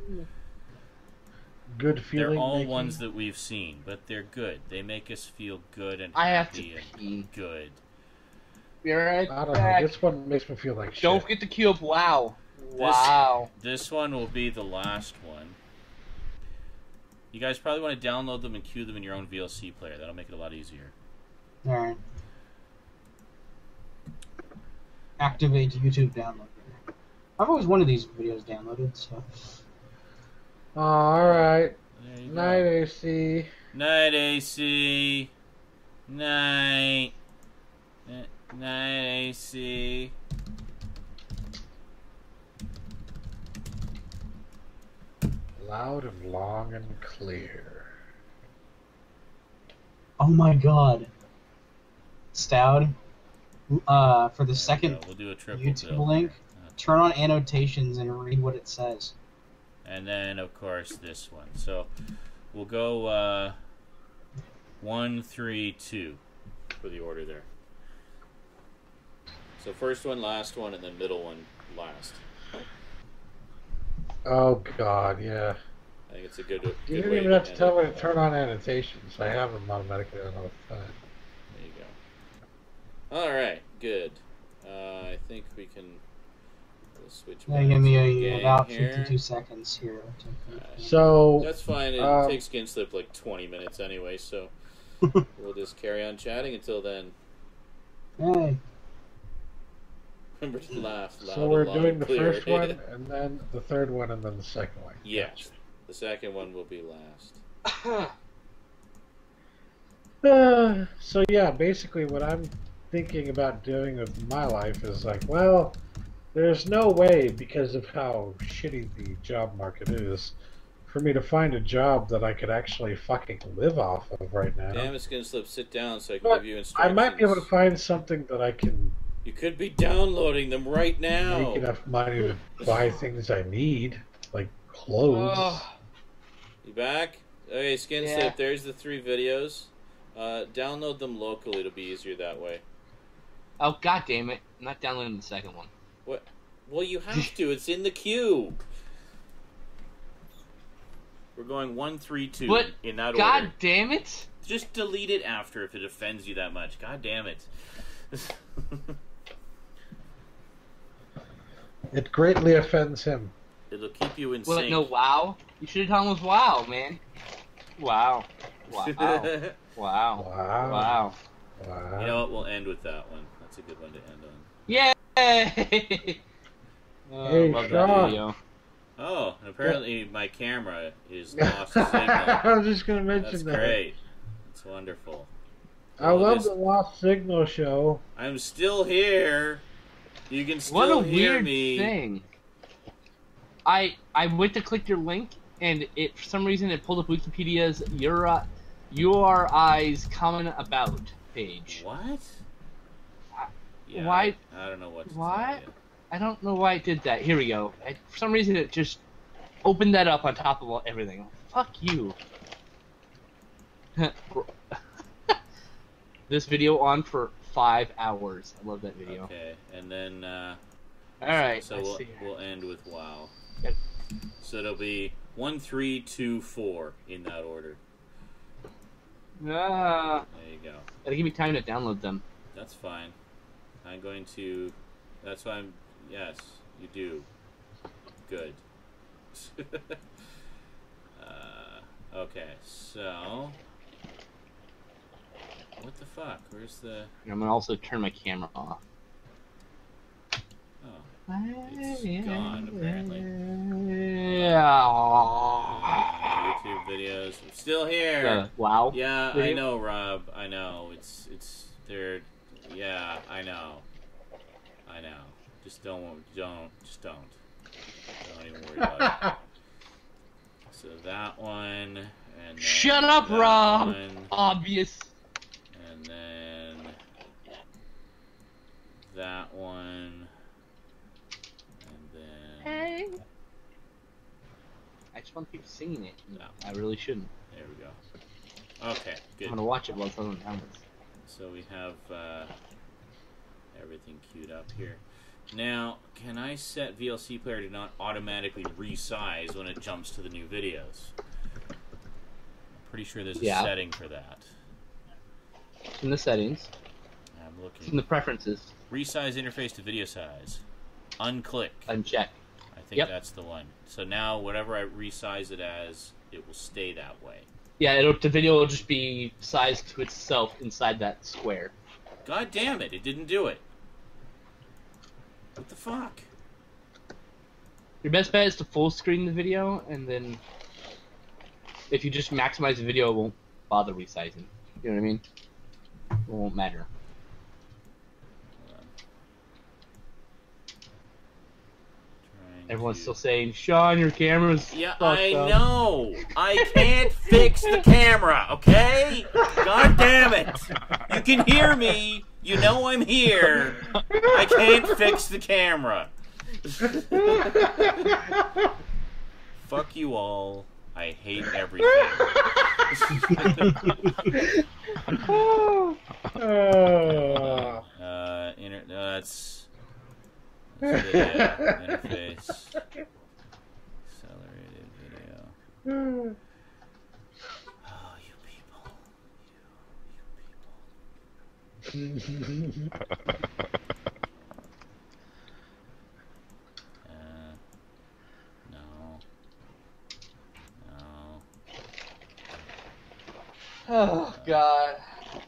Good feeling. They're all making. ones that we've seen, but they're good. They make us feel good and I have to happy pee. and good. Be right I don't back. know. This one makes me feel like shit. Don't forget to queue up WoW. Wow. This one will be the last one. You guys probably want to download them and queue them in your own VLC player. That'll make it a lot easier. Alright. Activate YouTube download. I've always wanted these videos downloaded, so. Alright. There you go. Night, AC. Night, AC. Night. Night, AC. Loud and long and clear. Oh my god. Stout. For the second We'll do a triple YouTube bill. link, turn on annotations and read what it says. And then, of course, this one. So, we'll go 1, 3, 2 for the order there. So first one, last one, and then middle one, last. Oh god, yeah. I think it's a good. You good didn't way even have to end tell it. me to turn on annotations. I have them automatically on all the time. There you go. All right, good. I think we can. We'll switch. Now back give to me the game about here. 52 seconds here. So That's fine. It takes GameSlip like 20 minutes anyway, so we'll just carry on chatting until then. Hey. Remember to laugh loud So we're and loud doing and the clear. first one, and then the third one, and then the second one. Yes. The second one will be last. So yeah, basically what I'm thinking about doing with my life is like, well, there's no way, because of how shitty the job market is, for me to find a job that I could actually fucking live off of right now. Damn it, Skinslip, sit down so I can But give you instructions. I might be able to find something that I can You could be downloading them right now. make enough money to buy things I need, like clothes. You back? Okay, Skinslip, Yeah. there's the 3 videos. Download them locally. It'll be easier that way. Oh, god damn it. I'm not downloading the second one. What? Well, you have to. It's in the queue. We're going 1, 3, 2 But, in that god order. damn it. Just delete it after if it offends you that much. God damn it. It greatly offends him. It'll keep you in Well, sync. no, WoW? You should have done with WoW, man. Wow. Wow. Wow. Wow. Wow. Wow. You know what? We'll end with that one. That's a good one to end on. Yay! Hey, love Sean. that video. Oh, and apparently my camera is lost signal. I was just gonna mention That's that. great. It's wonderful. I love the Lost Signal show. I'm still here. You can still What a hear weird me. thing. I went to click your link, and it for some reason it pulled up Wikipedia's URI's comment about page. What? Yeah, Why? I don't know what to Why? tell you. I don't know why it did that. Here we go. For some reason it just opened that up on top of everything. Fuck you. This video on for 5 hours. I love that video. Okay, and then Alright, so let's see. we'll end with WoW. Yep. So it'll be 1, 3, 2, 4 in that order. Ah, There you go. gotta give me time to download them. That's fine. I'm going to. That's why I'm. Yes, you do. Good. Okay, so. What the fuck? Where's the. I'm gonna also turn my camera off. Oh. It's gone, apparently. Yeah. YouTube videos. I'm still here. Wow. Yeah, video? I know, Rob. I know. It's. They're. Yeah, I know. I know. Just don't even worry about it. So that one, and then Shut up, that Rob! one, Obvious. and then that one, and then Hey. I just want to keep singing it. No. I really shouldn't. there we go. Okay, good. I'm gonna watch it while it's on the helmets. So we have everything queued up here. Now, can I set VLC player to not automatically resize when it jumps to the new videos? I'm pretty sure there's a setting for that. In the settings. I'm It's looking. in the preferences. Resize interface to video size. Unclick. Uncheck. I think that's the one. So now, whatever I resize it as, it will stay that way. Yeah, the video will just be sized to itself inside that square. God damn it! It didn't do it. What the fuck? Your best bet is to full screen the video, and then if you just maximize the video, it won't bother resizing. You know what I mean? It won't matter. Everyone's still saying, Sean, your camera's Yeah, fucked I up." know. I can't fix the camera, okay? God damn it. You can hear me. You know I'm here. I can't fix the camera. Fuck you all. I hate everything. That's interface. Accelerated video. Oh, you people. You no. Oh, God. No.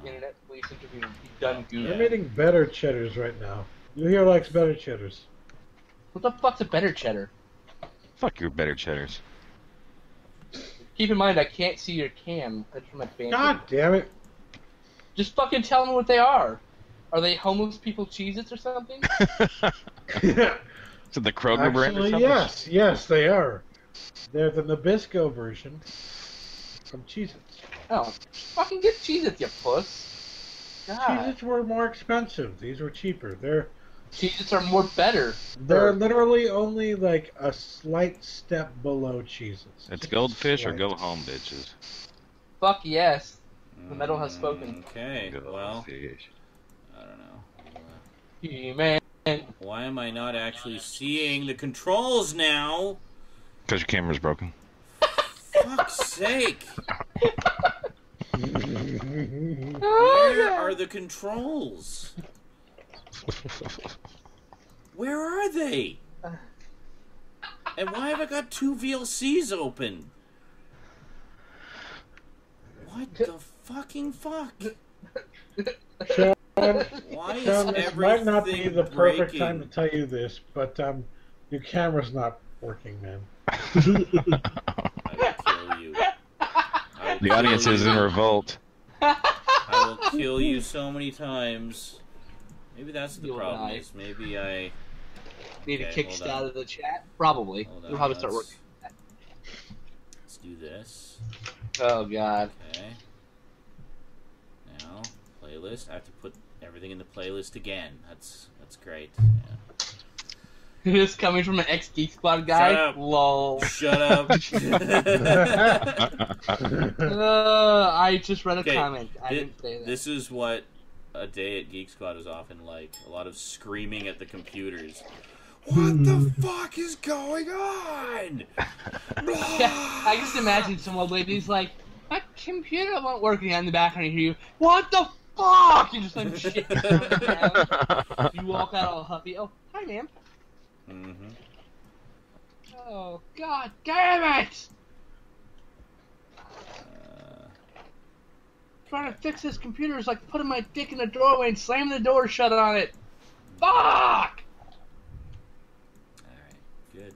The internet police interview. Be done, Google. I'm eating better cheddars right now. You here likes better cheddars. What the fuck's a better cheddar? Fuck your better cheddars. Keep in mind, I can't see your cam. That's from my band. God damn it. Just fucking tell them what they are. Are they homeless people Cheez-Its or something? So the Kroger brand or Actually, something? yes, they are. They're the Nabisco version from Cheez-Its. Oh, fucking get Cheez-Its, you puss. God. Cheez-Its were more expensive. These were cheaper. Cheez-Its are more better. They're literally only like a slight step below Cheez-Its. It's Just goldfish or slight. go home, bitches. Fuck yes. The metal has spoken. Okay, Good well, pronunciation. I don't know. He-Man. Why am I not actually seeing the controls now? Because your camera's broken. Fuck's sake! Where are the controls? Where are they? And why have I got two VLCs open? What the fucking fuck? Sean, Why is Sean, this might not be everything the perfect breaking? time to tell you this, but your camera's not working, man. I will kill you. The audience is in revolt. I will kill you so many times. Maybe that's the You'll problem. die. Is maybe I Need Okay, to kick hold you on. out of the chat? Probably. Hold on, You'll probably start let's- working. let's do this. Oh, God. Okay. Now playlist. I have to put everything in the playlist again. That's great. Yeah. This coming from an ex-Geek Squad guy? Shut up. Lol. Shut up. I just read a Okay, comment. I didn't say that. This is what a day at Geek Squad is often like. A lot of screaming at the computers. What the fuck is going on? Yeah, I just imagine some old lady's like, my computer won't work, and in the background you hear you, what the fuck? You just like shit. You walk out all huffy. Oh, hi, ma'am. Mm-hmm. Oh, God damn it! Trying to fix this computer is like putting my dick in the doorway and slamming the door shut on it. Fuck! Alright, good.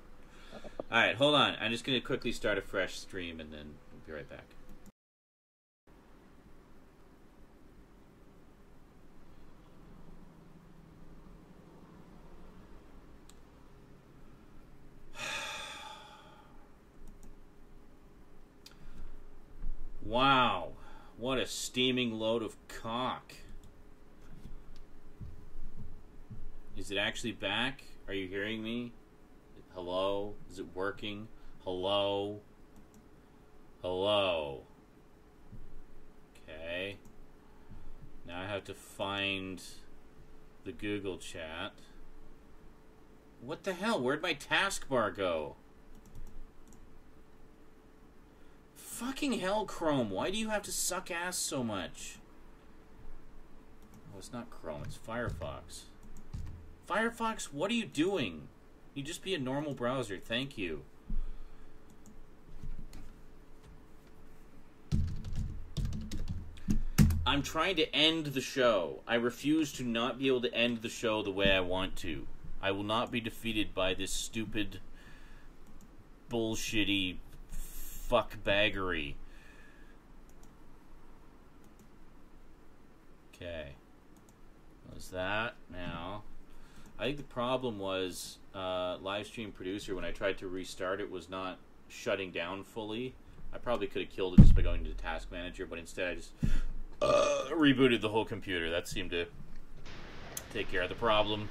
Alright, hold on. I'm just going to quickly start a fresh stream and then we'll be right back. Wow, what a steaming load of cock. Is it actually back? Are you hearing me? Hello? Is it working? Hello? Hello? Okay. Now I have to find the Google chat. What the hell? Where'd my taskbar go? Fucking hell, Chrome. Why do you have to suck ass so much? Oh, it's not Chrome. It's Firefox. Firefox, what are you doing? You just be a normal browser. Thank you. I'm trying to end the show. I refuse to not be able to end the show the way I want to. I will not be defeated by this stupid, bullshitty fuckbaggery. Okay. Was that now? I think the problem was Livestream Producer, when I tried to restart it, was not shutting down fully. I probably could have killed it just by going to the Task Manager, but instead I just rebooted the whole computer. That seemed to take care of the problem.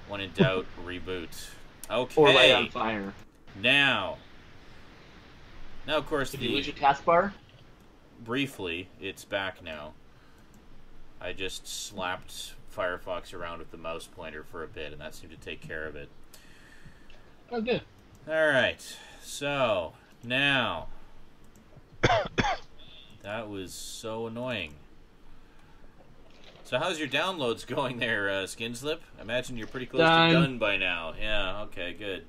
When in doubt, reboot. Okay. Or light on fire. Now, of course, Did you lose your taskbar? Briefly, it's back now. I just slapped Firefox around with the mouse pointer for a bit, and that seemed to take care of it. Oh, good. Alright, so, now. That was so annoying. So how's your downloads going there, Skinslip? I imagine you're pretty close to done by now. Yeah, okay, good.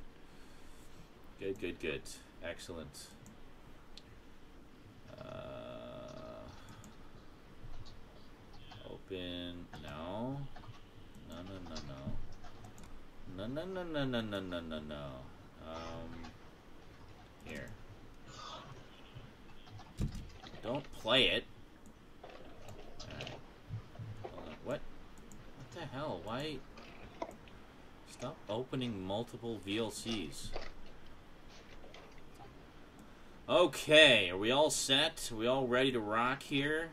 Good. Excellent. Open. No. No. Here. Don't play it. Alright. Hold on. What the hell? Why? Stop opening multiple VLCs. Okay, are we all set? Are we all ready to rock here?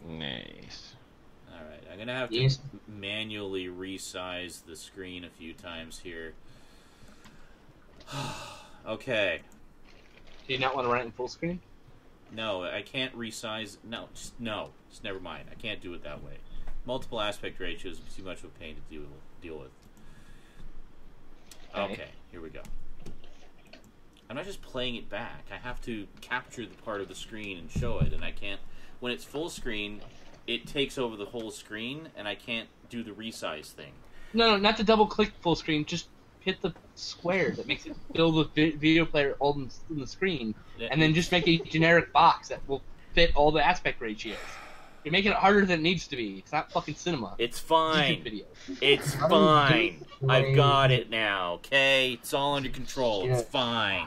Nice. Alright, I'm gonna have to manually resize the screen a few times here. Okay. Do you not want to run it in full screen? No, I can't resize. No, just never mind. I can't do it that way. Multiple aspect ratios is too much of a pain to deal with. Okay, here we go. I'm not just playing it back. I have to capture the part of the screen and show it, and I can't. When it's full screen, it takes over the whole screen, and I can't do the resize thing. No, not to double click full screen. Just hit the square that makes it fill the video player on the screen, and then just make a generic box that will fit all the aspect ratios. You're making it harder than it needs to be. It's not fucking cinema. It's fine. Video. It's fine. I've got it now, okay? It's all under control. It's fine.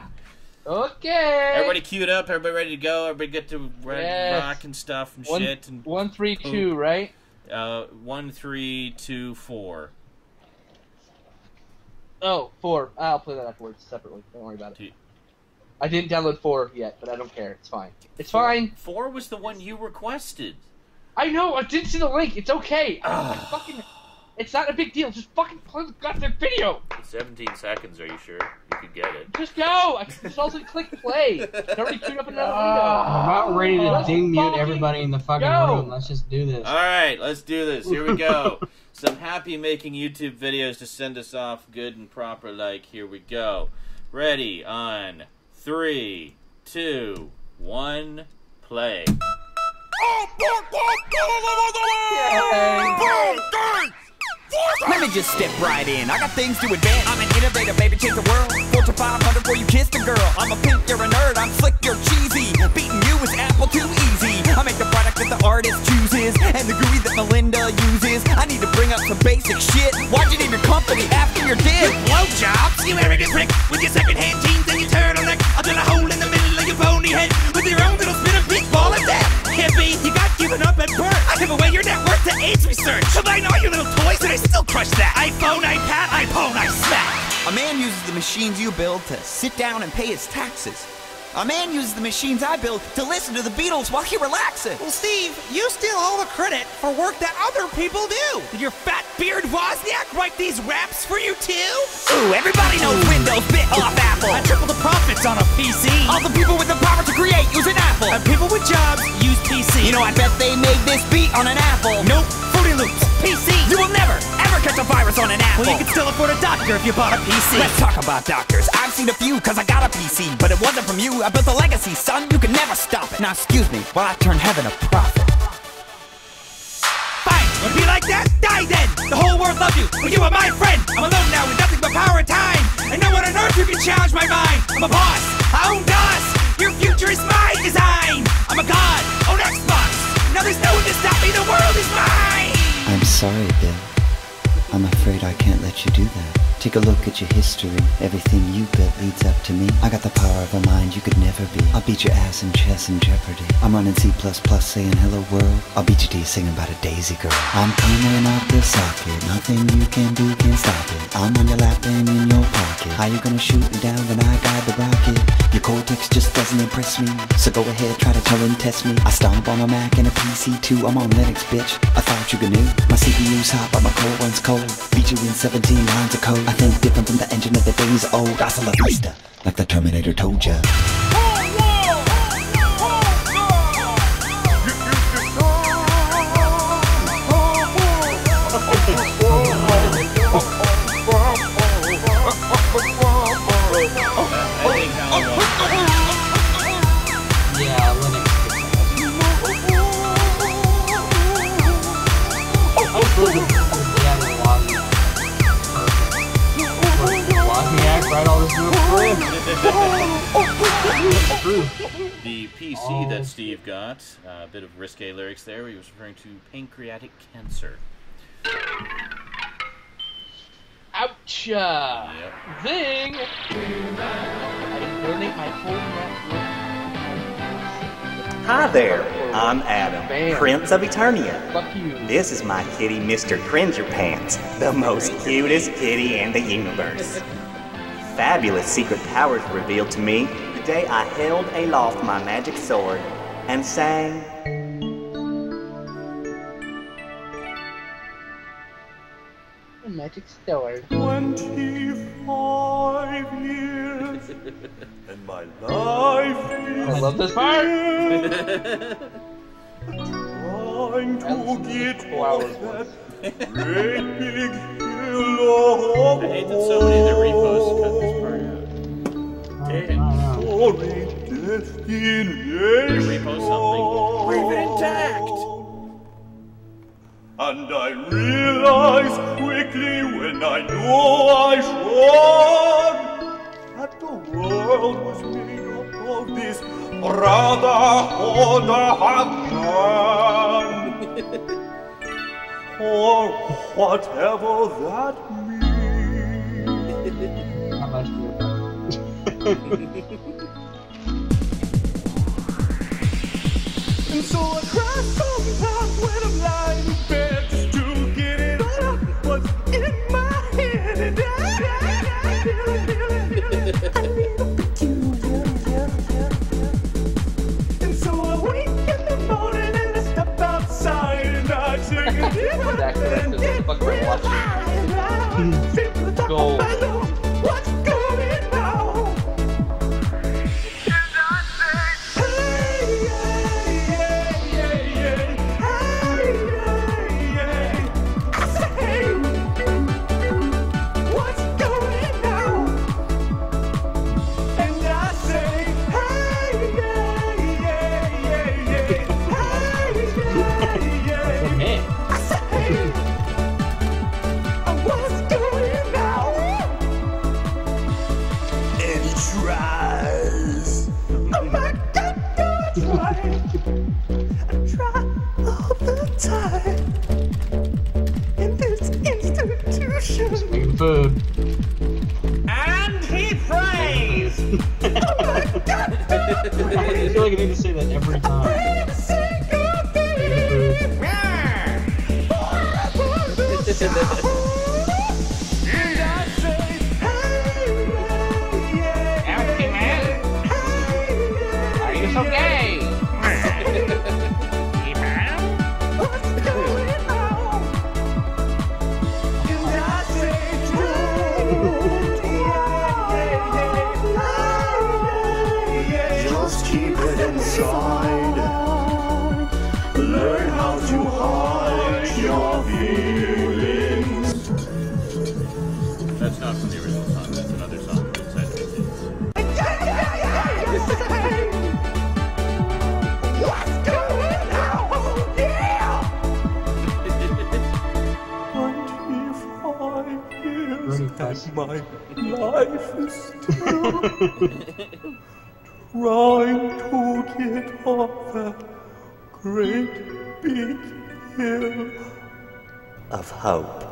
Okay. Everybody queued up. Everybody ready to go. Everybody get to rock and stuff and shit. And 1, 3, 2, right? 1, 3, 2, 4. Oh, 4. I'll play that afterwards separately. Don't worry about it. I didn't download 4 yet, but I don't care. It's fine. It's fine. 4 was the one you requested. I know. I didn't see the link. It's okay. It's not a big deal. Just fucking play the goddamn video. 17 seconds. Are you sure you could get it? Just go. I just also click play. It's already queued up in another window. I'm about ready to ding mute everybody in the fucking room. Let's just do this. All right, let's do this. Here we go. Some happy making YouTube videos to send us off good and proper. Like, here we go. Ready on 3, 2, 1, play. Let me just step right in. I got things to advance. I'm an innovator, baby, change the world. Fortune 500 before you kiss the girl. I'm a pimp, you're a nerd. I'm slick, you're cheesy. Beating you is apple too easy. I make the product that the artist chooses, and the GUI that Melinda uses. I need to bring up some basic shit. Why'd you name your company after your dick? Blowjobs, you arrogant prick. With your second-hand jeans and your turtleneck. I'll drill a hole in the middle of your bony head with your own little spin of beach ball of death. Hippie, you got given up at birth. I give away your net worth to AIDS research. Combine all your little toys and I still crush that. iPhone, iPad, iPhone, I smack. A man uses the machines you build to sit down and pay his taxes. A man uses the machines I build to listen to the Beatles while he relaxes. Well, Steve, you steal all the credit for work that other people do. Did your fat beard Wozniak write these raps for you too? Ooh, everybody knows Windows bit off Apple. I triple the profits on a PC. All the people with the power to create use an Apple. And people with jobs use PC. You know, I bet they made this beat on an Apple. Nope, Fruity Loops, PC. You will never, ever catch a virus on an Apple. Well, you can still afford a doctor if you bought a PC. Let's talk about doctors. I've seen a few cause I got a PC, but it wasn't from you. I built a legacy, son. You can never stop it. Now excuse me while I turn heaven a profit. Fine, wanna be like that? Die then! The whole world loves you, but you are my friend! I'm alone now with nothing but power and time! And no one on earth who can challenge my mind! I'm a boss! I own DOS! Your future is my design! I'm a god! Own Xbox! Now there's no one to stop me! The world is mine! I'm sorry, Bill. I'm afraid I can't let you do that. Take a look at your history. Everything you built leads up to me. I got the power of a mind you could never be. I'll beat your ass in chess and Jeopardy. I'm running C++ saying hello world. I'll beat you till you singing about a daisy girl. I'm coming out the socket. Nothing you can do can stop it. I'm on your lap and in your pocket. How you gonna shoot me down when I got the rocket? Your cortex just doesn't impress me. So go ahead, try to tell and test me. I stomp on a Mac and a PC too. I'm on Linux, bitch. I thought you knew. My CPU's hot, but my core one's cold. Beat you in 17 lines of code. I think different from the engine of the days old. Hasta la vista, like the Terminator told ya. Yeah, Linux. Write all this The PC that Steve got, a bit of risque lyrics there. He was referring to pancreatic cancer. Ouch! Yep. Zing! I donate my whole network. Hi there, I'm Adam, Prince of Eternia. Fuck you. This is my kitty, Mr. Cringerpants, the most cutest kitty in the universe. Fabulous secret powers were revealed to me the day I held aloft my magic sword and sang. A magic sword. 25 years, and my life is I love this part. trying to get off that great big hill of I hate that so many of their reposts cut this part out. Destination. Repost something. Leave it intact. And I realize quick quickly when I knew I should. That the world was made up of this brotherhood of man. Or whatever that And so I cry sometimes when I'm lying in bed just to get it all out what's in my head. And I need a peculiar. And so I wake in the morning and I step outside and I take a deep breath and get real high. And I feel the top of my lungs. What's going on? Food. And he prays! I feel like I need to say that every time. Empty man! Are you so gay? Just keep it inside. Learn how to hide your feelings. That's not from the original song, that's another song from InSaNiTy. What's going on? Yeah! 25 years and my life is still trying to get off that great big hill of hope.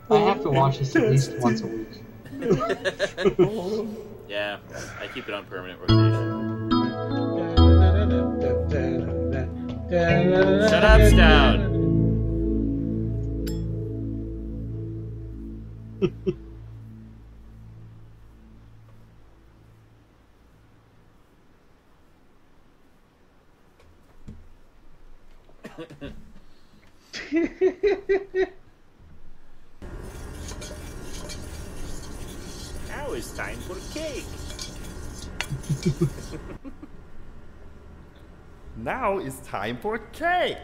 I have to watch this at least once a week. Yeah, I keep it on permanent rotation. Shut up, Stout! Now it's time for cake. Now it's time for cake.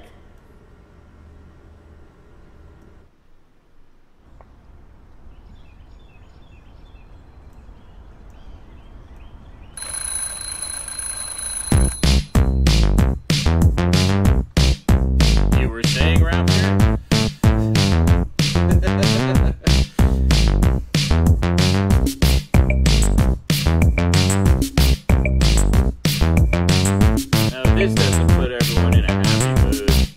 You were saying, Raptor? Now this doesn't put everyone in a happy mood.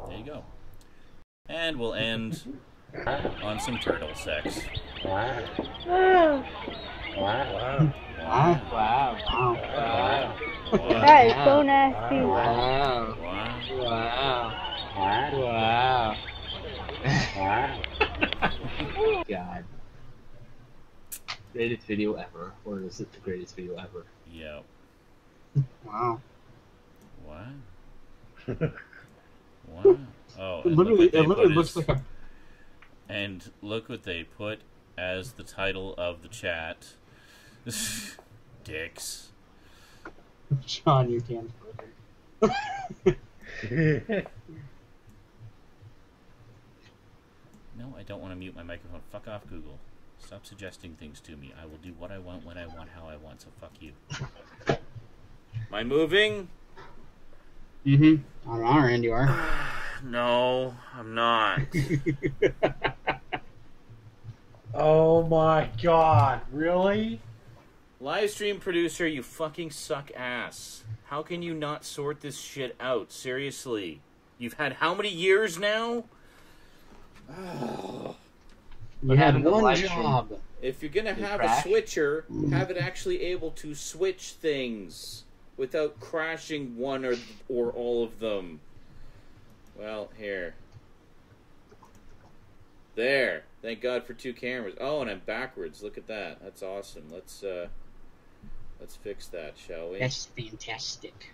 There you go. And we'll end on some turtle sex. Wow. Wow. Wow. Wow. Wow. That is so nasty. Wow. Wow. God. Greatest video ever. Or is it the greatest video ever? Yep. Wow. Wow. Wow. Oh, and It look what they literally put looks as, like a. and look what they put as the title of the chat. Dicks. John, you can't. No, I don't want to mute my microphone. Fuck off, Google. Stop suggesting things to me. I will do what I want, when I want, how I want, so fuck you. Am I moving? Mm-hmm. On our end, you are. No, I'm not. Oh my god, really? Livestream producer, you fucking suck ass. How can you not sort this shit out? Seriously. You've had how many years now? You had one job. If you're gonna have a switcher, have it actually able to switch things without crashing one or all of them. Well, here. There. Thank God for 2 cameras. Oh, and I'm backwards. Look at that. That's awesome. Let's fix that, shall we? That's fantastic.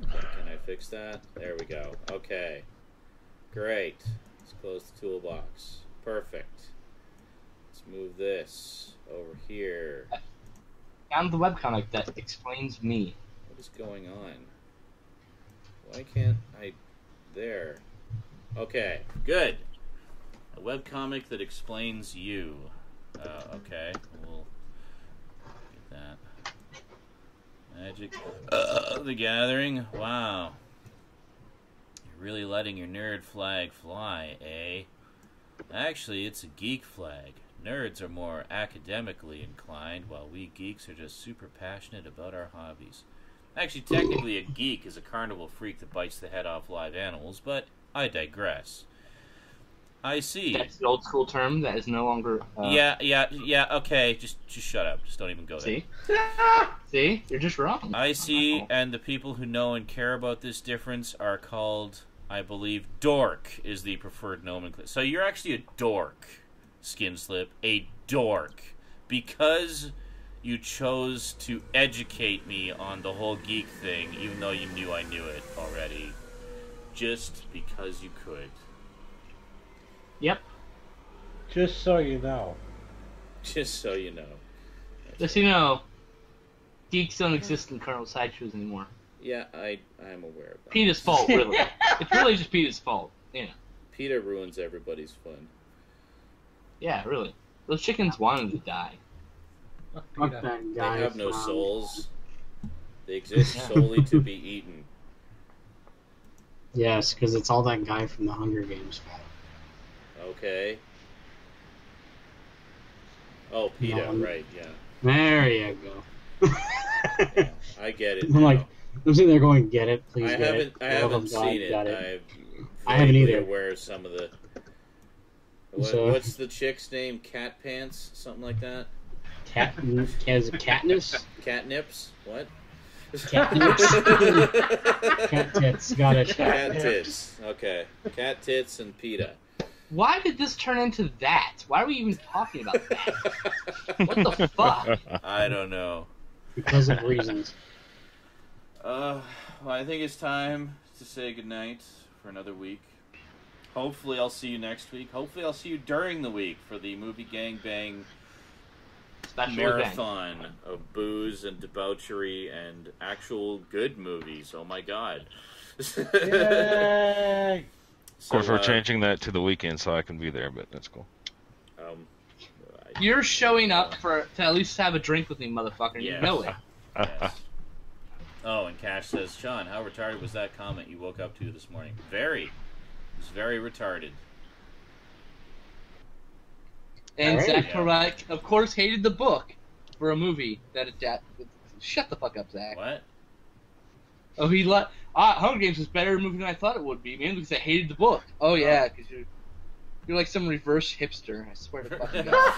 Can I fix that? There we go. Okay. Great. Let's close the toolbox. Perfect. Let's move this over here. I'm the webcomic that explains me. What is going on? Why can't I... There. Okay. Good. A webcomic that explains you. Okay. We'll get that. Magic. The Gathering. Wow. You're really letting your nerd flag fly, eh? Actually, it's a geek flag. Nerds are more academically inclined, while we geeks are just super passionate about our hobbies. Actually, technically, a geek is a carnival freak that bites the head off live animals, but I digress. I see. That's the old school term that is no longer... Yeah, okay, just shut up. Just don't even go there. See? See? You're just wrong. I see, and the people who know and care about this difference are called, I believe, dork is the preferred nomenclature. So you're actually a dork, Skinslip. A dork. Because you chose to educate me on the whole geek thing, even though you knew I knew it already. Just because you could. Yep. Just so you know. Just so you know. Just so you know, geeks don't exist in Carnival Sideshows anymore. Yeah, I'm aware of that. Peter's fault, really. It's really just Peter's fault. Yeah. Peter ruins everybody's fun. Yeah, really. Those chickens wanted to die. Fuck that guy. They have no souls. They exist solely to be eaten. Yes, because it's all that guy from the Hunger Games fault. Okay. Oh, PETA, right, yeah. There you go. Yeah, I get it. I'm like, I'm sitting there going, get it, please I get it. haven't seen it. I haven't either. Aware of some of the... What's the chick's name? Cat Pants? Something like that? Is it Katniss? Catnips? What? Cat tits. Got it. Cat tits. Okay. Cat tits and PETA. Why did this turn into that? Why are we even talking about that? What the fuck? I don't know. Because of reasons. Well, I think it's time to say goodnight for another week. Hopefully I'll see you next week. Hopefully I'll see you during the week for the movie gangbang Special marathon event of booze and debauchery and actual good movies. Oh my god. Yay! Of course, we're changing that to the weekend so I can be there, but that's cool. You're showing up to at least have a drink with me, motherfucker. Yes. You know it. Yes. Oh, and Cash says, Sean, how retarded was that comment you woke up to this morning? Very. It was very retarded. And All right. Zach Torek, of course, hated the book for a movie that adapted. Shut the fuck up, Zach. What? Oh, he Hunger Games was better movie than I thought it would be, man, because I hated the book. Oh yeah, because you're like some reverse hipster. I swear to fucking God.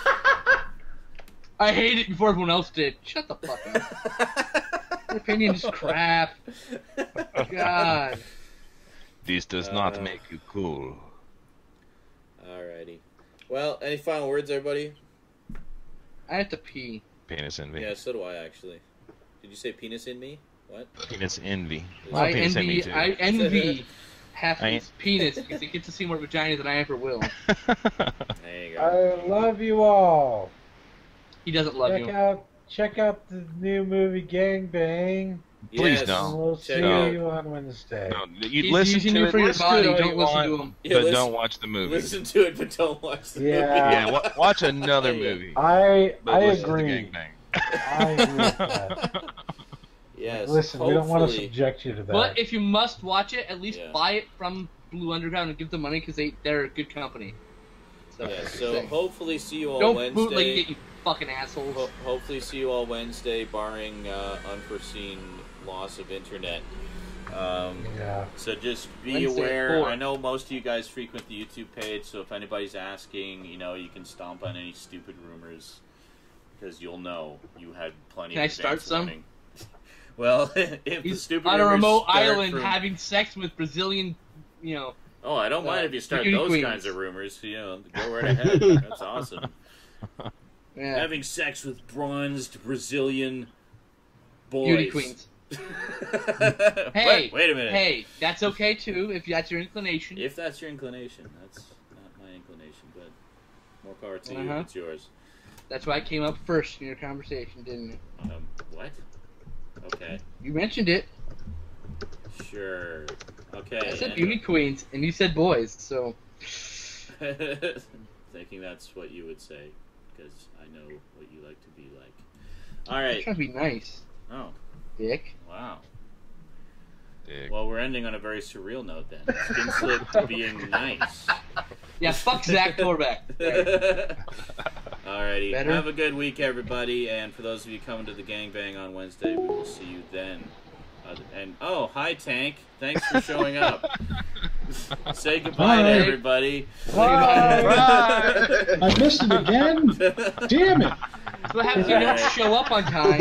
I hate it before everyone else did. Shut the fuck up. Your opinion is crap. God. This does not make you cool. Alrighty. Well, any final words, everybody? I have to pee. Penis envy. Yeah, so do I, actually. Did you say penis in me? What? Penis envy. I penis envy half I his penis because he gets to see more vagina than I ever will. There you go. I love you all. He doesn't love you. Check out the new movie Gangbang. Please Yes. don't. We'll see No. you on Wednesday. No, you He's listen using to you it, for your listen body. to it all Don't you listen to want, him. Yeah, but listen- don't watch the movie. Listen to it, but don't watch the movie. Yeah. Watch another movie. I but listen to agree. Gangbang. I agree with that. Yes. Listen, we don't want to hopefully- subject you to that. But if you must watch it, at least Yeah. buy it from Blue Underground and give them money because they're a good company. So, Yeah, so hopefully see you all don't Wednesday. bootleg it, you fucking assholes. Hopefully see you all Wednesday, barring unforeseen loss of internet. Yeah. So just be Wednesday at aware. 4. I know most of you guys frequent the YouTube page, so if anybody's asking, you can stomp on any stupid rumors, because you'll know you had plenty Can I of start advance some? warning. Well, if the He's stupid on a rumors remote start island from- having sex with Brazilian, Oh, I don't mind if you start beauty those queens. kinds of rumors. Go right ahead. That's awesome. Yeah. Having sex with bronzed Brazilian boys. Beauty queens. Hey, wait a minute. Hey, that's okay too if that's your inclination. If that's your inclination, that's not my inclination, but more power to you if it's yours. That's why it came up first in your conversation, didn't it? What? Okay. You mentioned it. Sure. Okay. I said beauty queens, and you said boys, so. Thinking that's what you would say, because I know what you like to be like. All right. I'm trying to be nice. Oh. Dick. Wow. Dick. Well, we're ending on a very surreal note then. Skin Slip being nice. Yeah, fuck Zach Torbeck. Alrighty. Better? Have a good week, everybody. And for those of you coming to the gangbang on Wednesday, we will see you then. Hi, Tank. Thanks for showing up. Say goodbye to everybody. Bye. I missed it again. Damn it. That's what happens when you don't show up on time.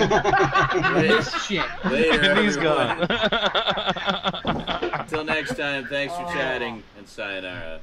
You miss shit. Later, And he's everyone. gone. Until next time, thanks for chatting, and sayonara.